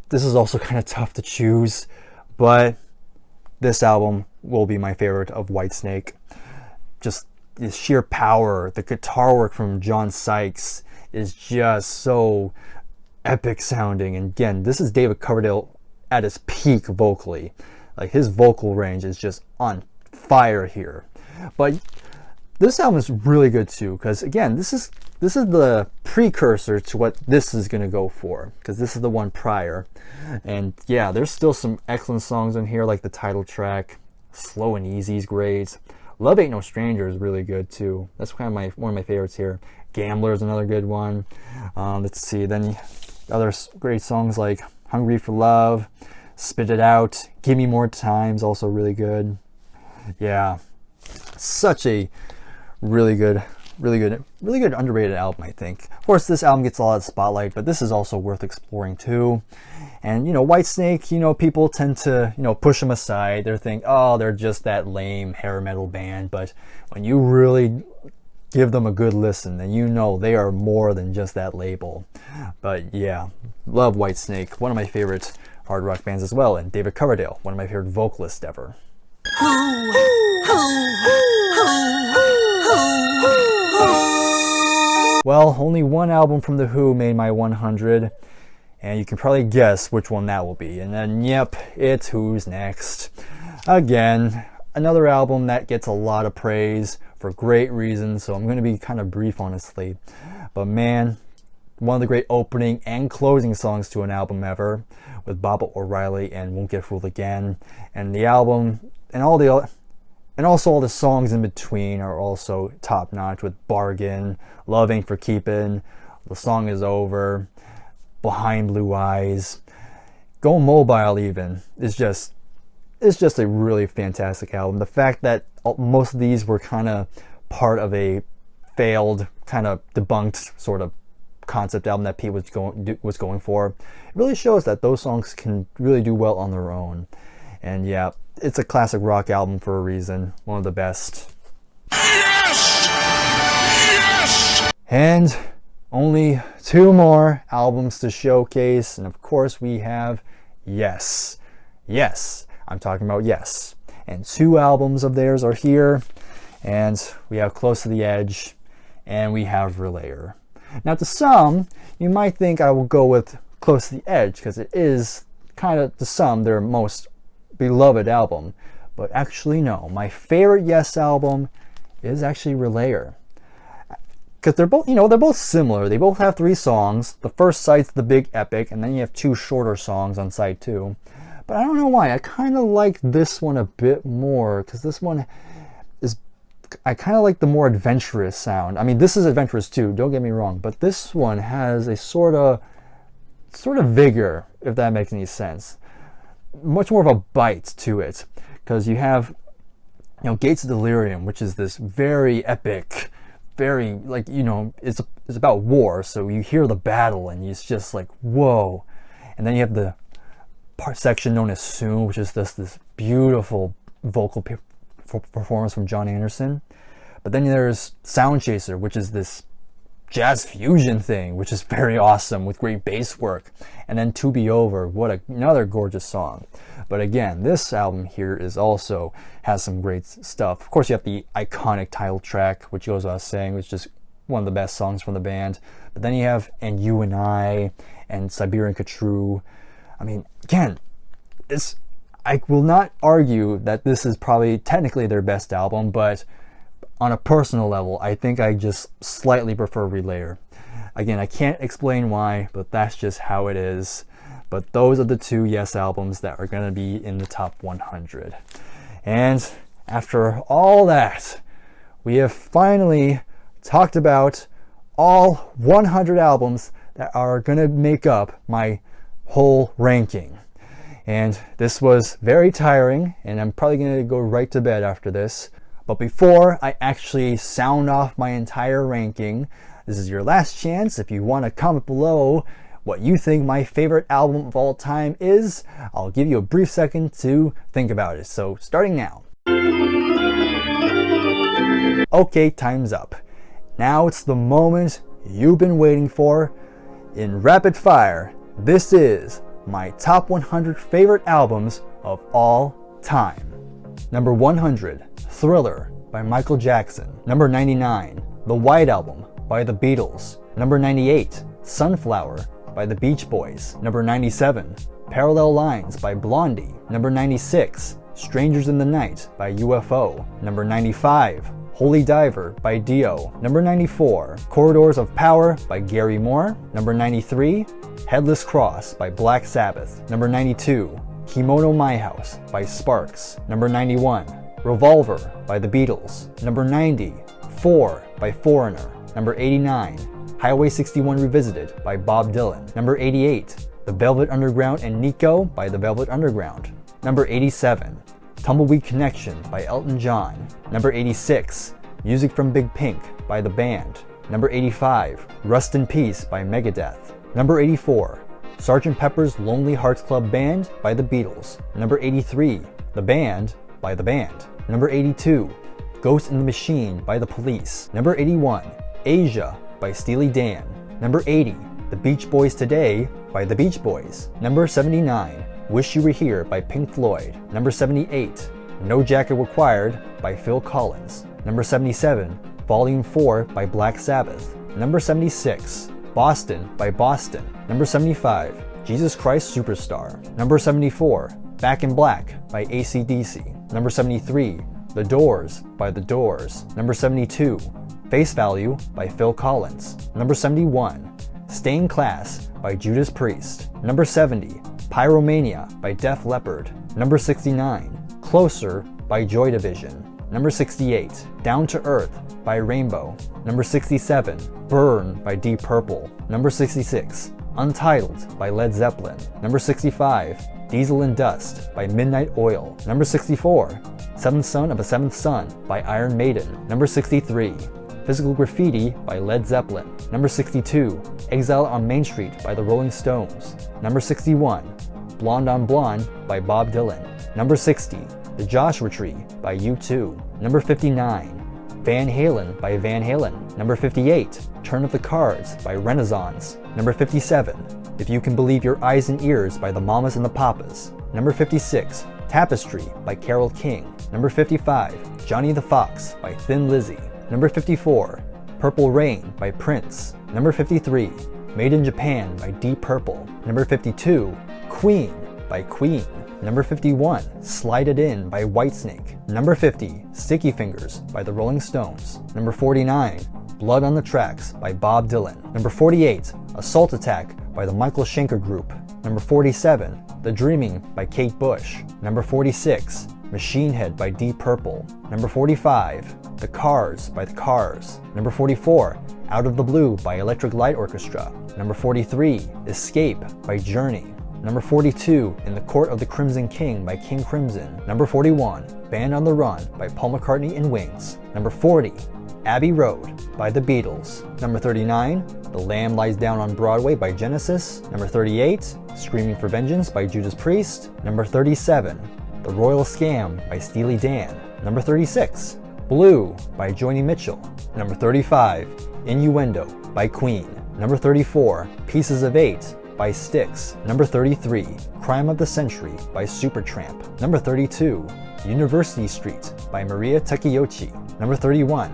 Speaker 1: this is also kind of tough to choose, but this album will be my favorite of Whitesnake. Just the sheer power, the guitar work from John Sykes is just so epic sounding. And again, this is David Coverdale at his peak vocally. Like, his vocal range is just on fire here. But this album is really good too, because again, this is the precursor to what this is going to go for, because this is the one prior. And yeah, there's still some excellent songs in here, like the title track, Slow and Easy is great. Love Ain't No Stranger is really good too. That's kind of one of my favorites here. Gambler is another good one. Let's see, then other great songs like Hungry for Love, Spit It Out, Give Me More Time's also really good. Yeah, such a really good underrated album, I think. Of course, this album gets a lot of spotlight, but this is also worth exploring too. And Whitesnake, people tend to push them aside. They think, oh, they're just that lame hair metal band. But when you really give them a good listen, then they are more than just that label. But yeah, love Whitesnake, one of my favorite hard rock bands as well, and David Coverdale, one of my favorite vocalists ever. Well, only one album from The Who made my 100, and you can probably guess which one that will be. And then, yep, it's Who's Next. Again, another album that gets a lot of praise for great reasons, so I'm going to be kind of brief, honestly. But man, one of the great opening and closing songs to an album ever, with Baba O'Reilly and Won't Get Fooled Again. And the album, and also all the songs in between are also top notch, with Bargain, Love Ain't for Keepin', The Song Is Over, Behind Blue Eyes, Go Mobile even is just a really fantastic album. The fact that most of these were kind of part of a failed, kind of debunked sort of concept album that Pete was going for, it really shows that those songs can really do well on their own. And yeah, it's a classic rock album for a reason, one of the best. Yes! Yes! And only 2 more albums to showcase, and of course we have Yes. Yes, I'm talking about Yes. And 2 albums of theirs are here, and we have Close to the Edge, and we have Relayer. Now to some, you might think I will go with Close to the Edge, because it is kind of, to some, their most beloved album. But actually no, my favorite Yes album is actually Relayer. Because they're both similar. They both have 3 songs. The first side's the big epic, and then you have 2 shorter songs on side 2. But I don't know why, I kind of like this one a bit more, because this one is, I kind of like the more adventurous sound. I mean, this is adventurous too, don't get me wrong, but this one has a sort of vigor, if that makes any sense. Much more of a bite to it, because you have, Gates of Delirium, which is this very epic, very, it's about war, so you hear the battle and it's just like, whoa. And then you have the section known as Soon, which is this beautiful vocal performance from John Anderson. But then there's Sound Chaser, which is this jazz fusion thing, which is very awesome with great bass work. And then To Be Over, what another gorgeous song. But again, this album here has some great stuff. Of course, you have the iconic title track, which goes without saying, which is one of the best songs from the band. But then you have And You and I and Siberian Khatru. I mean, again, I will not argue that this is probably technically their best album, but on a personal level, I think I just slightly prefer Relayer. Again, I can't explain why, but that's just how it is. But those are the 2 Yes albums that are going to be in the top 100. And after all that, we have finally talked about all 100 albums that are going to make up my whole ranking. And this was very tiring, and I'm probably going to go right to bed after this. But before I actually sound off my entire ranking, this is your last chance. If you want to comment below what you think my favorite album of all time is, I'll give you a brief second to think about it. So starting now. Okay, time's up. Now it's the moment you've been waiting for. In rapid fire, this is my top 100 favorite albums of all time. Number 100, Thriller by Michael Jackson. Number 99, The White Album by the Beatles. Number 98, Sunflower by the Beach Boys. Number 97, Parallel Lines by Blondie. Number 96, Strangers in the Night by UFO. Number 95, Holy Diver by Dio. Number 94, Corridors of Power by Gary Moore. Number 93, Headless Cross by Black Sabbath. Number 92, Kimono My House by Sparks. Number 91, Revolver by the Beatles. Number 90, 4 by Foreigner. Number 89, Highway 61 Revisited by Bob Dylan. Number 88, The Velvet Underground and Nico by The Velvet Underground. Number 87, Tumbleweed Connection by Elton John. Number 86, Music from Big Pink by The Band. Number 85, Rust in Peace by Megadeth. Number 84, Sgt. Pepper's Lonely Hearts Club Band by The Beatles. Number 83, The Band by The Band. Number 82, Ghost in the Machine by The Police. Number 81, Asia by Steely Dan. Number 80, The Beach Boys Today by The Beach Boys. Number 79, Wish You Were Here by Pink Floyd. Number 78, No Jacket Required by Phil Collins. Number 77, Volume 4 by Black Sabbath. Number 76, Boston by Boston. Number 75, Jesus Christ Superstar. Number 74, Back in Black by AC/DC. Number 73, The Doors by The Doors. Number 72, Face Value by Phil Collins. Number 71, Stay in Class by Judas Priest. Number 70, Pyromania by Def Leppard. Number 69, Closer by Joy Division. Number 68, Down to Earth by Rainbow. Number 67, Burn by Deep Purple. Number 66, Untitled by Led Zeppelin. Number 65, Diesel and Dust by Midnight Oil. Number 64, Seventh Son of a Seventh Son by Iron Maiden. Number 63, Physical Graffiti by Led Zeppelin. Number 62, Exile on Main Street by the Rolling Stones. Number 61, Blonde on Blonde by Bob Dylan. Number 60, The Joshua Tree by U2. Number 59, Van Halen by Van Halen. Number 58, Turn of the Cards by Renaissance. Number 57, If You Can Believe Your Eyes and Ears by the Mamas and the Papas. Number 56, Tapestry by Carole King. Number 55, Johnny the Fox by Thin Lizzy. Number 54, Purple Rain by Prince. Number 53, Made in Japan by Deep Purple. Number 52, Queen by Queen. Number 51, Slide It In by Whitesnake. Number 50, Sticky Fingers by the Rolling Stones. Number 49, Blood on the Tracks by Bob Dylan. Number 48, Assault Attack by the Michael Schenker Group. Number 47, The Dreaming by Kate Bush. Number 46, Machine Head by Deep Purple. Number 45, The Cars by The Cars. Number 44, Out of the Blue by Electric Light Orchestra. Number 43, Escape by Journey. Number 42, In the Court of the Crimson King by King Crimson. Number 41, Band on the Run by Paul McCartney and Wings. Number 40, Abbey Road by the Beatles. Number 39, The Lamb Lies Down on Broadway by Genesis. Number 38, Screaming for Vengeance by Judas Priest. Number 37, The Royal Scam by Steely Dan. Number 36, Blue by Joni Mitchell. Number 35, Innuendo by Queen. Number 34, Pieces of Eight by Styx. Number 33, Crime of the Century by Supertramp. Number 32, University Street by Mariya Takeuchi. Number 31,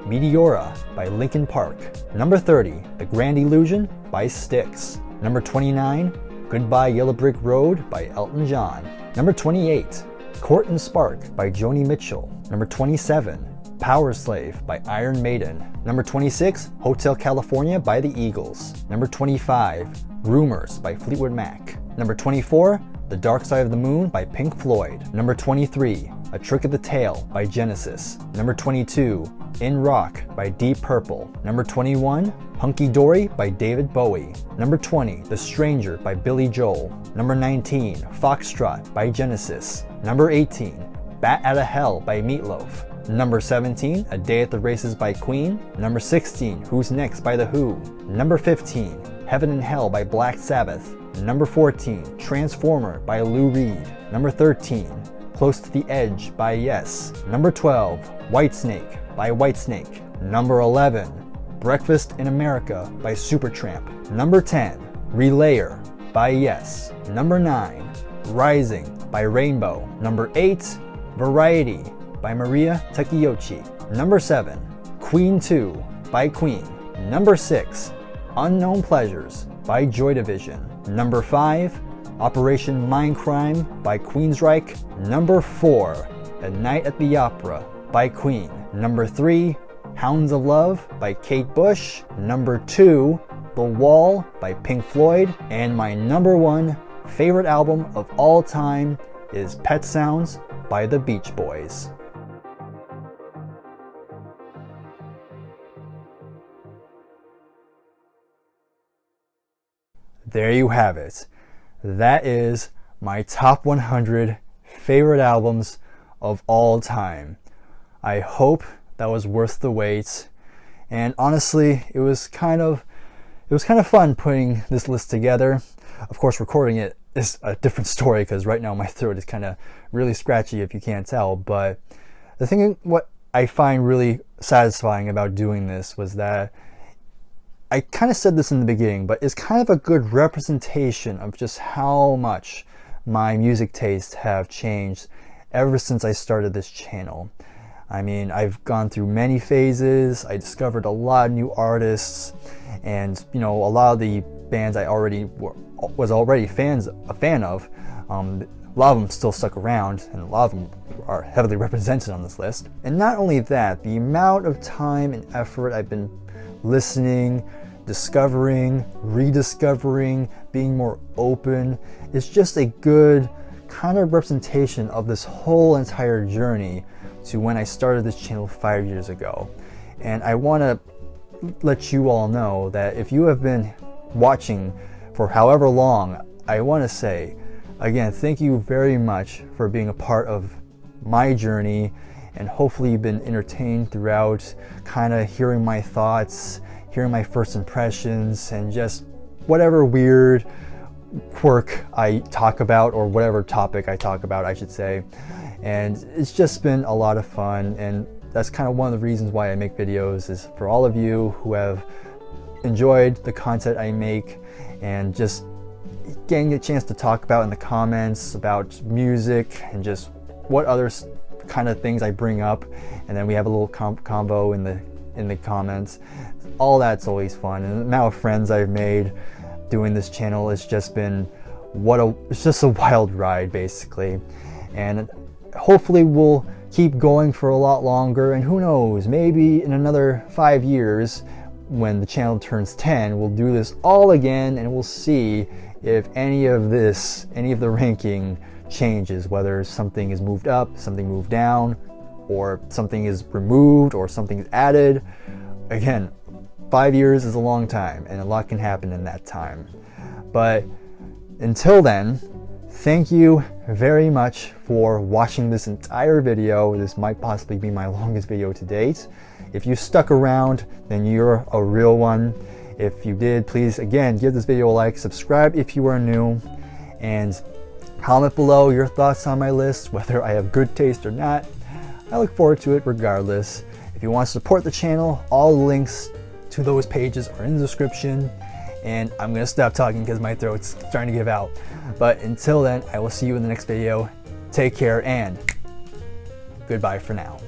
Speaker 1: Meteora by Linkin Park. Number 30, The Grand Illusion by Styx. Number 29, Goodbye Yellow Brick Road by Elton John. Number 28, Court and Spark by Joni Mitchell. Number 27, Power Slave by Iron Maiden. Number 26, Hotel California by the Eagles. Number 25, Rumors by Fleetwood Mac. Number 24, The Dark Side of the Moon by Pink Floyd. Number 23, A Trick of the Tail by Genesis. Number 22, In Rock by Deep Purple. Number 21, Hunky Dory by David Bowie. Number 20, The Stranger by Billy Joel. Number 19, Foxtrot by Genesis. Number 18, Bat Outta Hell by Meatloaf. Number 17, A Day at the Races by Queen. Number 16, Who's Next by The Who. Number 15, Heaven and Hell by Black Sabbath. Number 14, Transformer by Lou Reed. Number 13, Close to the Edge by Yes. Number 12, Whitesnake by Whitesnake. Number 11, Breakfast in America by Supertramp. Number 10, Relayer by Yes. Number 9, Rising by Rainbow. Number 8, Variety by Mariya Takeuchi. Number 7, Queen 2 by Queen. Number 6, Unknown Pleasures by Joy Division. Number 5, Operation Mindcrime by Queensrÿche. Number 4, A Night at the Opera by Queen. Number 3, Hounds of Love by Kate Bush. Number 2, The Wall by Pink Floyd. And my number 1 favorite album of all time is Pet Sounds by the Beach Boys. There you have it. That is my top 100 favorite albums of all time. I hope that was worth the wait. And honestly, it was kind of fun putting this list together. Of course, recording it is a different story because right now my throat is kind of really scratchy if you can't tell. But the thing, what I find really satisfying about doing this was that I kind of said this in the beginning, but it's kind of a good representation of just how much my music tastes have changed ever since I started this channel. I mean, I've gone through many phases. I discovered a lot of new artists, and you know, a lot of the bands I was already a fan of. A lot of them still stuck around, and a lot of them are heavily represented on this list. And not only that, the amount of time and effort I've been listening, discovering, rediscovering, being more open, is just a good kind of representation of this whole entire journey to when I started this channel 5 years ago. And I want to let you all know that if you have been watching for however long, I want to say again, thank you very much for being a part of my journey, and hopefully you've been entertained throughout, kind of hearing my thoughts, hearing my first impressions, and just whatever weird quirk I talk about, or whatever topic I talk about, I should say. And it's just been a lot of fun, and that's kind of one of the reasons why I make videos, is for all of you who have enjoyed the content I make, and just getting a chance to talk about in the comments about music and just what other kind of things I bring up, and then we have a little combo in the comments. All that's always fun, and the amount of friends I've made doing this channel has just been it's just a wild ride basically. And hopefully we'll keep going for a lot longer, and who knows, maybe in another 5 years when the channel turns 10, we'll do this all again, and we'll see if any of the ranking changes, whether something is moved up, something moved down, or something is removed, or something is added. Again, 5 years is a long time, and a lot can happen in that time. But until then, thank you very much for watching this entire video. This might possibly be my longest video to date. If you stuck around, then you're a real one. If you did, please, again, give this video a like, subscribe if you are new, and comment below your thoughts on my list, whether I have good taste or not. I look forward to it regardless. If you want to support the channel, all the links to those pages are in the description. And I'm going to stop talking because my throat's starting to give out. But until then, I will see you in the next video. Take care, and goodbye for now.